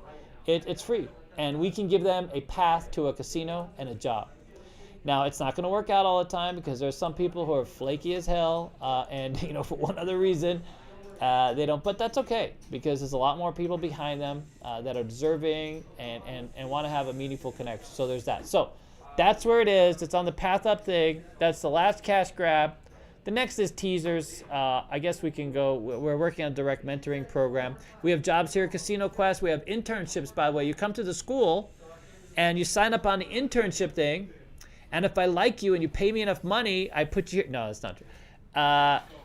it's free. And we can give them a path to a casino and a job. Now, it's not going to work out all the time because there's some people who are flaky as hell, and for one other reason, they don't. But that's okay, because there's a lot more people behind them that are deserving and want to have a meaningful connection. So there's that. So that's where it is. It's on the path up thing. That's the last cash grab. The next is teasers. I guess we can go. We're working on a direct mentoring program. We have jobs here at Casino Quest. We have internships, by the way. You come to the school and you sign up on the internship thing. And if I like you and you pay me enough money, I put you here. No, that's not true.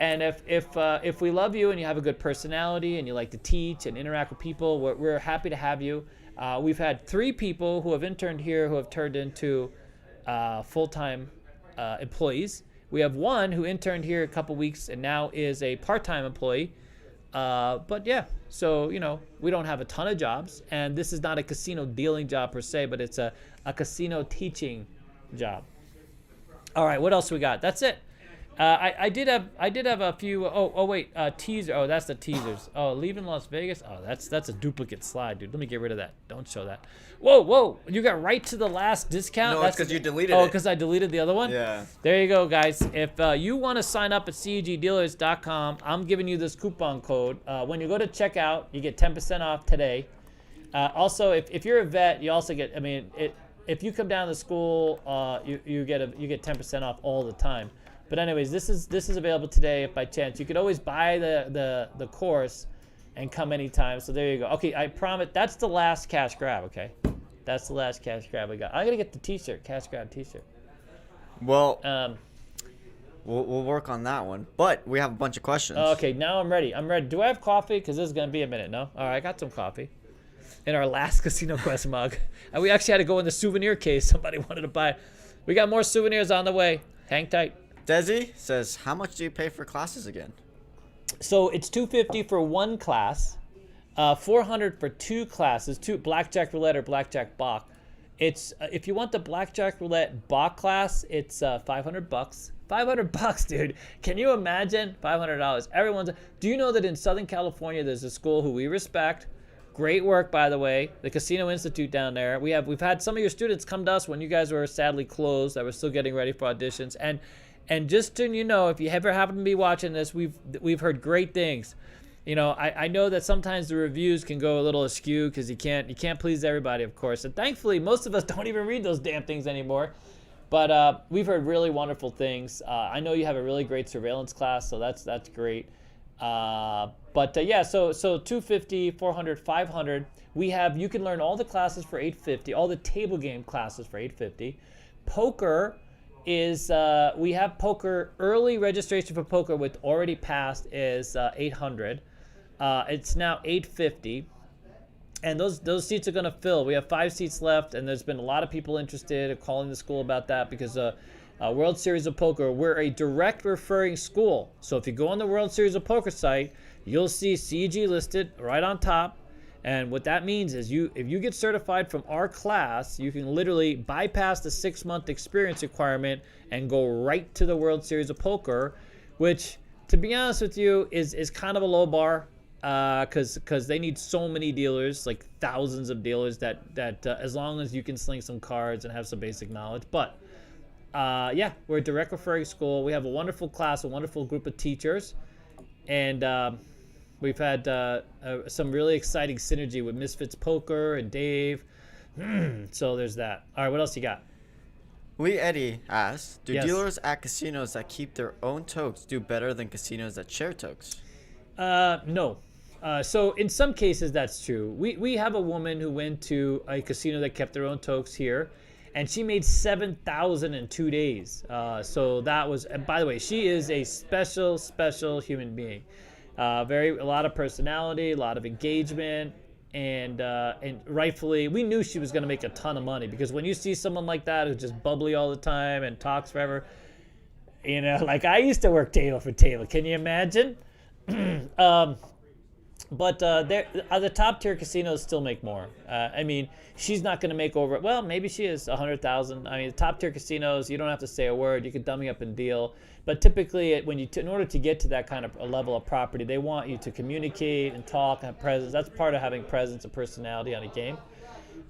And if we love you and you have a good personality and you like to teach and interact with people, we're happy to have you. We've had 3 people who have interned here who have turned into full-time employees. We have 1 who interned here a couple weeks and now is a part-time employee. But yeah, so, we don't have a ton of jobs. And this is not a casino dealing job per se, but it's a casino teaching job. All right, what else we got? That's it. I did have a few. Wait, teaser. Oh, that's the teasers. Oh, leaving Las Vegas. Oh, that's a duplicate slide, dude. Let me get rid of that. Don't show that. Whoa! You got right to the last discount. No, that's because you deleted it. Oh, because I deleted the other one. Yeah. There you go, guys. If you want to sign up at CEGDealers.com, I'm giving you this coupon code. When you go to checkout, you get 10% off today. Also, if you're a vet, you also get. If you come down to school, you get 10% off all the time. But anyways, this is available today if by chance. You could always buy the course and come anytime. So there you go. Okay, I promise that's the last cash grab, okay? That's the last cash grab we got. I'm gonna get the t-shirt, cash grab t-shirt. Well, we'll work on that one. But we have a bunch of questions. Okay, now I'm ready. Do I have coffee? Because this is gonna be a minute, no? All right, I got some coffee. In our last Casino Quest mug. And we actually had to go in the souvenir case somebody wanted to buy. We got more souvenirs on the way. Hang tight. Desi says, how much do you pay for classes again? So it's $250 for one class, $400 for two classes, two Blackjack Roulette or Blackjack Bach. It's if you want the Blackjack Roulette Bach class, it's $500. $500, dude. Can you imagine? $500. Everyone's. Do you know that in Southern California there's a school who we respect? Great work, by the way. The Casino Institute down there. We've had some of your students come to us when you guys were sadly closed. That were still getting ready for auditions. And just to if you ever happen to be watching this, we've heard great things. I know that sometimes the reviews can go a little askew because you can't please everybody, of course. And thankfully, most of us don't even read those damn things anymore. But we've heard really wonderful things. I know you have a really great surveillance class, so that's great. Yeah, so $250, $400, $500. You can learn all the classes for $850, all the table game classes for $850. Poker is we have poker early registration for poker with already passed is $800. It's now $850. And those seats are going to fill. We have 5 seats left, and there's been a lot of people interested in calling the school about that because World Series of Poker, we're a direct referring school. So if you go on the World Series of Poker site, you'll see CEG listed right on top. And what that means is if you get certified from our class, you can literally bypass the 6-month experience requirement and go right to the World Series of Poker, which, to be honest with you, is kind of a low bar. Because they need so many dealers, like thousands of dealers, that as long as you can sling some cards and have some basic knowledge. But yeah, we're a direct referring school. We have a wonderful class, a wonderful group of teachers, and we've had some really exciting synergy with Misfits Poker and Dave. So there's that. All right, what else you got? Lee Eddie asks, do Yes. dealers at casinos that keep their own tokes do better than casinos that share tokes? No. So in some cases that's true. We have a woman who went to a casino that kept their own tokes here, and she made $7,000 in 2 days. So that was, and by the way, she is a special human being. A lot of personality, a lot of engagement, and rightfully, we knew she was going to make a ton of money, because when you see someone like that who's just bubbly all the time and talks forever, like I used to work table for table. Can you imagine? But the top tier casinos still make more. I mean, she's not going to make over. Well, maybe she is 100,000. I mean, the top tier casinos, you don't have to say a word. You can dummy up and deal. But typically, in order to get to that kind of a level of property, they want you to communicate and talk and have presence. That's part of having presence and personality on a game.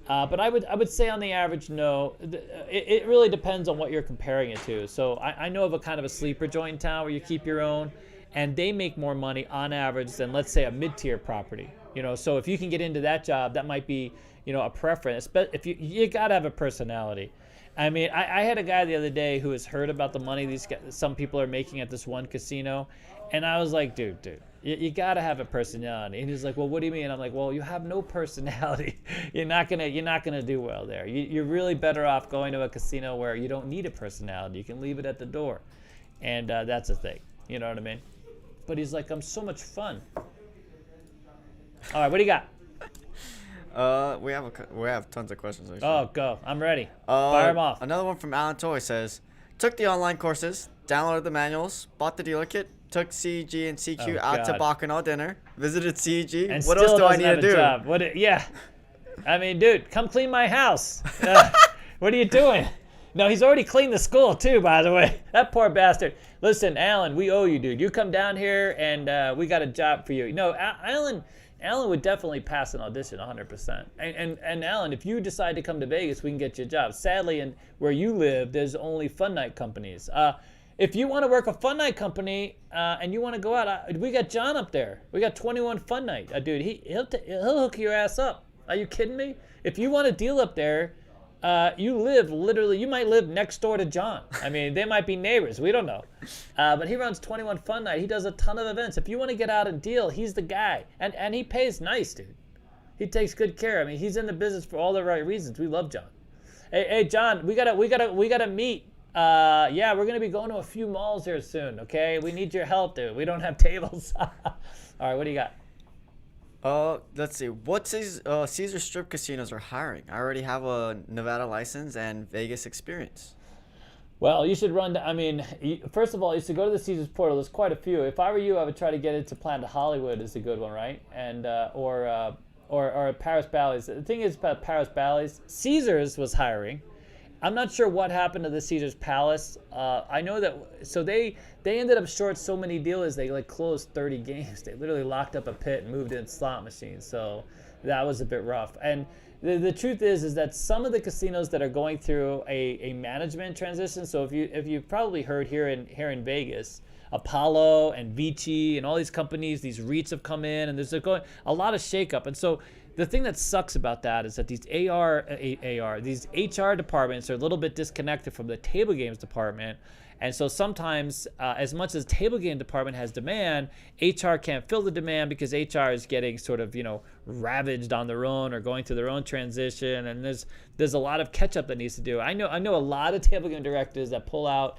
But I would say on the average, no. It really depends on what you're comparing it to. So I know of a kind of a sleeper joint in town where you keep your own, and they make more money on average than, let's say, a mid-tier property. So if you can get into that job, that might be, a preference. But if you gotta have a personality. I mean, I had a guy the other day who has heard about the money some people are making at this one casino, and I was like, dude, you gotta have a personality. And he's like, well, what do you mean? I'm like, well, you have no personality. You're not gonna do well there. You're really better off going to a casino where you don't need a personality. You can leave it at the door, and that's a thing. You know what I mean? But he's like, I'm so much fun. All right, what do you got? We have tons of questions. Actually. Oh, go. I'm ready. Fire them off. Another one from Alan Toy says, took the online courses, downloaded the manuals, bought the dealer kit, took CEG and CQ out to Bacchanal dinner, visited CEG. And what else do I need to do? Yeah. I mean, dude, come clean my house. What are you doing? No, he's already cleaned the school too, by the way. That poor bastard. Listen, Alan, we owe you, dude. You come down here, and we got a job for you. No, Alan would definitely pass an audition 100%. And Alan, if you decide to come to Vegas, we can get you a job. Sadly, where you live, there's only fun night companies. If you want to work a fun night company and you want to go out, we got John up there. We got 21 Fun Night. Dude, he'll hook your ass up. Are you kidding me? If you want to deal up there, you might live next door to John. I mean, they might be neighbors. We don't know. But he runs 21 Fun Night. He does a ton of events. If you want to get out and deal, he's the guy. And he pays nice, dude. He takes good care. I mean, he's in the business for all the right reasons. We love John. Hey, John, we gotta meet. Yeah, we're gonna be going to a few malls here soon. Okay, we need your help, dude. We don't have tables. All right, what do you got? Let's see. What Caesar Strip casinos are hiring? I already have a Nevada license and Vegas experience. Well, you should run. I mean, first of all, you should go to the Caesars portal. There's quite a few. If I were you, I would try to get into Planet Hollywood. Is a good one, right? And or Paris Bally's. The thing is about Paris Bally's, Caesars was hiring. I'm not sure what happened to the Caesars Palace. I know that they ended up short so many dealers they like closed 30 games. They literally locked up a pit and moved in slot machines. So that was a bit rough. And the truth is that some of the casinos that are going through a management transition. So if you've probably heard here in Vegas, Apollo and Vici and all these companies, these REITs have come in, and there's a lot of shakeup. And so the thing that sucks about that is that these these HR departments are a little bit disconnected from the table games department. And so sometimes, as much as table game department has demand, HR can't fill the demand because HR is getting sort of, ravaged on their own or going through their own transition. And there's a lot of catch up that needs to do. I know a lot of table game directors that pull out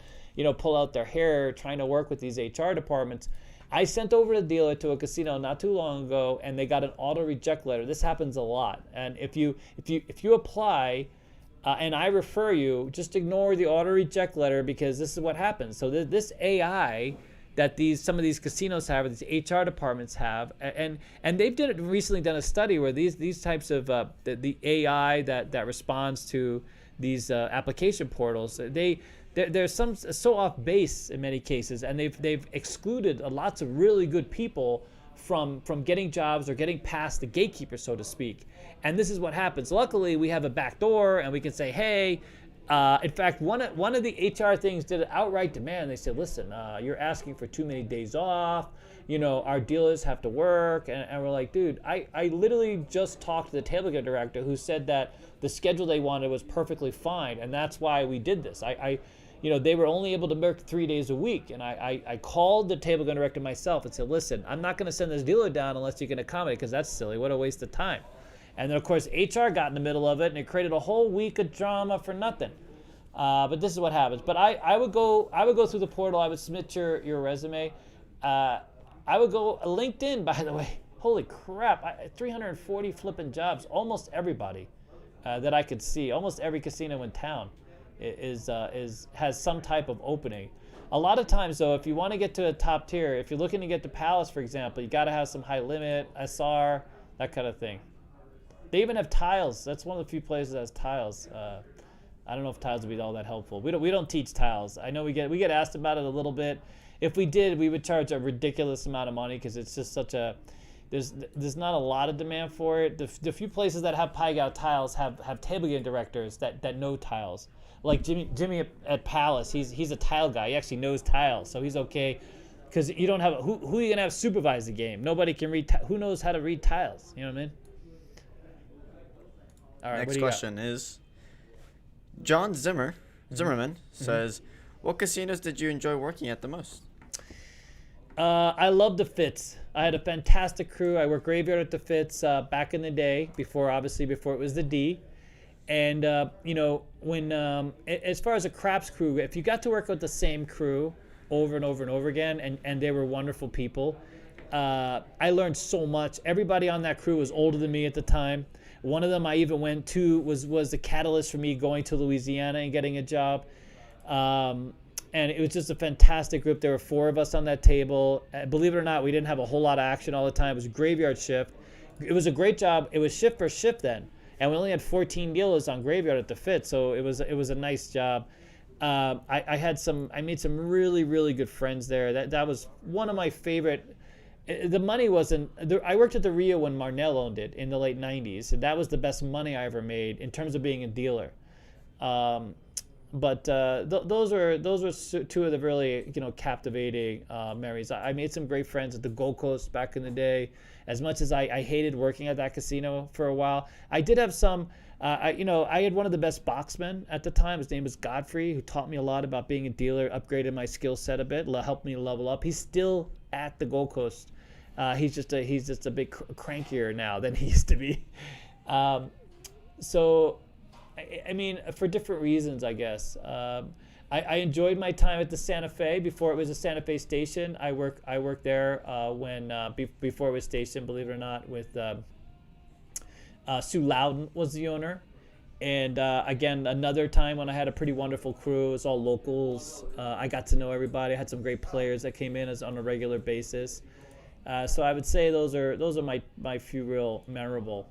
their hair trying to work with these HR departments. I sent over a dealer to a casino not too long ago, and they got an auto reject letter. This happens a lot. And if you apply, and I refer you, just ignore the auto reject letter because this is what happens. So this AI that some of these casinos have, or these HR departments have, and they've recently done a study where these types of the AI that responds to these application portals, they're so off base in many cases, and they've excluded lots of really good people from getting jobs or getting past the gatekeeper, so to speak. And this is what happens. Luckily, we have a back door, and we can say, hey, in fact, one of the HR things did an outright demand. They said, listen, you're asking for too many days off. Our dealers have to work. And we're like, dude, I literally just talked to the table game director who said that the schedule they wanted was perfectly fine, and that's why we did this. They were only able to work 3 days a week. And I called the table game director myself and said, listen, I'm not going to send this dealer down unless you can accommodate, because that's silly. What a waste of time. And then, of course, HR got in the middle of it, and it created a whole week of drama for nothing. But this is what happens. But I would go through the portal. I would submit your resume. I would go LinkedIn, by the way. Holy crap, 340 flipping jobs. Almost everybody that I could see, almost every casino in town has some type of opening. A lot of times, though, if you want to get to a top tier, if you're looking to get to Palace, for example, you got to have some high limit, SR, that kind of thing. They even have tiles. That's one of the few places that has tiles. I don't know if tiles would be all that helpful. We don't teach tiles. I know we get asked about it a little bit. If we did, we would charge a ridiculous amount of money because it's just such a there's not a lot of demand for it. The few places that have Pai Gow tiles have table game directors that know tiles. Like Jimmy at Palace, he's a tile guy. He actually knows tiles, so he's okay. Because you don't have who are you gonna have supervise the game? Nobody can read. Who knows how to read tiles? You know what I mean? All right. Next question is John Zimmerman says, "What casinos did you enjoy working at the most?" I love the Fitz. I had a fantastic crew. I worked graveyard at the Fitz back in the day, before it was the D. And when as far as a craps crew, if you got to work with the same crew over and over and over again, and they were wonderful people, I learned so much. Everybody on that crew was older than me at the time. One of them I even went to was the catalyst for me going to Louisiana and getting a job. And it was just a fantastic group. There were 4 of us on that table. Believe it or not, we didn't have a whole lot of action all the time. It was a graveyard shift. It was a great job. It was shift for shift then. And we only had 14 dealers on graveyard at the Fit, so it was a nice job. I made some really, really good friends there. That was one of my favorite. The money wasn't. I worked at the Rio when Marnell owned it in the late 90s, and that was the best money I ever made in terms of being a dealer. But those were 2 of the really captivating memories. I made some great friends at the Gold Coast back in the day. As much as I hated working at that casino for a while, I did have some. I had one of the best boxmen at the time. His name was Godfrey, who taught me a lot about being a dealer, upgraded my skill set a bit, helped me level up. He's still at the Gold Coast. He's just a bit crankier now than he used to be. So. I mean, for different reasons, I guess. I enjoyed my time at the Santa Fe before it was a Santa Fe station. I worked there before it was stationed, believe it or not, with Sue Loudon was the owner. And again, another time when I had a pretty wonderful crew. It was all locals. I got to know everybody. I had some great players that came in as on a regular basis. So I would say those are my few real memorable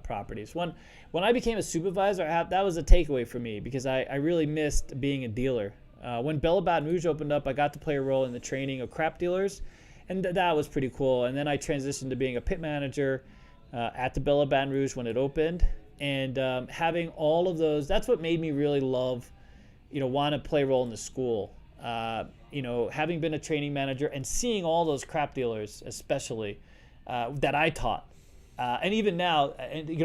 properties. When I became a supervisor, that was a takeaway for me because I really missed being a dealer. When Bella Baton Rouge opened up, I got to play a role in the training of crap dealers, and that was pretty cool. And then I transitioned to being a pit manager at the Bella Baton Rouge when it opened. And having all of those, that's what made me really love, want to play a role in the school. Having been a training manager and seeing all those crap dealers, especially that I taught. And even now,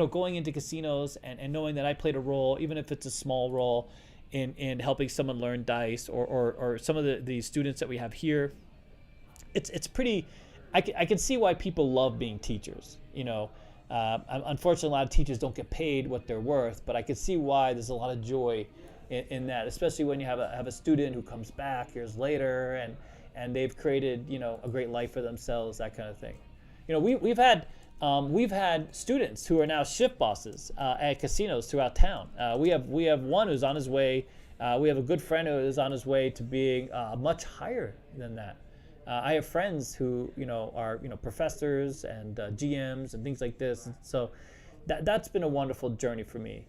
going into casinos and knowing that I played a role, even if it's a small role, in helping someone learn dice or some of the students that we have here, it's pretty. I can see why people love being teachers. Unfortunately, a lot of teachers don't get paid what they're worth, but I can see why there's a lot of joy in that, especially when you have a student who comes back years later and they've created a great life for themselves, that kind of thing. We've had students who are now shift bosses at casinos throughout town. We have one who's on his way. We have a good friend who is on his way to being much higher than that. I have friends who are professors and GMs and things like this. And so that's been a wonderful journey for me.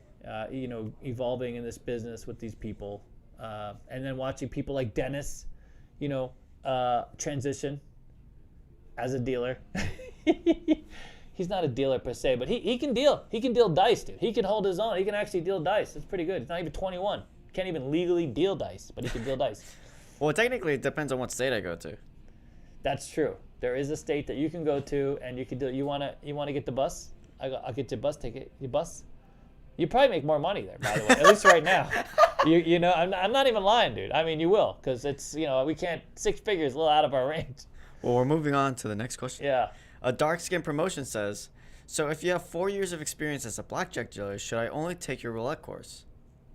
Evolving in this business with these people, and then watching people like Dennis, transition as a dealer. He's not a dealer per se, but he can deal. He can deal dice, dude. He can hold his own. He can actually deal dice. It's pretty good. He's not even 21. Can't even legally deal dice, but he can deal dice. Well, technically, it depends on what state I go to. That's true. There is a state that you can go to, and you can do. You wanna get the bus? I'll get your bus ticket. Your bus. You probably make more money there, by the way. At least right now. I'm not even lying, dude. I mean, you will, because it's we can't 6 figures a little out of our range. Well, we're moving on to the next question. Yeah. A Dark Skin Promotion says, so if you have 4 years of experience as a blackjack dealer, should I only take your roulette course?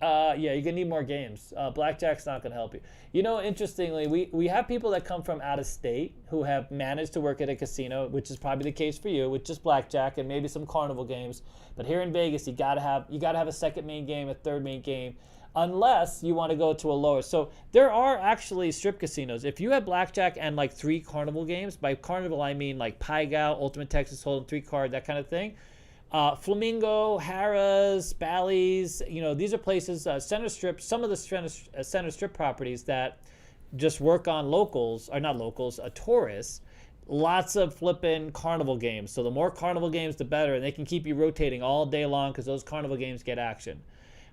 Yeah, you're gonna need more games. Blackjack's not gonna help you. Interestingly, we have people that come from out of state who have managed to work at a casino, which is probably the case for you, with just blackjack and maybe some carnival games. But here in Vegas, you gotta have a second main game, a third main game, unless you want to go to a lower. So there are actually strip casinos. If you have blackjack and like 3 carnival games, by carnival I mean like Pai Gow, Ultimate Texas Hold'em, 3 card, that kind of thing. Flamingo, Harrah's, Bally's, these are places, Center Strip, some of the Center Strip properties that just work on tourists, lots of flipping carnival games. So the more carnival games, the better, and they can keep you rotating all day long because those carnival games get action.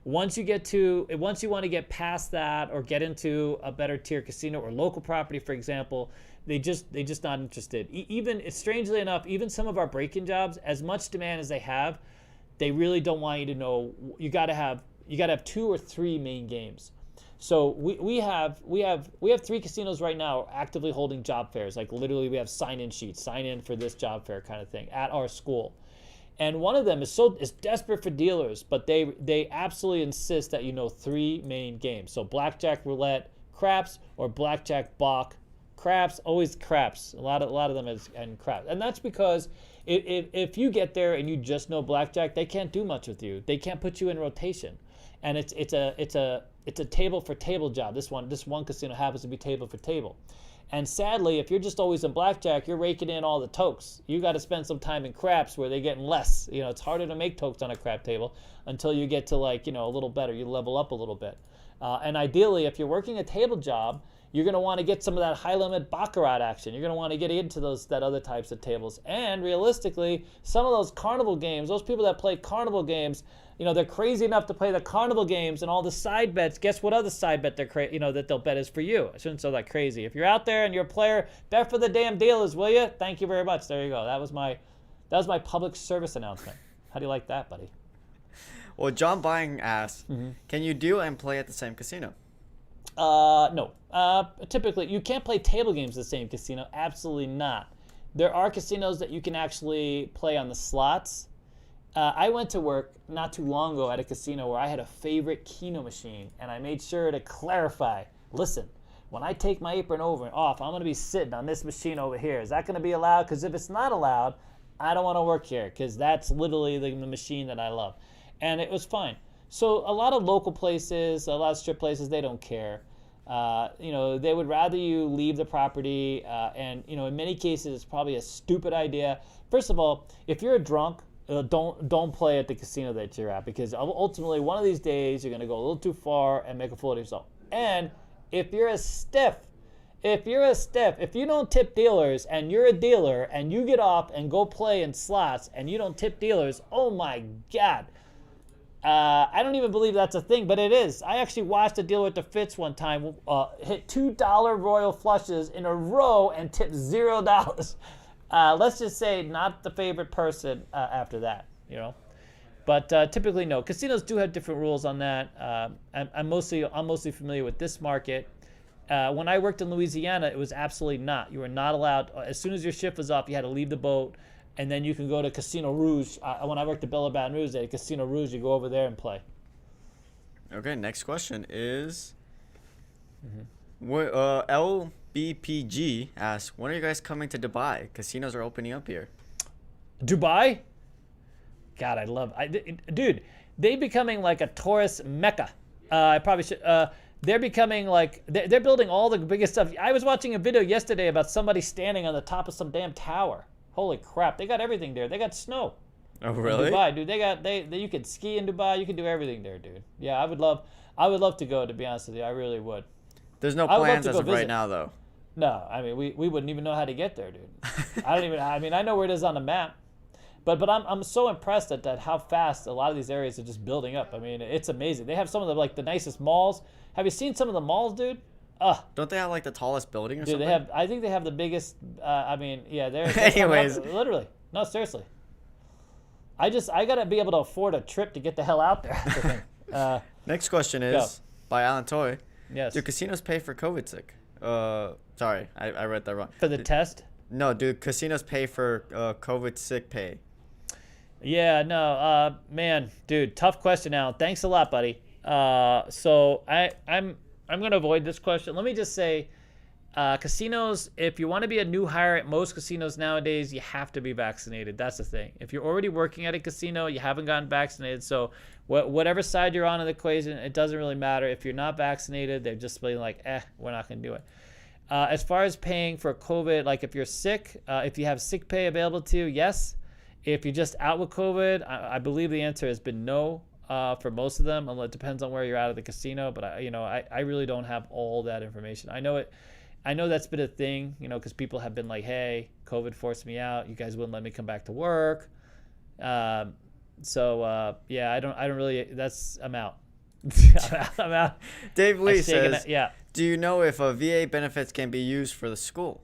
Once you want to get past that or get into a better tier casino or local property, for example, they just not interested. Even strangely enough, even some of our break-in jobs, as much demand as they have, they really don't want you to know. You got to have 2 or 3 main games. So we have 3 casinos right now actively holding job fairs. Like literally, we have sign-in sheets, sign in for this job fair kind of thing at our school. And one of them is desperate for dealers, but they absolutely insist that 3 main games. So blackjack, roulette, craps, or blackjack, bach, craps, always craps. A lot of them is and craps. And that's because if you get there and you just know blackjack, they can't do much with you. They can't put you in rotation. And it's a table for table job. This one casino happens to be table for table. And sadly, if you're just always in blackjack, you're raking in all the tokes. You got to spend some time in craps where they're getting less. It's harder to make tokes on a crap table until you get to a little better. You level up a little bit. And ideally, if you're working a table job, you're going to want to get some of that high-limit Baccarat action. You're going to want to get into that other types of tables. And realistically, some of those carnival games, those people that play carnival games, they're crazy enough to play the carnival games and all the side bets. Guess what other side bet that they'll bet is for you? I shouldn't say that crazy. If you're out there and you're a player, bet for the damn dealers, will you? Thank you very much. There you go. That was my public service announcement. How do you like that, buddy? Well, John Bying asks, can you deal and play at the same casino? No. Typically, you can't play table games at the same casino. Absolutely not. There are casinos that you can actually play on the slots. I went to work not too long ago at a casino where I had a favorite Keno machine, and I made sure to clarify, listen, when I take my apron over and off, I'm going to be sitting on this machine over here. Is that going to be allowed? Because if it's not allowed, I don't want to work here because that's literally the machine that I love. And it was fine. So a lot of local places, a lot of strip places, they don't care. They would rather you leave the property, and in many cases, it's probably a stupid idea. First of all, if you're a drunk, don't play at the casino that you're at, because ultimately one of these days you're going to go a little too far and make a fool of yourself. And if you're a stiff, if you don't tip dealers and you're a dealer and you get off and go play in slots and you don't tip dealers, oh my God. I don't even believe that's a thing, but it is. I actually watched a dealer at the Fitz one time hit $2 royal flushes in a row and tip $0. Let's just say not the favorite person after that, But typically, no. Casinos do have different rules on that. I'm mostly familiar with this market. When I worked in Louisiana, it was absolutely not. You were not allowed. As soon as your shift was off, you had to leave the boat, and then you can go to Casino Rouge. When I worked at Bella Baton Rouge, at Casino Rouge, you go over there and play. Okay, next question is, LBPG asks, when are you guys coming to Dubai? Casinos are opening up here. Dubai? God, dude, they're becoming like a tourist mecca. I probably should. They're becoming like they're building all the biggest stuff. I was watching a video yesterday about somebody standing on the top of some damn tower. Holy crap! They got everything there. They got snow. Oh really? In Dubai, dude. You could ski in Dubai. You can do everything there, dude. Yeah, I would love to go. To be honest with you, I really would. There's no plans as of right now, though. No, I mean we wouldn't even know how to get there, dude. I know where it is on the map. But I'm so impressed at how fast a lot of these areas are just building up. I mean, it's amazing. They have some of the nicest malls. Have you seen some of the malls, dude? Don't they have the tallest building or dude, something? I think they have the biggest. They're Anyways, literally. No, seriously. I gotta be able to afford a trip to get the hell out there. Next question is by Alan Toy. Yes. Do casinos pay for COVID sick? Sorry, I read that wrong. For the test? No, do casinos pay for COVID sick pay? Yeah, no, man, dude, tough question, Alan. Thanks a lot, buddy. So I'm gonna avoid this question. Let me just say, casinos, if you want to be a new hire at most casinos nowadays, you have to be vaccinated. That's the thing. If you're already working at a casino, you haven't gotten vaccinated. So whatever side you're on in the equation, it doesn't really matter. If you're not vaccinated, they're just being like, we're not gonna do it. As far as paying for COVID, like if you're sick, if you have sick pay available to you, yes. If you're just out with COVID, I believe the answer has been no for most of them. It depends on where you're at the casino, but I really don't have all that information. I know that's been a thing, because people have been like, hey, COVID forced me out. You guys wouldn't let me come back to work. I don't really. I'm out. I'm out. Dave Lee says, do you know if VA benefits can be used for the school?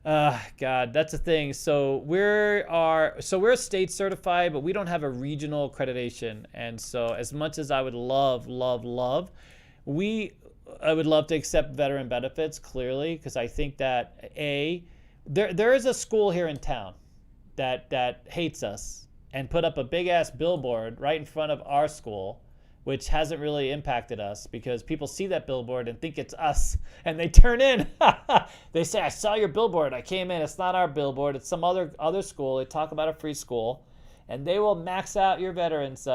God, that's a thing. So we're state certified, but we don't have a regional accreditation. And so as much as I would love, I would love to accept veteran benefits, clearly, because I think that there is a school here in town that hates us and put up a big ass billboard right in front of our school, which hasn't really impacted us because people see that billboard and think it's us and they turn in. They say, I saw your billboard. I came in. It's not our billboard. It's some other school. They talk about a free school and they will max out your veterans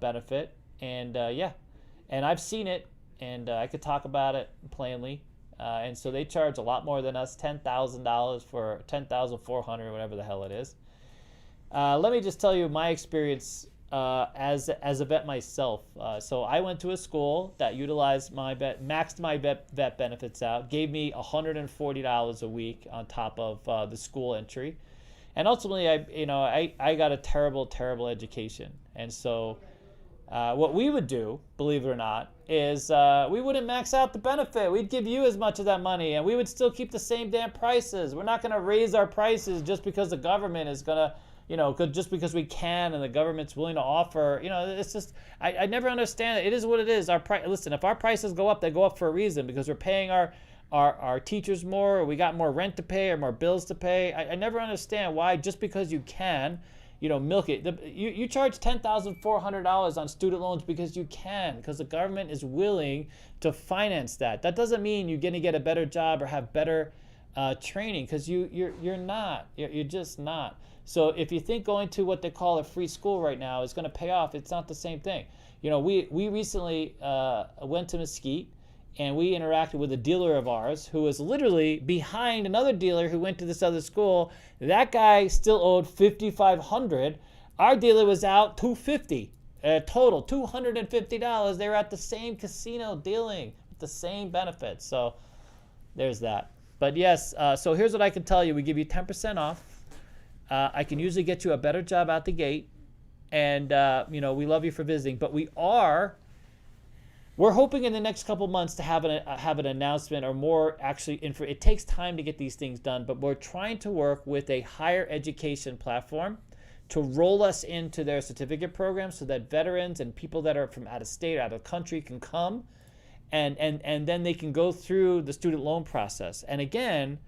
benefit. And and I've seen it and I could talk about it plainly. And so they charge a lot more than us, $10,000 for $10,400, whatever the hell it is. Let me just tell you my experience as a vet myself. So I went to a school that utilized maxed my vet benefits out, gave me $140 a week on top of the school entry. And ultimately, I got a terrible education. And so what we would do, believe it or not, is we wouldn't max out the benefit. We'd give you as much of that money, and we would still keep the same damn prices. We're not going to raise our prices just because the government is going to, just because we can and the government's willing to offer. It's just, I never understand it. It is what it is. Listen, if our prices go up, they go up for a reason because we're paying our teachers more, or we got more rent to pay or more bills to pay. I never understand why just because you can, milk it. You charge $10,400 on student loans because you can, because the government is willing to finance that. That doesn't mean you're going to get a better job or have better training, because you're not. You're just not. So if you think going to what they call a free school right now is going to pay off, it's not the same thing. we recently went to Mesquite, and we interacted with a dealer of ours who was literally behind another dealer who went to this other school. That guy still owed $5,500. Our dealer was out $250 total, $250. They were at the same casino dealing with the same benefits. So there's that. But yes, so here's what I can tell you. We give you 10% off. I can usually get you a better job out the gate. And, we love you for visiting. But we're hoping in the next couple months to have an announcement or more actually. It takes time to get these things done, but we're trying to work with a higher education platform to roll us into their certificate program so that veterans and people that are from out of state, out of country can come and then they can go through the student loan process. And again,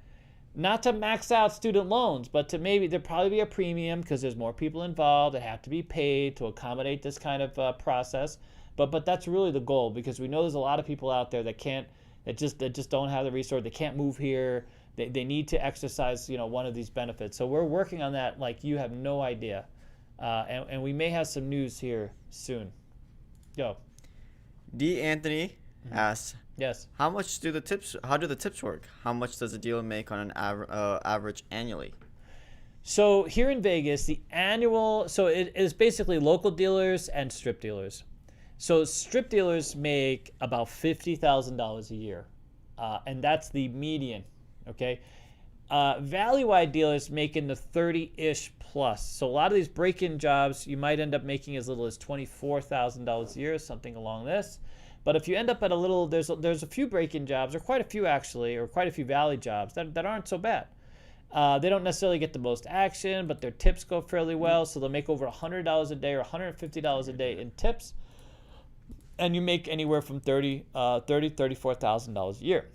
not to max out student loans, but to there'll probably be a premium because there's more people involved that have to be paid to accommodate this kind of process. But that's really the goal, because we know there's a lot of people out there that just don't have the resource. They can't move here. They need to exercise, one of these benefits. So we're working on that like you have no idea. And we may have some news here soon. Go. D. Anthony asks, yes. How do the tips work? How much does a dealer make on an average annually? So here in Vegas, the annual, so it is basically local dealers and strip dealers. So strip dealers make about $50,000 a year, and that's the median. Okay, value-wide dealers make in the 30-ish plus. So a lot of these break-in jobs, you might end up making as little as $24,000 a year, something along this. But if you end up at there's a few break-in jobs, or quite a few actually, or quite a few valley jobs that aren't so bad. They don't necessarily get the most action, but their tips go fairly well. So they'll make over $100 a day or $150 a day in tips. And you make anywhere from $34,000 a year.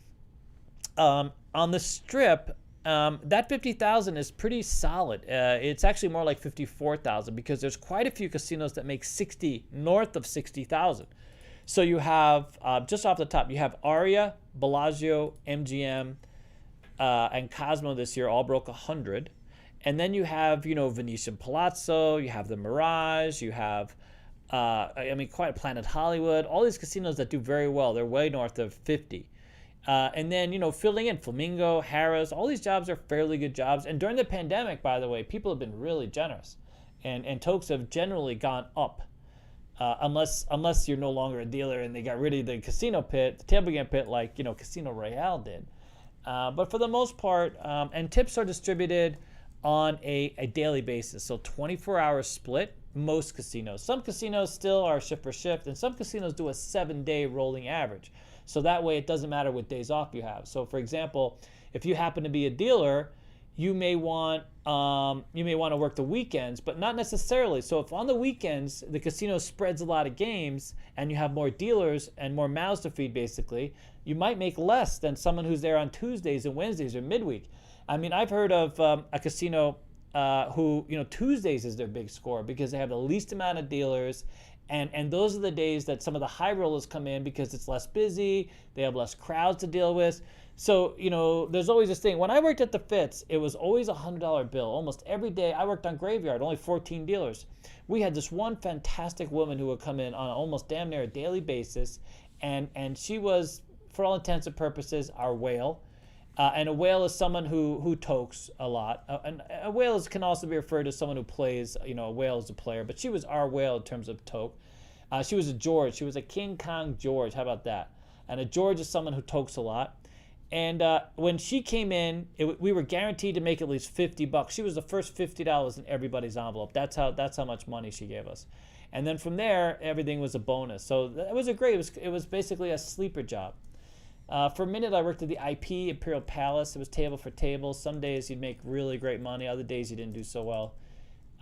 On the strip, that $50,000 is pretty solid. It's actually more like $54,000 because there's quite a few casinos that make north of $60,000. So you have, just off the top, you have Aria, Bellagio, MGM, and Cosmo this year all broke 100. And then you have, Venetian Palazzo, you have the Mirage, you have, quite Planet Hollywood, all these casinos that do very well. They're way north of 50. And then, filling in Flamingo, Harrah's, all these jobs are fairly good jobs. And during the pandemic, by the way, people have been really generous. And tokes have generally gone up. Unless you're no longer a dealer and they got rid of the casino pit, the table game pit, like, Casino Royale did. But for the most part, and tips are distributed on a daily basis. So 24 hours split, most casinos. Some casinos still are shift for shift, and some casinos do a 7-day rolling average. So that way it doesn't matter what days off you have. So for example, if you happen to be a dealer, you may want to work the weekends, but not necessarily. So if on the weekends the casino spreads a lot of games and you have more dealers and more mouths to feed, basically, you might make less than someone who's there on Tuesdays and Wednesdays or midweek. I've heard of a casino who, Tuesdays is their big score because they have the least amount of dealers. And those are the days that some of the high rollers come in because it's less busy. They have less crowds to deal with. So, there's always this thing. When I worked at the Fitz, it was always a $100 bill. Almost every day I worked on Graveyard, only 14 dealers. We had this one fantastic woman who would come in on almost damn near a daily basis. And she was, for all intents and purposes, our whale. And a whale is someone who tokes a lot. And a whale can also be referred to as someone who plays, a whale is a player. But she was our whale in terms of toke. She was a George. She was a King Kong George. How about that? And a George is someone who tokes a lot. And when she came in, we were guaranteed to make at least $50. She was the first $50 in everybody's envelope. That's how much money she gave us. And then from there, everything was a bonus. So it was it was basically a sleeper job. For a minute, I worked at the IP, Imperial Palace. It was table for table. Some days you'd make really great money. Other days you didn't do so well.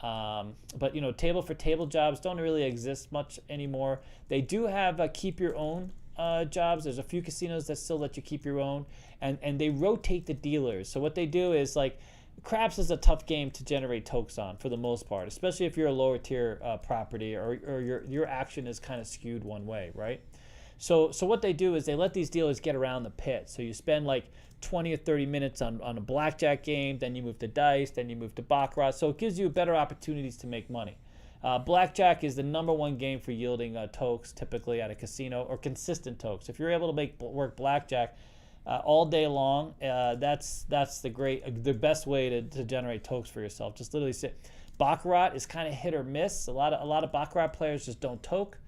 But, table for table jobs don't really exist much anymore. They do have keep your own jobs. There's a few casinos that still let you keep your own. And they rotate the dealers. So what they do is, like, craps is a tough game to generate tokes on for the most part, especially if you're a lower tier property or your action is kind of skewed one way, right? So what they do is they let these dealers get around the pit. So you spend like 20 or 30 minutes on a blackjack game, then you move to dice, then you move to Baccarat. So it gives you better opportunities to make money. Blackjack is the #1 game for yielding tokes, typically at a casino, or consistent tokes. If you're able to work blackjack all day long, that's the best way to generate tokes for yourself. Just literally sit. Baccarat is kind of hit or miss. A lot of Baccarat players just don't toke,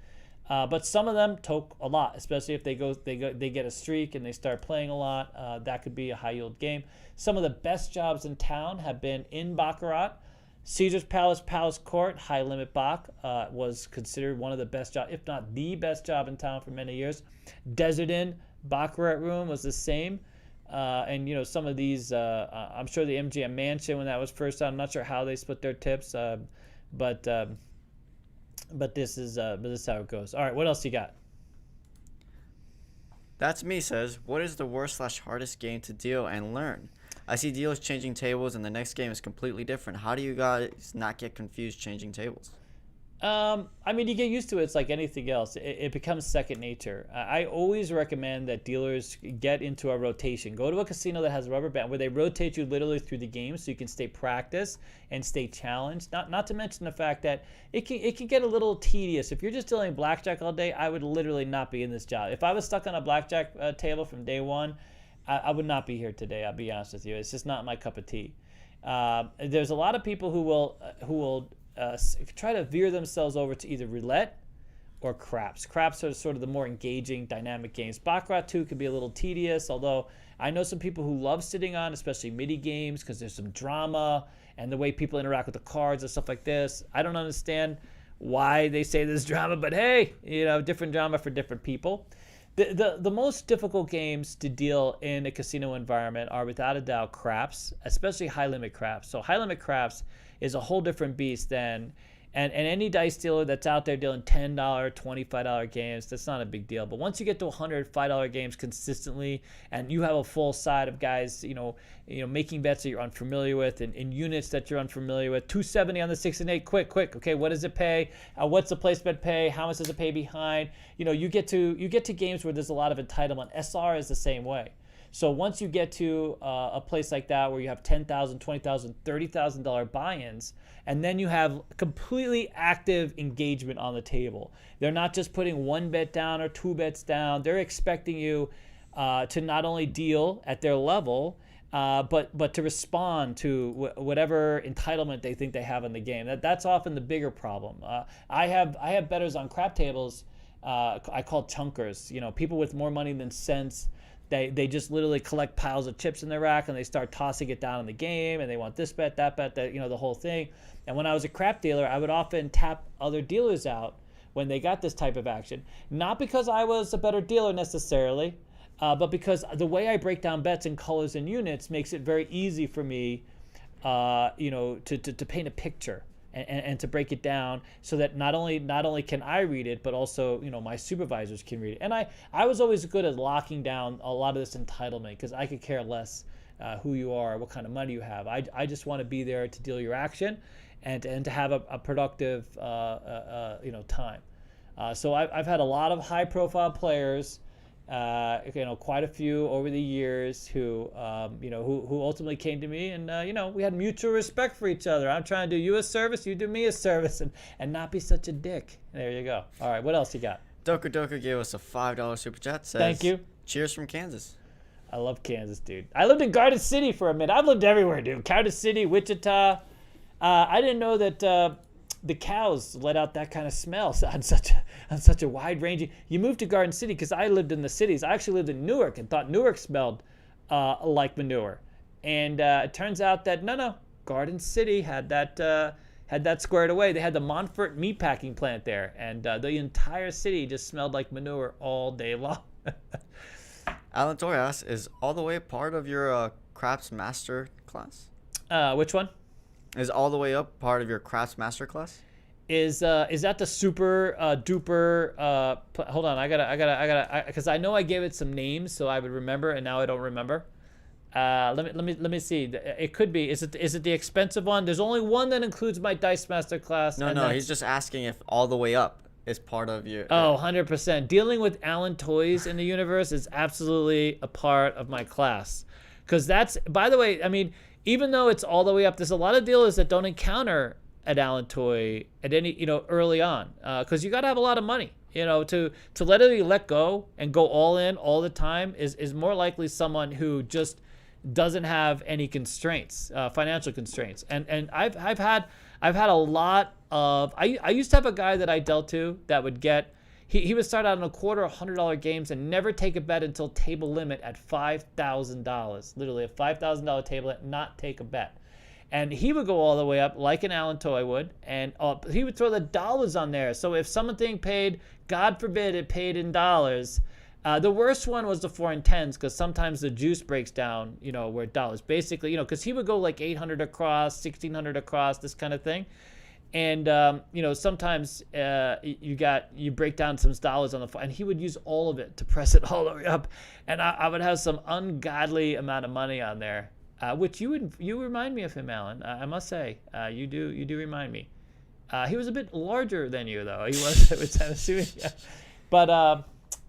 but some of them toke a lot, especially if they get a streak and they start playing a lot. That could be a high yield game. Some of the best jobs in town have been in Baccarat. Caesar's Palace, Palace Court, high limit Bac was considered one of the best jobs, if not the best job in town for many years. Desert Inn, Baccarat Room was the same. And some of these, I'm sure the MGM Mansion when that was first out, I'm not sure how they split their tips, but this is how it goes. All right, what else you got? That's Me says, what is the worst / hardest game to deal and learn? I see dealers changing tables and the next game is completely different. How do you guys not get confused changing tables? You get used to it. It's like anything else. It becomes second nature. I always recommend that dealers get into a rotation. Go to a casino that has a rubber band where they rotate you literally through the game so you can stay practiced and stay challenged. Not to mention the fact that it can get a little tedious. If you're just dealing blackjack all day, I would literally not be in this job. If I was stuck on a blackjack table from day one, I would not be here today. I'll be honest with you. It's just not my cup of tea. There's a lot of people who will try to veer themselves over to either roulette or craps. Craps are sort of the more engaging, dynamic games. Baccarat too could be a little tedious, although I know some people who love sitting on, especially midi games, because there's some drama and the way people interact with the cards and stuff like this. I don't understand why they say there's drama, but hey, different drama for different people. The most difficult games to deal in a casino environment are without a doubt craps, especially high limit craps. So high limit craps is a whole different beast than and any dice dealer that's out there dealing $10, $25 games, that's not a big deal. But once you get to $105 games consistently and you have a full side of guys, making bets that you're unfamiliar with and in units that you're unfamiliar with, 270 on the 6 and 8, quick. Okay, what does it pay? What's the place bet pay? How much does it pay behind? You get to games where there's a lot of entitlement. SR is the same way. So once you get to a place like that where you have $10,000, $20,000, $30,000 buy-ins, and then you have completely active engagement on the table. They're not just putting one bet down or two bets down. They're expecting you to not only deal at their level, but to respond to whatever entitlement they think they have in the game. That's often the bigger problem. I have bettors on crap tables. I call chunkers. People with more money than sense. They just literally collect piles of chips in their rack and they start tossing it down in the game and they want this bet, that bet, the whole thing. And when I was a crap dealer, I would often tap other dealers out when they got this type of action. Not because I was a better dealer necessarily, but because the way I break down bets in colors and units makes it very easy for me, to paint a picture. And to break it down so that not only can I read it, but also my supervisors can read it. And I was always good at locking down a lot of this entitlement because I could care less who you are, what kind of money you have. I just want to be there to deal your action, and to have a productive time. So I've had a lot of high profile players. Quite a few over the years who ultimately came to me and, we had mutual respect for each other. I'm trying to do you a service, you do me a service, and not be such a dick. There you go. All right, what else you got? Doku Doku gave us a $5 super chat. Says, thank you. Cheers from Kansas. I love Kansas, dude. I lived in Garden City for a minute. I've lived everywhere, dude. Garden City, Wichita. I didn't know that the cows let out that kind of smell on such a wide ranging. You moved to Garden City because I lived in the cities. I actually lived in Newark and thought Newark smelled like manure, and it turns out that no, Garden City had that squared away. They had the Montfort meatpacking plant there, and the entire city just smelled like manure all day long. Alan Torres, is All the Way part of your Craps Master class? Which one? Is All the Way Up part of your Craps Master class? Is that the super duper? Hold on, I gotta, because I know I gave it some names so I would remember, and now I don't remember. Let me see. It could be. Is it the expensive one? There's only one that includes my Dice Master class. No. He's just asking if All the Way Up is part of your. Oh, 100%. Dealing with Allen toys in the universe is absolutely a part of my class, because that's. By the way, I mean, even though it's All the Way Up, there's a lot of dealers that don't encounter at Allen Toy at any, early on, because you got to have a lot of money. To literally let go and go all in all the time is more likely someone who just doesn't have any constraints, financial constraints. And I've had a lot of. I used to have a guy that I dealt to that would get. He would start out in $250 games and never take a bet until table limit at $5,000. Literally a $5,000 table limit, not take a bet. And he would go all the way up like an Allen Toy would, and he would throw the dollars on there. So if something paid, God forbid it paid in dollars, the worst one was the 4 and 10s, because sometimes the juice breaks down, where dollars. Basically, because he would go like 800 across, 1600 across, this kind of thing. And, sometimes you break down some dollars on the floor, and he would use all of it to press it all the way up. And I would have some ungodly amount of money on there. Which you remind me of him, Alan. I must say, you do remind me. He was a bit larger than you, though. He was. I'm assuming. Yeah. But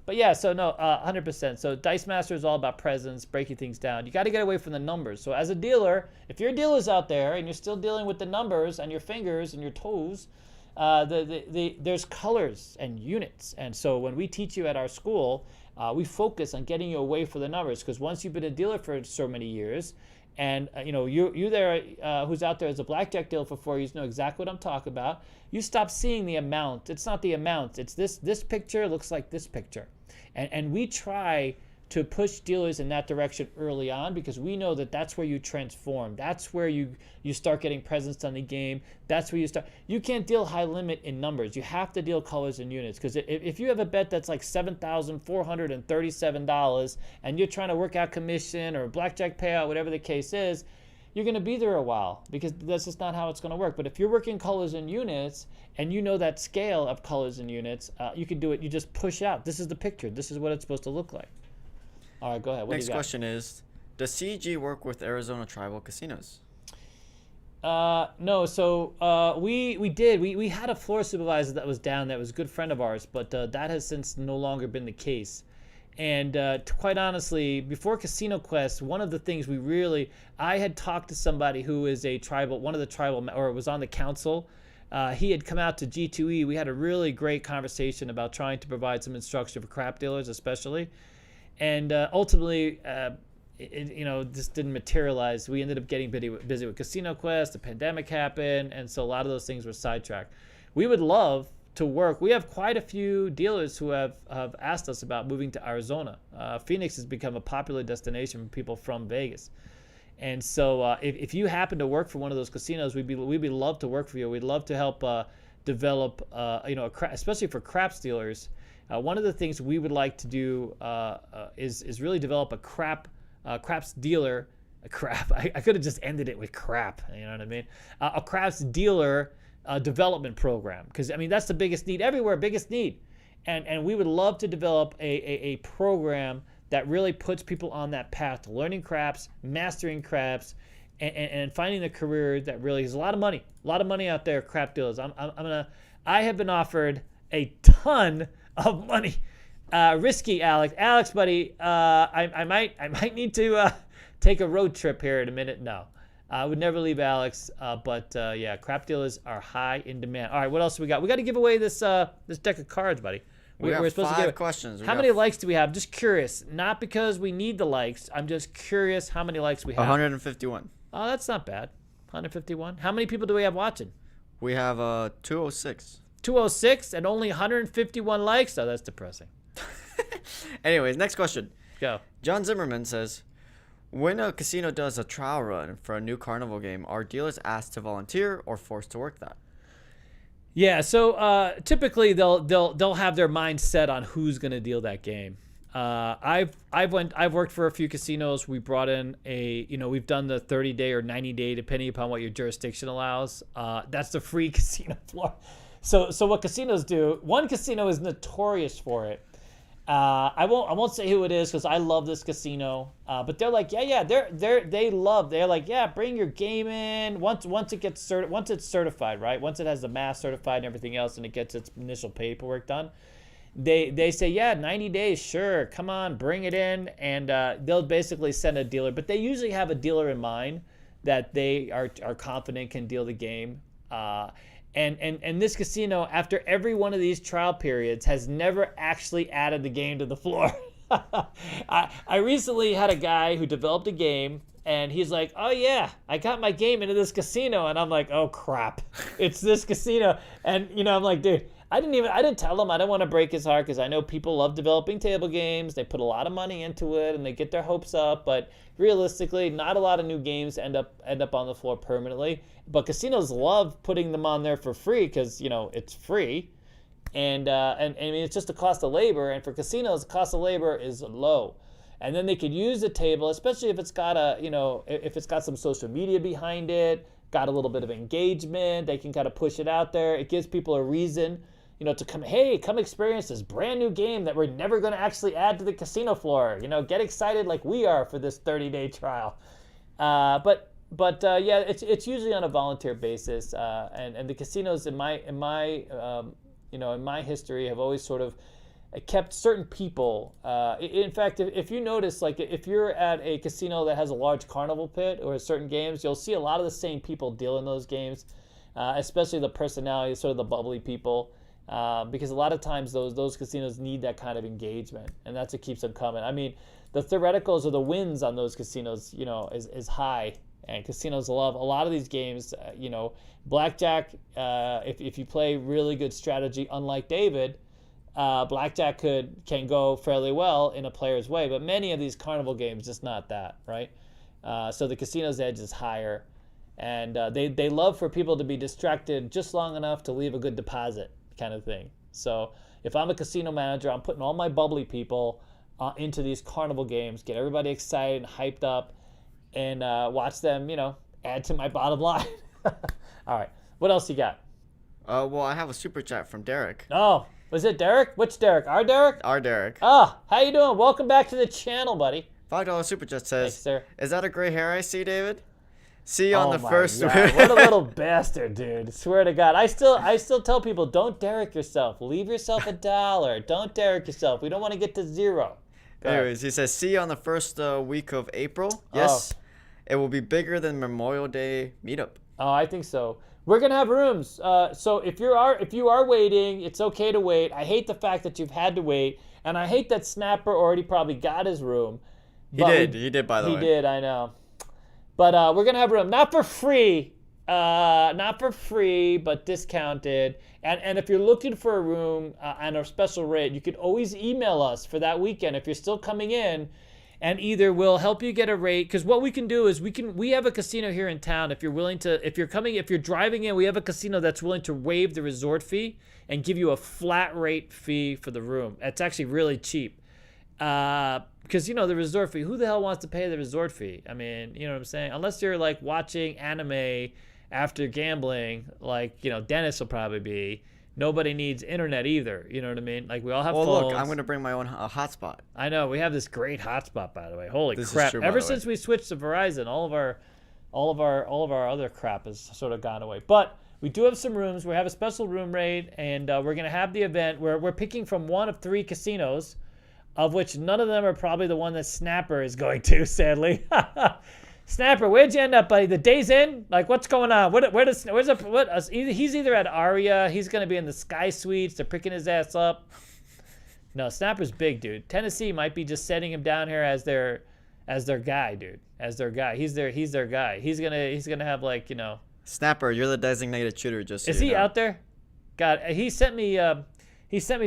yeah. So no, 100%. So Dice Master is all about presence, breaking things down. You got to get away from the numbers. So as a dealer, if you're dealers out there and you're still dealing with the numbers and your fingers and your toes, there's colors and units. And so when we teach you at our school, we focus on getting you away from the numbers, because once you've been a dealer for so many years. And, you there who's out there as a blackjack dealer for 4 years know exactly what I'm talking about. You stop seeing the amount. It's not the amount. It's this picture looks like this picture. And we try to push dealers in that direction early on, because we know that that's where you transform. That's where you start getting presence on the game. That's where you start. You can't deal high limit in numbers. You have to deal colors and units, because if you have a bet that's like $7,437 and you're trying to work out commission or blackjack payout, whatever the case is, you're going to be there a while, because that's just not how it's going to work. But if you're working colors and units and you know that scale of colors and units, you can do it. You just push out. This is the picture. This is what it's supposed to look like. All right, go ahead. Next question is, does CEG work with Arizona tribal casinos? No. So we did. We had a floor supervisor that was down, that was a good friend of ours, but that has since no longer been the case. And quite honestly, before Casino Quest, one of the things I had talked to somebody who is one of the tribal, or was on the council. He had come out to G2E. We had a really great conversation about trying to provide some instruction for crap dealers, especially. And ultimately, this didn't materialize. We ended up getting busy with Casino Quest. The pandemic happened, and so a lot of those things were sidetracked. We would love to work. We have quite a few dealers who have asked us about moving to Arizona. Phoenix has become a popular destination for people from Vegas. And so if you happen to work for one of those casinos, we'd love to work for you. We'd love to help develop, especially for craps dealers. One of the things we would like to do is really develop a craps dealer. I could have just ended it with crap. You know what I mean? A craps dealer development program, because that's the biggest need everywhere. Biggest need, and we would love to develop a program that really puts people on that path to learning craps, mastering craps, and finding a career that really is a lot of money out there. Crap dealers. I have been offered a ton of money. Risky, Alex, buddy. I might need to take a road trip here in a minute. No, I would never leave Alex. But yeah, crap dealers are high in demand. All right, what else do we got? We got to give away this deck of cards, buddy. We're supposed to give questions. How many likes do we have? Just curious. Not because we need the likes. I'm just curious how many likes we have. 151. Oh, that's not bad. 151. How many people do we have watching? We have 206. 206 and only 151 likes? Oh, that's depressing. Anyways, next question. Go. John Zimmerman says, when a casino does a trial run for a new carnival game, are dealers asked to volunteer or forced to work that? Yeah, so typically they'll have their mind set on who's going to deal that game. I've worked for a few casinos. We brought in we've done the 30-day or 90-day, depending upon what your jurisdiction allows. That's the free casino floor. So what casinos do? One casino is notorious for it. I won't say who it is, because I love this casino. But they're like, they're like, yeah, bring your game in once it's certified, right? Once it has the mass certified and everything else, and it gets its initial paperwork done, they say, yeah, 90 days, sure, come on, bring it in, and they'll basically send a dealer. But they usually have a dealer in mind that they are confident can deal the game. And this casino, after every one of these trial periods, has never actually added the game to the floor. I recently had a guy who developed a game, and he's like, oh yeah, I got my game into this casino. And I'm like, oh crap, it's this casino. And I'm like, dude, I didn't tell him. I don't want to break his heart, because I know people love developing table games. They put a lot of money into it and they get their hopes up, but realistically, not a lot of new games end up on the floor permanently. But casinos love putting them on there for free, because it's free. And I mean, it's just the cost of labor, and for casinos, the cost of labor is low. And then they could use the table, especially if it's got if it's got some social media behind it, got a little bit of engagement. They can kind of push it out there. It gives people a reason, to come experience this brand new game that we're never going to actually add to the casino floor. Get excited like we are for this 30-day trial. But yeah, it's usually on a volunteer basis. And the casinos in my history have always sort of kept certain people. In fact, if you notice, like if you're at a casino that has a large carnival pit or certain games, you'll see a lot of the same people deal in those games, especially the personalities, sort of the bubbly people, because a lot of times those casinos need that kind of engagement, and that's what keeps them coming. I mean, the theoreticals or the wins on those casinos, is high, and casinos love a lot of these games. Blackjack, if you play really good strategy, unlike David, Blackjack can go fairly well in a player's way, but many of these carnival games, just not that, right? So the casino's edge is higher, and they love for people to be distracted just long enough to leave a good deposit, kind of thing. So if I'm a casino manager, I'm putting all my bubbly people into these carnival games, get everybody excited and hyped up, and watch them, add to my bottom line. All right, what else you got? Well, I have a super chat from Derek. Oh, was it Derek? Which Derek? Our Derek? Our Derek. Oh, how you doing? Welcome back to the channel, buddy. $5 super chat says, thanks, sir. Is that a gray hair I see, David? See you on the first. God, what a little bastard, dude. Swear to God. I still tell people, don't Derek yourself. Leave yourself $1. Don't Derek yourself. We don't want to get to zero. Anyways, he says, see you on the first week of April. Yes, It will be bigger than Memorial Day meetup. Oh, I think so. We're gonna have rooms. So if you are waiting, it's okay to wait. I hate the fact that you've had to wait, and I hate that Snapper already probably got his room. He did, by the way. He did, I know. But we're gonna have room, not for free, but discounted. And if you're looking for a room on a special rate, you could always email us for that weekend if you're still coming in. And either we'll help you get a rate, because what we can do is we have a casino here in town. If you're driving in, we have a casino that's willing to waive the resort fee and give you a flat rate fee for the room. It's actually really cheap. Because the resort fee, who the hell wants to pay the resort fee? I mean, you know what I'm saying? Unless you're like watching anime after gambling, like Dennis will probably be. Nobody needs internet either. You know what I mean? Like we all have phones. Well, look, I'm going to bring my own hotspot. I know. We have this great hotspot, by the way. Holy this crap. Is true, Ever since we switched to Verizon, all of our other crap has sort of gone away. But we do have some rooms. We have a special room rate, and we're going to have the event where we're picking from one of 3 casinos, of which none of them are probably the one that Snapper is going to, sadly. Snapper, where'd you end up, buddy? The Days Inn? Like, what's going on? He's either at Aria. He's going to be in the Sky Suites. They're picking his ass up. No, Snapper's big, dude. Tennessee might be just setting him down here as their guy, dude. As their guy. He's their guy. He's gonna have Snapper, you're the designated shooter. Just so is he out there? God, he sent me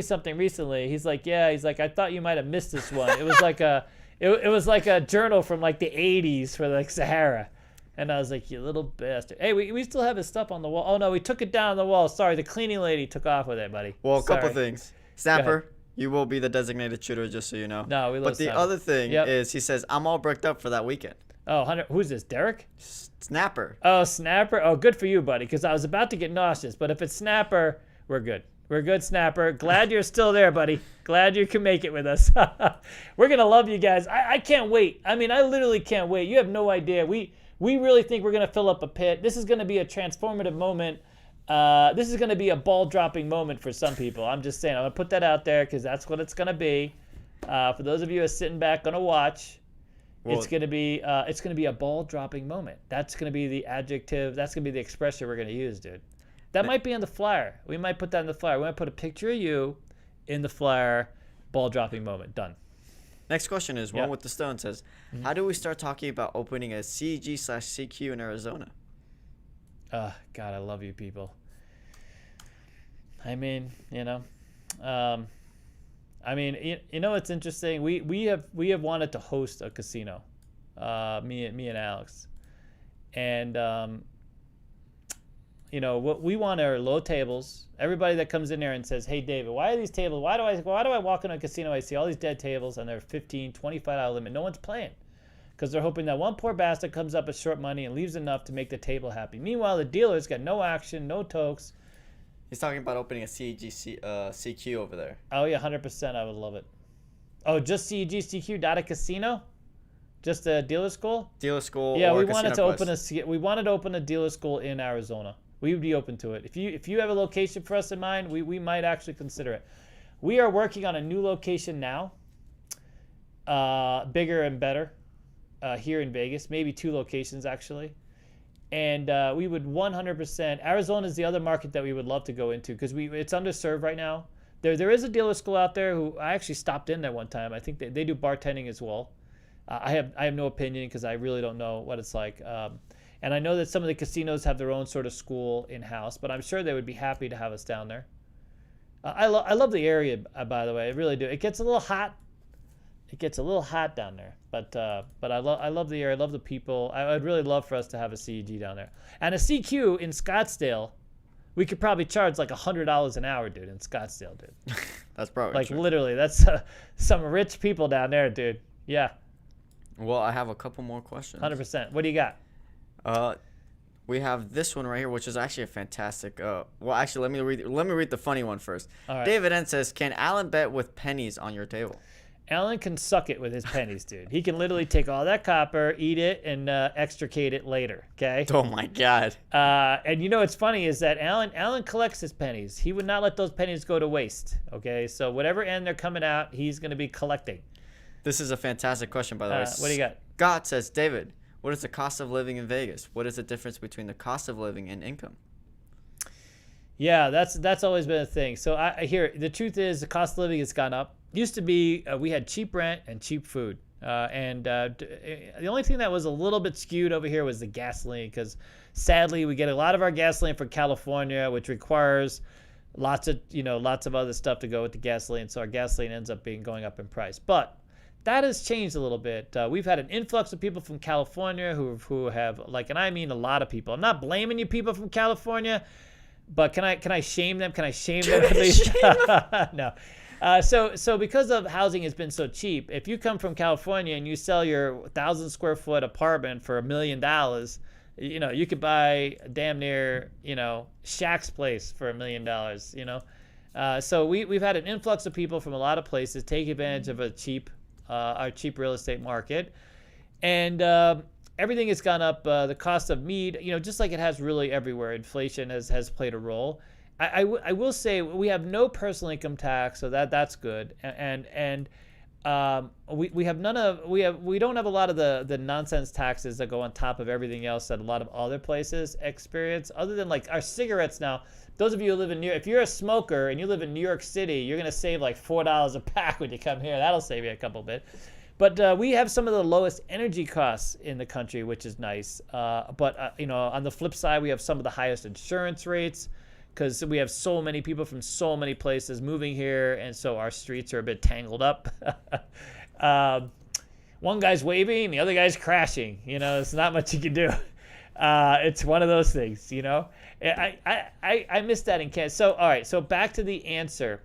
something recently. He's like, I thought you might have missed this one. It was like a. It was like a journal from like the 80s for like Sahara. And I was like, you little bastard. Hey, we still have his stuff on the wall. Oh, no, we took it down on the wall. Sorry, the cleaning lady took off with it, buddy. Well, a couple things. Snapper, you will be the designated shooter, just so you know. No, we love But the Snapper. Other thing is he says, I'm all bricked up for that weekend. Oh, who's this, Derek? Snapper. Oh, Snapper. Oh, good for you, buddy, because I was about to get nauseous. But if it's Snapper, we're good. We're good, Snapper. Glad you're still there, buddy. Glad you can make it with us. We're going to love you guys. I can't wait. I mean, I literally can't wait. You have no idea. We really think we're going to fill up a pit. This is going to be a transformative moment. This is going to be a ball-dropping moment for some people. I'm just saying. I'm going to put that out there because that's what it's going to be. For those of you who are sitting back going to watch, it's going to be a ball-dropping moment. That's going to be the adjective. That's going to be the expression we're going to use, dude. That might be on the flyer. We might put that in the flyer. We might put a picture of you in the flyer, ball dropping moment. Done. Next question is one with the stone says, how do we start talking about opening a CEG/CQ in Arizona? God, I love you people. I mean, you know, it's interesting. We have wanted to host a casino, me and Alex, and what we want are low tables. Everybody that comes in there and says, hey, David, why are these tables? Why do I walk into a casino? I see all these dead tables and they're $15, $25 limit. No one's playing because they're hoping that one poor bastard comes up with short money and leaves enough to make the table happy. Meanwhile, the dealer's got no action, no tokes. He's talking about opening a CEG CQ over there. Oh, yeah, 100%. I would love it. Oh, just CEG CQ, not a casino? Just a dealer school? Dealer school. Yeah, or we wanted to open a dealer school in Arizona. We would be open to it. If you have a location for us in mind, we might actually consider it. We are working on a new location now, bigger and better, here in Vegas. Maybe 2 locations actually, and we would 100%. Arizona is the other market that we would love to go into because it's underserved right now. There is a dealer school out there who I actually stopped in there one time. I think they do bartending as well. I have no opinion because I really don't know what it's like. And I know that some of the casinos have their own sort of school in-house, but I'm sure they would be happy to have us down there. I love the area, by the way. I really do. It gets a little hot. It gets a little hot down there, but I love the area. I love the people. I'd really love for us to have a CEG down there. And a CQ in Scottsdale, we could probably charge like $100 an hour, dude, in Scottsdale, dude. That's probably like true. Literally. That's some rich people down there, dude. Yeah. Well, I have a couple more questions. 100%. What do you got? We have this one right here, which is actually a fantastic. Well, actually, let me read the funny one first. All right. David N says, "Can Alan bet with pennies on your table?" Alan can suck it with his pennies, dude. He can literally take all that copper, eat it, and extricate it later. Okay. Oh my God. And what's funny is that Alan collects his pennies. He would not let those pennies go to waste. Okay. So whatever end they're coming out, he's going to be collecting. This is a fantastic question, by the way. What do you got? Scott says, David, what is the cost of living in Vegas? What is the difference between the cost of living and income? Yeah, that's always been a thing. So I hear the truth is the cost of living has gone up. Used to be we had cheap rent and cheap food. The only thing that was a little bit skewed over here was the gasoline because sadly we get a lot of our gasoline from California, which requires lots of other stuff to go with the gasoline. So our gasoline ends up going up in price. But that has changed a little bit. We've had an influx of people from California who have and I mean a lot of people. I'm not blaming you people from California, but can I shame them? Can I shame them? No. So because of housing has been so cheap, if you come from California and you sell your 1,000 square foot apartment for $1 million, you could buy damn near Shaq's place for $1 million. So we've had an influx of people from a lot of places take advantage of our cheap real estate market, and everything has gone up. The cost of meat, just like it has really everywhere. Inflation has played a role. I will say we have no personal income tax, so that's good. And we don't have a lot of the nonsense taxes that go on top of everything else that a lot of other places experience. Other than our cigarettes now. Those of you who live in New York, if you're a smoker and you live in New York City, you're gonna save like $4 a pack when you come here. That'll save you a couple bit. But we have some of the lowest energy costs in the country, which is nice. But on the flip side, we have some of the highest insurance rates because we have so many people from so many places moving here, and so our streets are a bit tangled up. One guy's waving, the other guy's crashing. It's not much you can do. It's one of those things, I missed that in Kansas. So, all right. So back to the answer.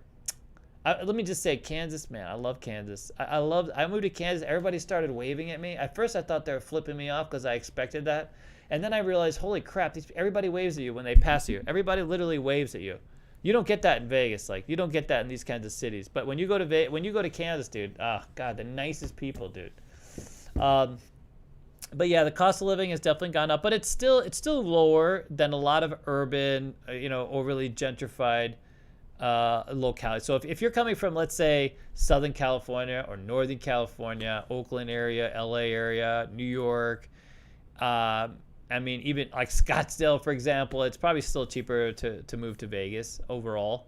Let me just say, Kansas, man, I love Kansas. I moved to Kansas. Everybody started waving at me. At first, I thought they were flipping me off because I expected that. And then I realized, holy crap, everybody waves at you when they pass you. Everybody literally waves at you. You don't get that in Vegas. You don't get that in these kinds of cities. But when you go to Kansas, dude, oh, God, the nicest people, dude. But yeah, the cost of living has definitely gone up, but it's still lower than a lot of urban, overly gentrified localities. So if you're coming from, let's say, Southern California or Northern California, Oakland area, LA area, New York, I mean, even like Scottsdale, for example, it's probably still cheaper to move to Vegas overall.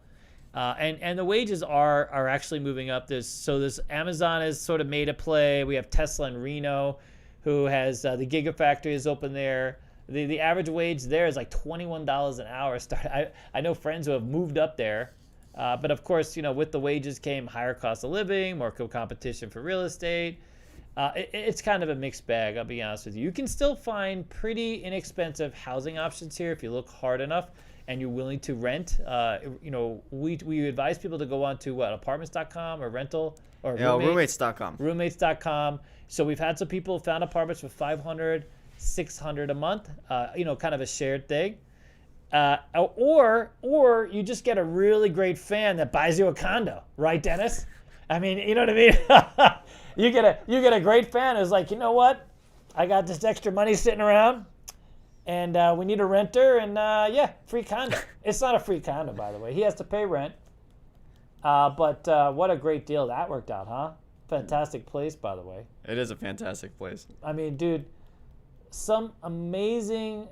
And the wages are actually moving up. This Amazon has sort of made a play. We have Tesla in Reno, who has the Gigafactory is open there. The average wage there is like $21 an hour. I know friends who have moved up there. But of course, with the wages came higher cost of living, more competition for real estate. It's kind of a mixed bag, I'll be honest with you. You can still find pretty inexpensive housing options here if you look hard enough and you're willing to rent. We advise people to go on to apartments.com or rental or roommates.com. Roommates.com. So we've had some people found apartments for $500, $600 a month. Kind of a shared thing. Or you just get a really great fan that buys you a condo, right, Dennis? I mean, you know what I mean? You get a great fan who's like, you know what? I got this extra money sitting around, and we need a renter, and free condo. It's not a free condo, by the way. He has to pay rent. But what a great deal that worked out, huh? Fantastic place, by the way. It is a fantastic place. I mean, dude, some amazing.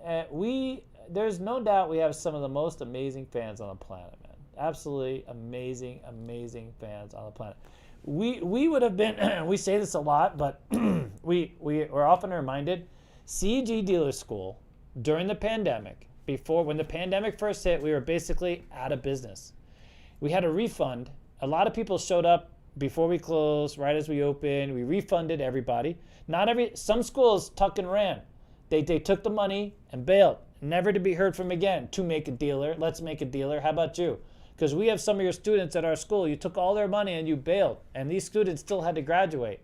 There's no doubt we have some of the most amazing fans on the planet, man. Absolutely amazing, amazing fans on the planet. We would have been, we say this a lot, but we're often reminded, CEG Dealer School, during the pandemic, when the pandemic first hit, we were basically out of business. We had a refund. A lot of people showed up before we closed, right as we opened. We refunded everybody. Some schools tuck and ran. They took the money and bailed, never to be heard from again. To make a dealer, let's make a dealer. How about you? Because we have some of your students at our school. You took all their money and you bailed. And these students still had to graduate.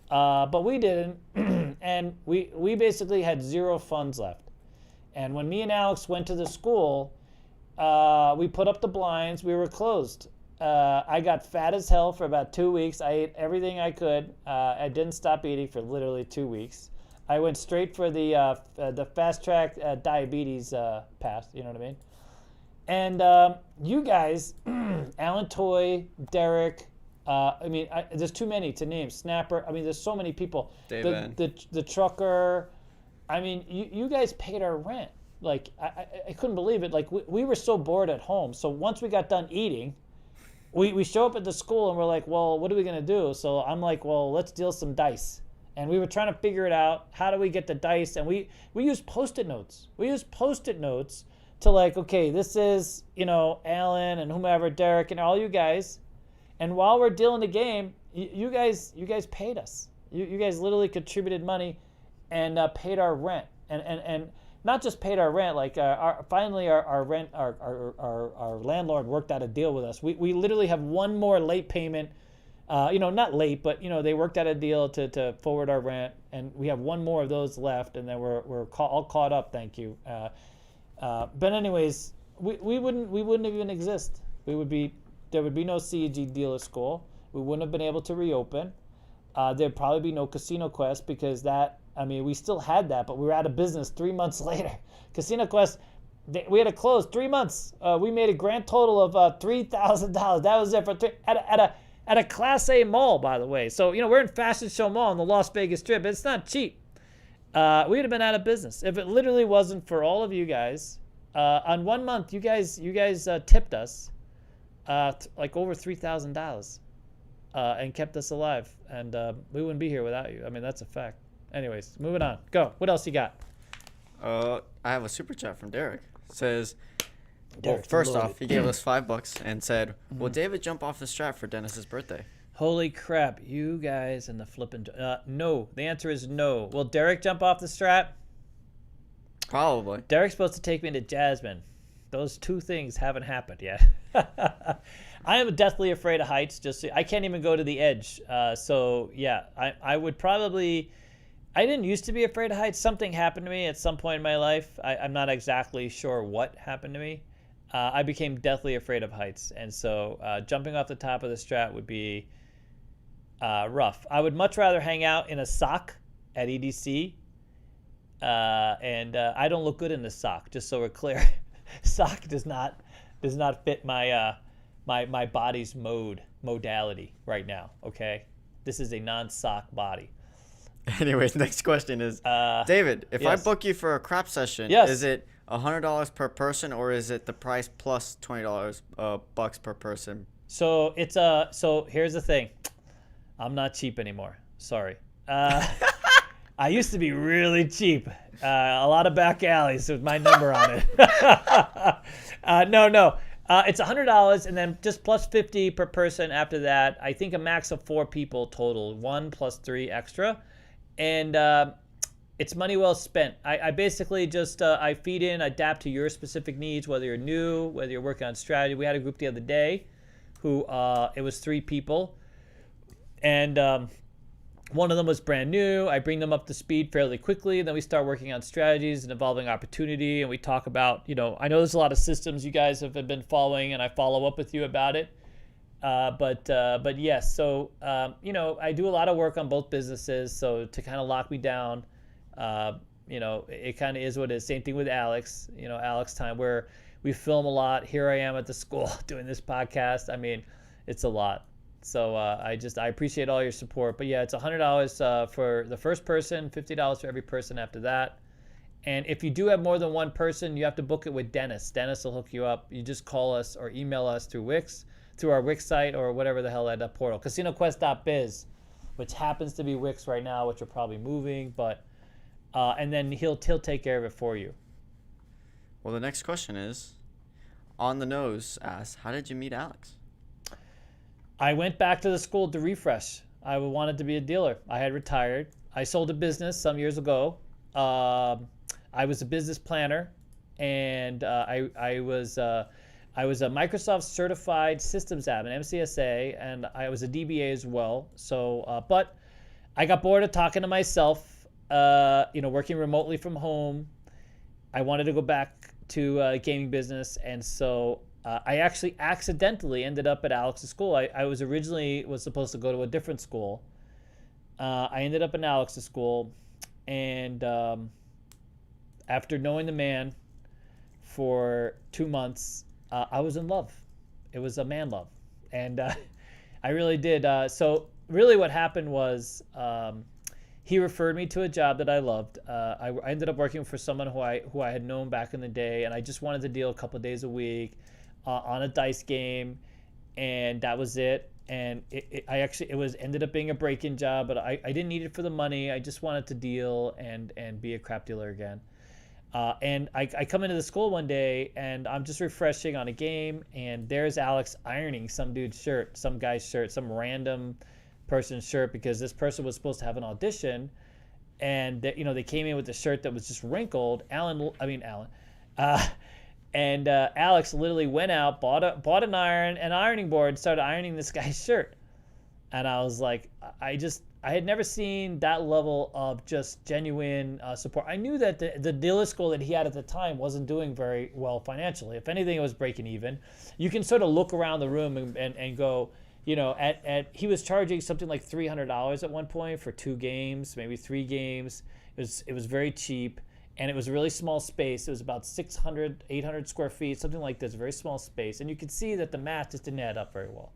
But we didn't. And we basically had zero funds left. And when me and Alex went to the school, we put up the blinds. We were closed. I got fat as hell for about 2 weeks. I ate everything I could. I didn't stop eating for literally 2 weeks. I went straight for the fast track diabetes path. You know what I mean? And you guys, Alan Toy, Derek, there's too many to name. Snapper, there's so many people. David. The trucker. You guys paid our rent. Like, I couldn't believe it. Like, we were so bored at home. So once we got done eating, we show up at the school and we're like, well, what are we going to do? So I'm like, well, let's deal some dice. And we were trying to figure it out. How do we get the dice? And we used Post-it notes. To like, okay, this is, Alan and whomever, Derek and all you guys. And while we're dealing the game, you guys paid us. You guys literally contributed money and paid our rent. And not just paid our rent, like finally our rent, our landlord worked out a deal with us. We literally have one more late payment, not late, but they worked out a deal to forward our rent. And we have one more of those left, and then we're all caught up, thank you. But anyways, we wouldn't even exist. There would be no CEG Dealer School. We wouldn't have been able to reopen. There'd probably be no Casino Quest because we still had that, but we were out of business 3 months later. Casino Quest, we had to close 3 months. We made a grand total of $3,000. That was it at a Class A mall, by the way. So we're in Fashion Show Mall on the Las Vegas Strip. It's not cheap. We would have been out of business if it literally wasn't for all of you guys. On 1 month, you guys tipped us like over $3,000 and kept us alive, and we wouldn't be here without you. That's a fact. Anyways, moving on. Go. What else you got? I have a super chat from Derek. It says, well, first off, he gave us $5 and said, "Will David jump off the strat for Dennis's birthday?" Holy crap, you guys and the flipping... no, the answer is no. Will Derek jump off the strat? Probably. Derek's supposed to take me to Jasmine. Those two things haven't happened yet. I am deathly afraid of heights. I can't even go to the edge. So, yeah, I would probably... I didn't used to be afraid of heights. Something happened to me at some point in my life. I'm not exactly sure what happened to me. I became deathly afraid of heights. And so jumping off the top of the strat would be... rough. I would much rather hang out in a sock at EDC, and I don't look good in the sock. Just so we're clear, sock does not fit my my body's modality right now. Okay, this is a non-sock body. Anyways, next question is, David, if I yes. book you for a crap session, Yes. is it $100 per person, or is it the price plus $20 bucks per person? So it's so here's the thing. I'm not cheap anymore. Sorry. I used to be really cheap. A lot of back alleys with my number on it. No. It's $100 and then just plus $50 per person after that. I think a max of 4 people total, 1 plus 3 extra. And it's money well spent. I basically just I feed in, adapt to your specific needs, whether you're new, whether you're working on strategy. We had a group the other day who it was 3 people. And one of them was brand new. I bring them up to speed fairly quickly. Then we start working on strategies and evolving opportunity. And we talk about, I know there's a lot of systems you guys have been following, and I follow up with you about it. But yes, so, I do a lot of work on both businesses. So to kind of lock me down, it kind of is what it is. Same thing with Alex, Alex time, where we film a lot. Here I am at the school doing this podcast. I mean, it's a lot. So I appreciate all your support. But yeah, it's $100 for the first person, $50 for every person after that. And if you do have more than one person, you have to book it with Dennis. Dennis will hook you up. You just call us or email us through Wix, through our Wix site or whatever the hell that portal, CasinoQuest.biz, which happens to be Wix right now, which are probably moving. But and then he'll take care of it for you. Well, the next question is, On the Nose asks, how did you meet Alex? I went back to the school to refresh. I wanted to be a dealer. I had retired. I sold a business some years ago. I was a business planner, and I was a Microsoft certified systems admin, MCSA, and I was a DBA as well. So, but I got bored of talking to myself. Working remotely from home. I wanted to go back to gaming business, and so I actually accidentally ended up at Alex's school. I was originally supposed to go to a different school. I ended up in Alex's school, and after knowing the man for 2 months, I was in love. It was a man love, and I really did. So really what happened was he referred me to a job that I loved. I ended up working for someone who I had known back in the day, and I just wanted to deal a couple of days a week on a dice game, and that was it. And it ended up being a break-in job, but I didn't need it for the money. I just wanted to deal and be a crap dealer again. And I come into the school one day, and I'm just refreshing on a game, and there's Alex ironing some dude's shirt, some guy's shirt, some random person's shirt, because this person was supposed to have an audition, and they came in with a shirt that was just wrinkled. And Alex literally went out, bought an ironing board, and started ironing this guy's shirt. And I was like, I had never seen that level of just genuine support. I knew that the dealer school that he had at the time wasn't doing very well financially. If anything, it was breaking even. You can sort of look around the room and go, he was charging something like $300 at one point for 2 games, maybe 3 games. It was very cheap. And it was a really small space. It was about 600, 800 square feet, something like this, very small space. And you could see that the math just didn't add up very well.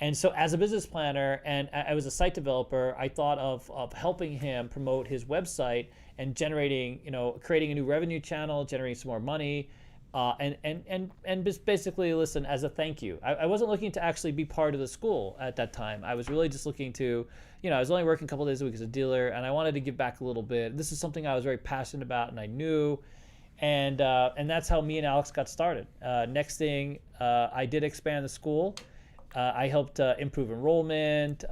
And so as a business planner, and I was a site developer, I thought of helping him promote his website and generating, creating a new revenue channel, generating some more money, and just basically, listen, as a thank you. I wasn't looking to actually be part of the school at that time. I was really just looking to, I was only working a couple of days a week as a dealer, and I wanted to give back a little bit. This is something I was very passionate about, and I knew, and that's how me and Alex got started. Next thing, I did expand the school. I helped improve enrollment,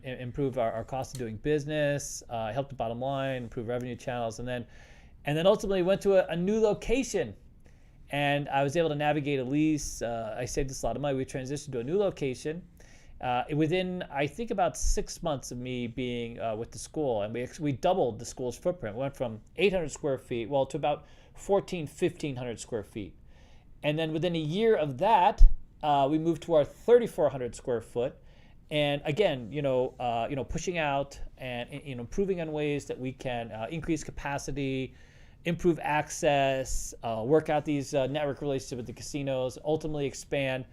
improve our cost of doing business, helped the bottom line, improve revenue channels, and then ultimately went to a new location. And I was able to navigate a lease. I saved us a lot of money. We transitioned to a new location within, I think, about 6 months of me being with the school. And we doubled the school's footprint. We went from 800 square feet, to about 1,500 square feet. And then within a year of that, we moved to our 3,400 square foot. And again, pushing out and improving on ways that we can increase capacity, improve access, work out these network relationships with the casinos, ultimately expand.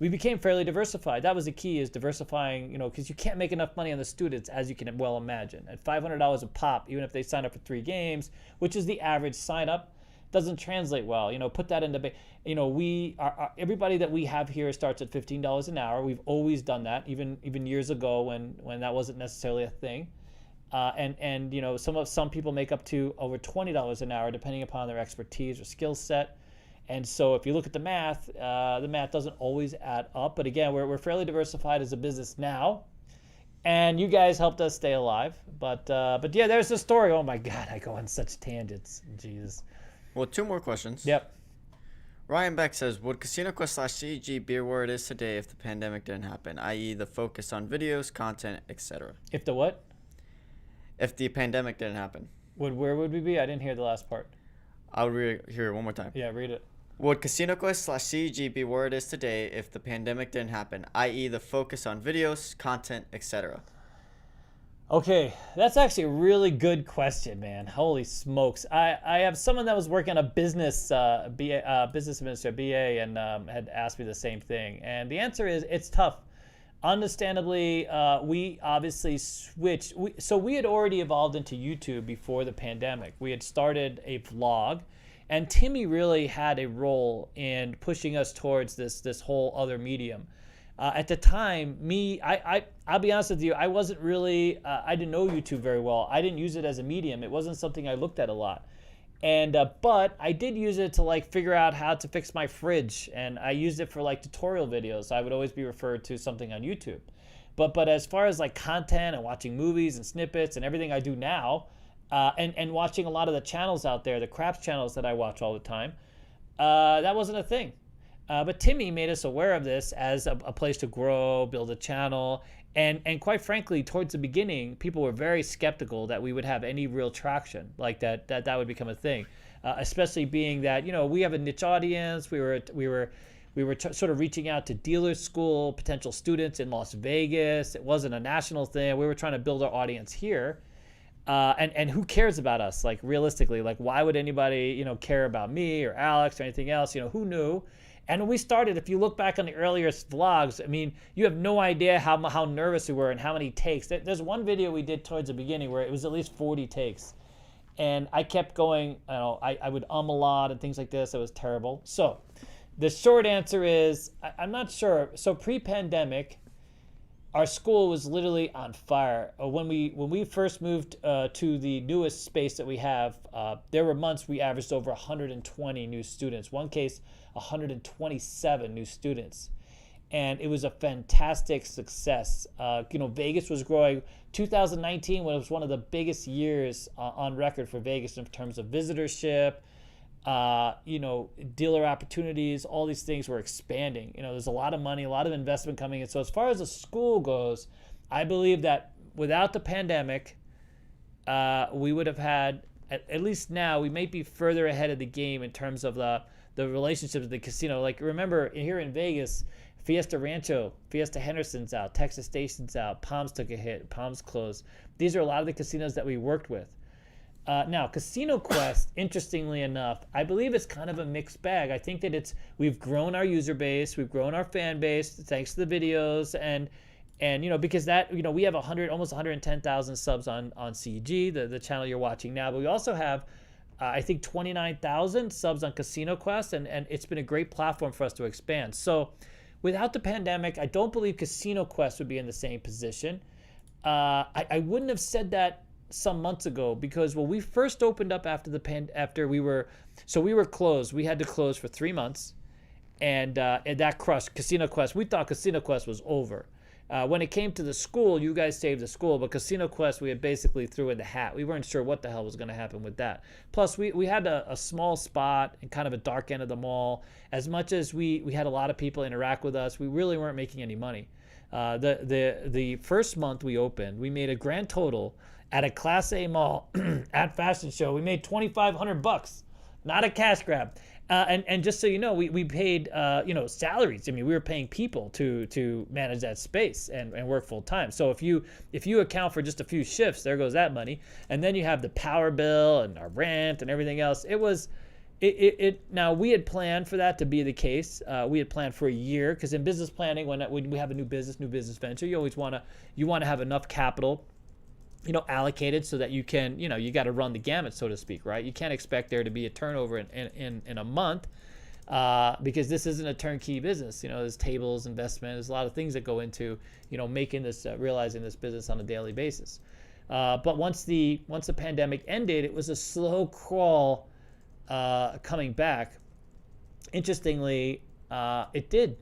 we became fairly diversified. That was the key, is diversifying, because you can't make enough money on the students, as you can well imagine. At $500 a pop, even if they sign up for 3 games, which is the average sign up, doesn't translate well. Put that into, we are everybody that we have here starts at $15 an hour. We've always done that, even years ago when that wasn't necessarily a thing. And some people make up to over $20 an hour depending upon their expertise or skill set. And so if you look at the math doesn't always add up. But again, we're fairly diversified as a business now, and you guys helped us stay alive. But yeah, there's the story. Oh my God, I go on such tangents. Jesus. Well, 2 more questions. Yep. Ryan Beck says, would Casino Quest / CEG be where it is today if the pandemic didn't happen, i.e. the focus on videos, content, etc.? If the what? If the pandemic didn't happen. Where would we be? I didn't hear the last part. I'll hear it one more time. Yeah, read it. Would Casino Quest / CEG be where it is today if the pandemic didn't happen, i.e. the focus on videos, content, etc.? Okay, that's actually a really good question, man. Holy smokes. I have someone that was working on a business administrator, BA, and had asked me the same thing. And the answer is it's tough. Understandably, we obviously switched. So we had already evolved into YouTube before the pandemic. We had started a vlog, and Timmy really had a role in pushing us towards this whole other medium. At the time, I'll be honest with you, I wasn't really, I didn't know YouTube very well. I didn't use it as a medium. It wasn't something I looked at a lot. And but I did use it to figure out how to fix my fridge, and I used it for tutorial videos. I would always be referred to something on YouTube. But as far as content and watching movies and snippets and everything I do now, and watching a lot of the channels out there, the craps channels that I watch all the time, that wasn't a thing. But Timmy made us aware of this as a place to grow, build a channel, and quite frankly, towards the beginning, people were very skeptical that we would have any real traction, that would become a thing, especially being that we have a niche audience. We were sort of reaching out to dealer school potential students in Las Vegas. It wasn't a national thing. We were trying to build our audience here, and who cares about us? Realistically, why would anybody care about me or Alex or anything else? Who knew? And when we started, if you look back on the earliest vlogs, I mean, you have no idea how nervous we were and how many takes. There's one video we did towards the beginning where it was at least 40 takes. And I kept going, I would a lot and things like this. It was terrible. So the short answer is, I'm not sure. So pre-pandemic, our school was literally on fire. When we first moved to the newest space that we have, there were months we averaged over 120 new students. One case, 127 new students. And it was a fantastic success. Vegas was growing. 2019 was one of the biggest years on record for Vegas in terms of visitorship, dealer opportunities. All these things were expanding. There's a lot of money, a lot of investment coming in. So as far as the school goes, I believe that without the pandemic, we would have had, at least now, we might be further ahead of the game in terms of the relationships with the casino. Remember, here in Vegas, Fiesta Rancho, Fiesta Henderson's out, Texas Station's out, Palms took a hit, Palms closed. These are a lot of the casinos that we worked with. Now, Casino Quest, interestingly enough, I believe it's kind of a mixed bag. I think that we've grown our user base, we've grown our fan base thanks to the videos, and because we have almost 110,000 subs on CEG, the channel you're watching now, but we also have I think 29,000 subs on Casino Quest, and it's been a great platform for us to expand. So without the pandemic, I don't believe Casino Quest would be in the same position. I wouldn't have said that some months ago, because when we first opened up after we were closed. We had to close for 3 months, and that crushed Casino Quest. We thought Casino Quest was over. When it came to the school, you guys saved the school, but Casino Quest, we had basically threw in the hat. We weren't sure what the hell was going to happen with that. Plus, we had a small spot in kind of a dark end of the mall. As much as we had a lot of people interact with us, we really weren't making any money. The first month we opened, we made a grand total at a Class A mall at Fashion Show. We made $2,500, not a cash grab. And just so you know, we paid salaries. I mean, we were paying people to manage that space and work full time. So if you account for just a few shifts, there goes that money. And then you have the power bill and our rent and everything else. It was Now we had planned for that to be the case. We had planned for a year, because in business planning, when we have a new business venture, you always want to have enough capital, allocated so that you can, you got to run the gamut, so to speak, right? You can't expect there to be a turnover in a month, because this isn't a turnkey business. There's tables, investment, there's a lot of things that go into, making this, realizing this business on a daily basis. But once the pandemic ended, it was a slow crawl coming back. Interestingly, it did,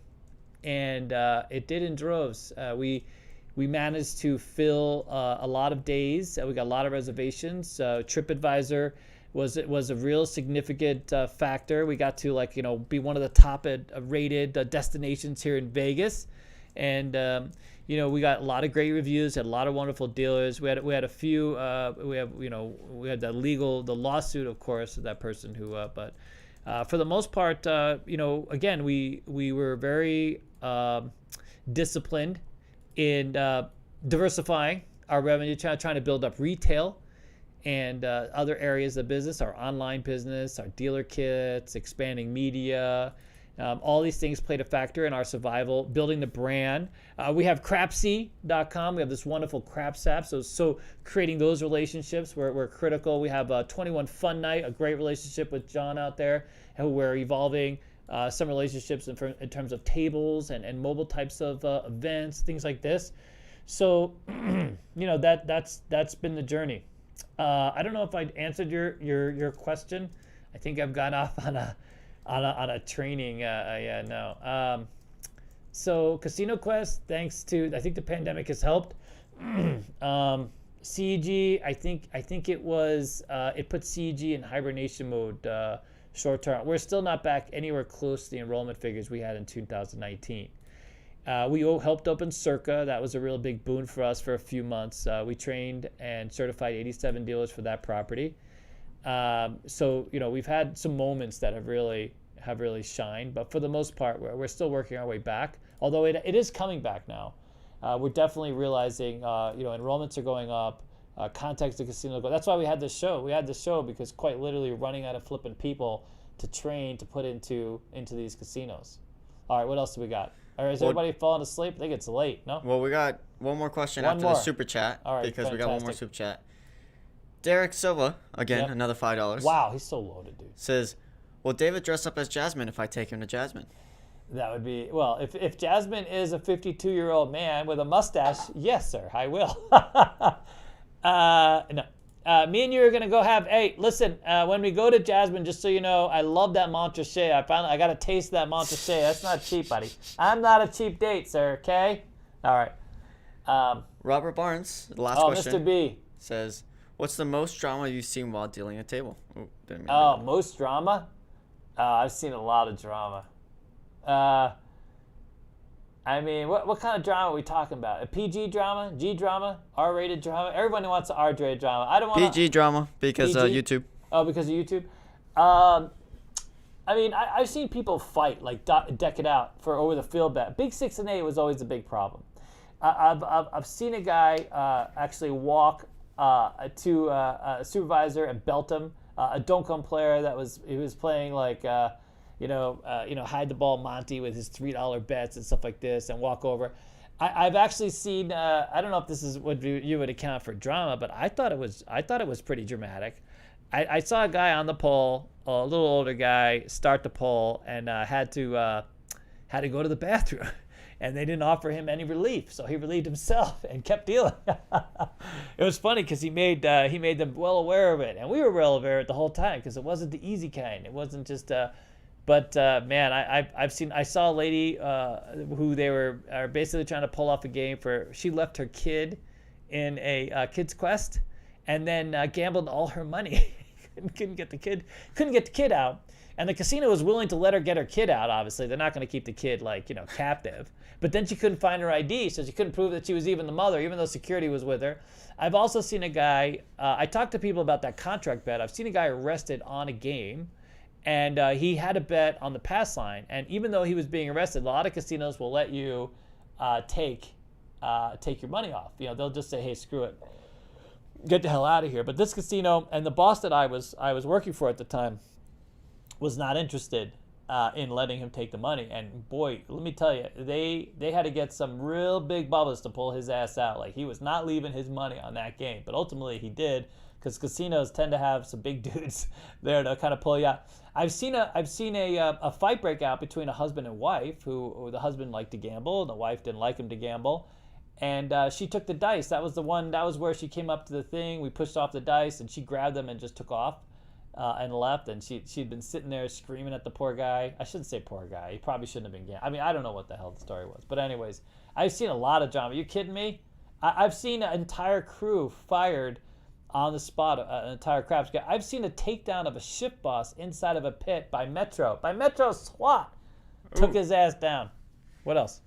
and it did in droves. We managed to fill a lot of days. We got a lot of reservations. TripAdvisor was a real significant factor. We got to be one of the top rated destinations here in Vegas, and we got a lot of great reviews. Had a lot of wonderful dealers. We had a few. We had the lawsuit, of course, of that person who. But for the most part, again, we were very disciplined in diversifying our revenue, trying to build up retail and other areas of business, our online business, our dealer kits, expanding media. All these things played a factor in our survival, building the brand. We have crapsy.com. We have this wonderful craps app. So creating those relationships were critical. We have 21 Fun Night, a great relationship with John out there, who we're evolving some relationships in terms of tables and mobile types of events, things like this. So, that's been the journey. I don't know if I answered your question. I think I've gone off on a training. So Casino Quest, thanks to, I think the pandemic has helped. CEG, I think it was it put CEG in hibernation mode short term. We're still not back anywhere close to the enrollment figures we had in 2019. We helped open Circa. That was a real big boon for us for a few months. We trained and certified 87 dealers for that property. So we've had some moments that have really shined, but for the most part, we're still working our way back. Although it is coming back now. We're definitely realizing enrollments are going up. Contacts to casino go. That's why we had this show. We had this show because quite literally running out of flipping people to train to put into these casinos. All right, what else do we got? Or is everybody falling asleep? I think it's late, no? Well, we got one more question after the super chat. All right, because we got one more super chat. Derek Silva, again, another $5. Wow, he's so loaded, dude. Says, will David dress up as Jasmine if I take him to Jasmine? That would be, well, if Jasmine is a 52-year-old man with a mustache, yes, sir, I will. No. Me and you are going to go have, hey, listen, when we go to Jasmine, just so you know, I love that Montrachet. I got to taste that Montrachet. That's not cheap, buddy. I'm not a cheap date, sir, okay? All right. Robert Barnes, the last question. Mr. B. Says, what's the most drama you've seen while dealing a table? Most drama? I've seen a lot of drama. I mean, what kind of drama are we talking about? A PG drama, G drama, R-rated drama? Everybody wants an R-rated drama. I don't want PG drama because YouTube. Oh, because of YouTube. I mean, I've seen people fight, like deck it out over the field bet. Big 6 and 8 was always a big problem. I've seen a guy actually walk to a supervisor and belt him. A don't-come player he was playing like. Hide the ball Monty with his $3 bets and stuff like this, and walk over. I've actually seen. I don't know if this is what you would account for drama, but I thought it was pretty dramatic. I saw a guy on the pole, a little older guy, start the pole and had to go to the bathroom, and they didn't offer him any relief, so he relieved himself and kept dealing. It was funny because he made them well aware of it, and we were well aware of it the whole time because it wasn't the easy kind. It wasn't just. But man, I saw a lady who they are basically trying to pull off a game for. She left her kid in a Kids Quest, and then gambled all her money. couldn't get the kid out, and the casino was willing to let her get her kid out. Obviously, they're not going to keep the kid captive. But then she couldn't find her ID, so she couldn't prove that she was even the mother, even though security was with her. I've also seen a guy. I talked to people about that contract bet. I've seen a guy arrested on a game. And he had a bet on the pass line. And even though he was being arrested, a lot of casinos will let you take your money off. They'll just say, hey, screw it. Get the hell out of here. But this casino and the boss that I was working for at the time was not interested in letting him take the money. And boy, let me tell you, they had to get some real big bubbles to pull his ass out. Like, he was not leaving his money on that game, but ultimately he did, because casinos tend to have some big dudes there to kind of pull you out. I've seen a fight break out between a husband and wife, who the husband liked to gamble and the wife didn't like him to gamble. And she took the dice. That was where she came up to the thing. We pushed off the dice and she grabbed them and just took off and left. And she'd been sitting there screaming at the poor guy. I shouldn't say poor guy. He probably shouldn't have been gambling. I mean, I don't know what the hell the story was. But anyways, I've seen a lot of drama. Are you kidding me? I've seen an entire crew fired on the spot, an entire craps guy. I've seen a takedown of a shift boss inside of a pit by Metro. SWAT took his ass down. What else?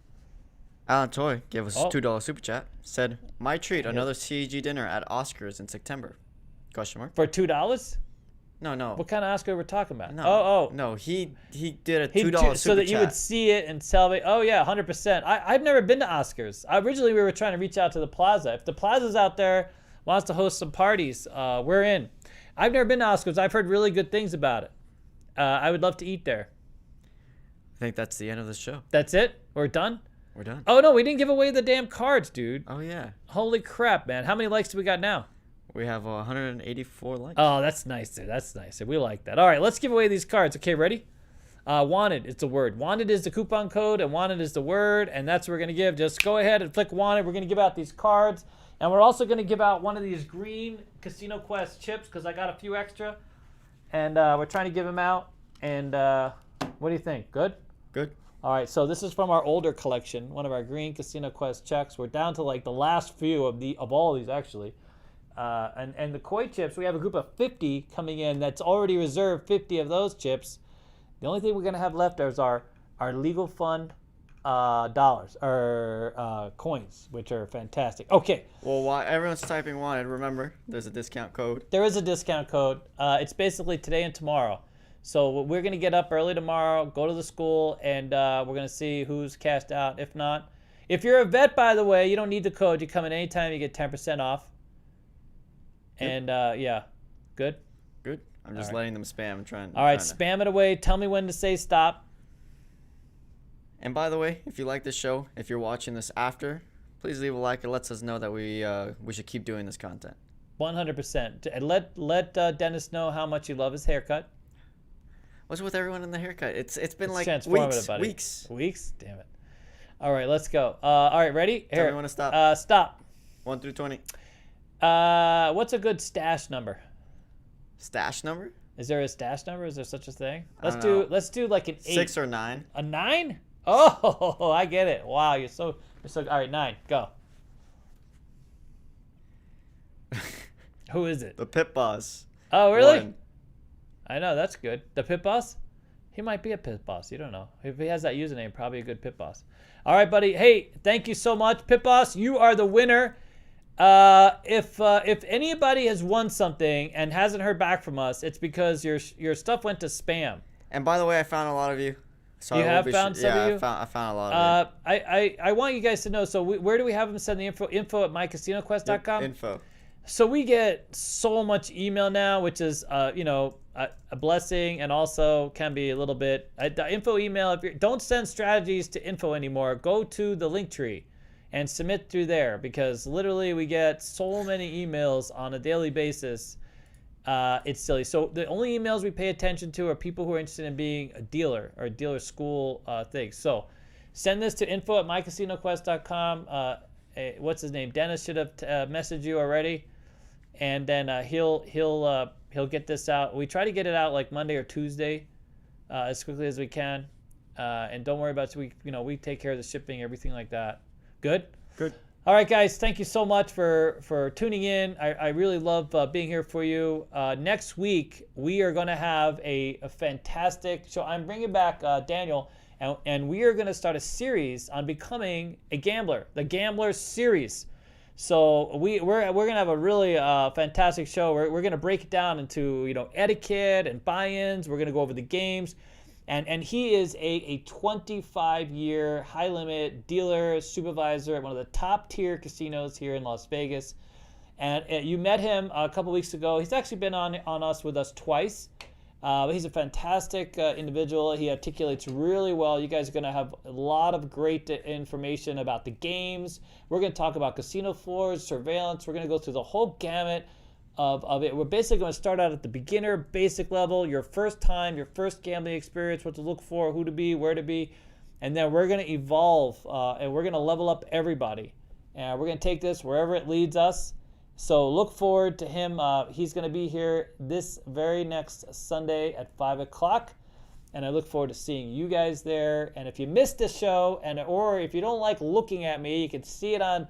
Alan Toy gave us a $2 super chat. Said, "My treat, another CEG dinner at Oscars in September." Question mark. For $2? No. What kind of Oscar we're talking about? No. No, he did a $2 super chat. So that you would see it and salvage. Oh, yeah, 100%. I've never been to Oscars. Originally, we were trying to reach out to the Plaza. If the Plaza's out there, wants to host some parties, we're in. I've never been to Oscars. I've heard really good things about it. I would love to eat there. I think that's the end of the show. That's it? We're done? We're done. Oh, no, we didn't give away the damn cards, dude. Oh, yeah. Holy crap, man. How many likes do we got now? We have 184 likes. Oh, that's nice, dude. That's nice. We like that. All right, let's give away these cards. Okay, ready? Wanted, it's a word. Wanted is the coupon code, and wanted is the word, and that's what we're going to give. Just go ahead and click wanted. We're going to give out these cards, and we're also going to give out one of these green Casino Quest chips, because I got a few extra, and we're trying to give them out. And what do you think? Good? Good. All right, so this is from our older collection, one of our green Casino Quest checks. We're down to like the last few of all these, actually. And the koi chips, we have a group of 50 coming in that's already reserved 50 of those chips. The only thing we're going to have left is our legal fund dollars, or coins, which are fantastic. Okay. Well, while everyone's typing wanted, remember, there's a discount code. There is a discount code. It's basically today and tomorrow. So we're going to get up early tomorrow, go to the school, and we're going to see who's cashed out. If not, if you're a vet, by the way, you don't need the code. You come in anytime, you get 10% off. And yeah, good? Good. I'm just letting them spam and trying. All right, spam it away. Tell me when to say stop. And by the way, if you like this show, if you're watching this after, please leave a like. It lets us know that we should keep doing this content. 100%. And let Dennis know how much you love his haircut. What's with everyone in the haircut? It's been like weeks. Weeks? Damn it. All right, let's go. All right, ready? Tell me when to stop. Stop. 1 through 20. What's a good stash number? Stash number? Is there a stash number? Is there such a thing? Let's do like an 8. 6 or 9. A 9? Oh, I get it. Wow, you're so all right, 9. Go. Who is it? The Pit Boss. Oh, really? 1. I know, that's good. The Pit Boss? He might be a Pit Boss. You don't know. If he has that username, probably a good Pit Boss. All right, buddy. Hey, thank you so much. Pit Boss, you are the winner. If anybody has won something and hasn't heard back from us, it's because your stuff went to spam. And by the way, I found a lot of you. So you have found some of you? I found a lot of you. I want you guys to know, so where do we have them send the info? Info at mycasinoquest.com? Info. So we get so much email now, which is, a blessing, and also can be a little bit, the info email, don't send strategies to info anymore. Go to the link tree and submit through there, because literally we get so many emails on a daily basis. It's silly. So the only emails we pay attention to are people who are interested in being a dealer or a dealer school thing. So send this to info at mycasinoquest.com. What's his name? Dennis should have messaged you already, and then he'll get this out. We try to get it out like Monday or Tuesday, as quickly as we can. And don't worry about it. We take care of the shipping, everything like that. Good? Good. All right, guys. Thank you so much for tuning in. I really love being here for you. Next week, we are going to have a fantastic show. I'm bringing back Daniel, and we are going to start a series on becoming a gambler, the Gambler series. So we're going to have a really fantastic show. We're going to break it down into etiquette and buy-ins. We're going to go over the games. And he is a 25-year high-limit dealer, supervisor at one of the top-tier casinos here in Las Vegas. And you met him a couple weeks ago. He's actually been on us with us twice. But he's a fantastic individual. He articulates really well. You guys are going to have a lot of great information about the games. We're going to talk about casino floors, surveillance. We're going to go through the whole gamut of it. We're basically going to start out at the beginner, basic level, your first time, your first gambling experience, what to look for, who to be, where to be. And then we're going to evolve, and we're going to level up everybody. And we're going to take this wherever it leads us. So look forward to him. He's going to be here this very next Sunday at 5 o'clock. And I look forward to seeing you guys there. And if you missed the show, or if you don't like looking at me, you can see it on,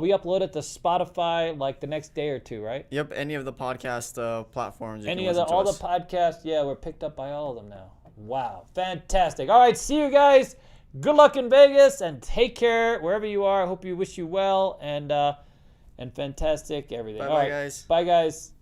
we upload it to Spotify like the next day or two, right? Yep, any of the podcast platforms. All the podcasts, yeah, we're picked up by all of them now. Wow, fantastic. All right, see you guys. Good luck in Vegas, and take care wherever you are. I hope you wish you well, and fantastic everything. Bye, guys. Bye, guys.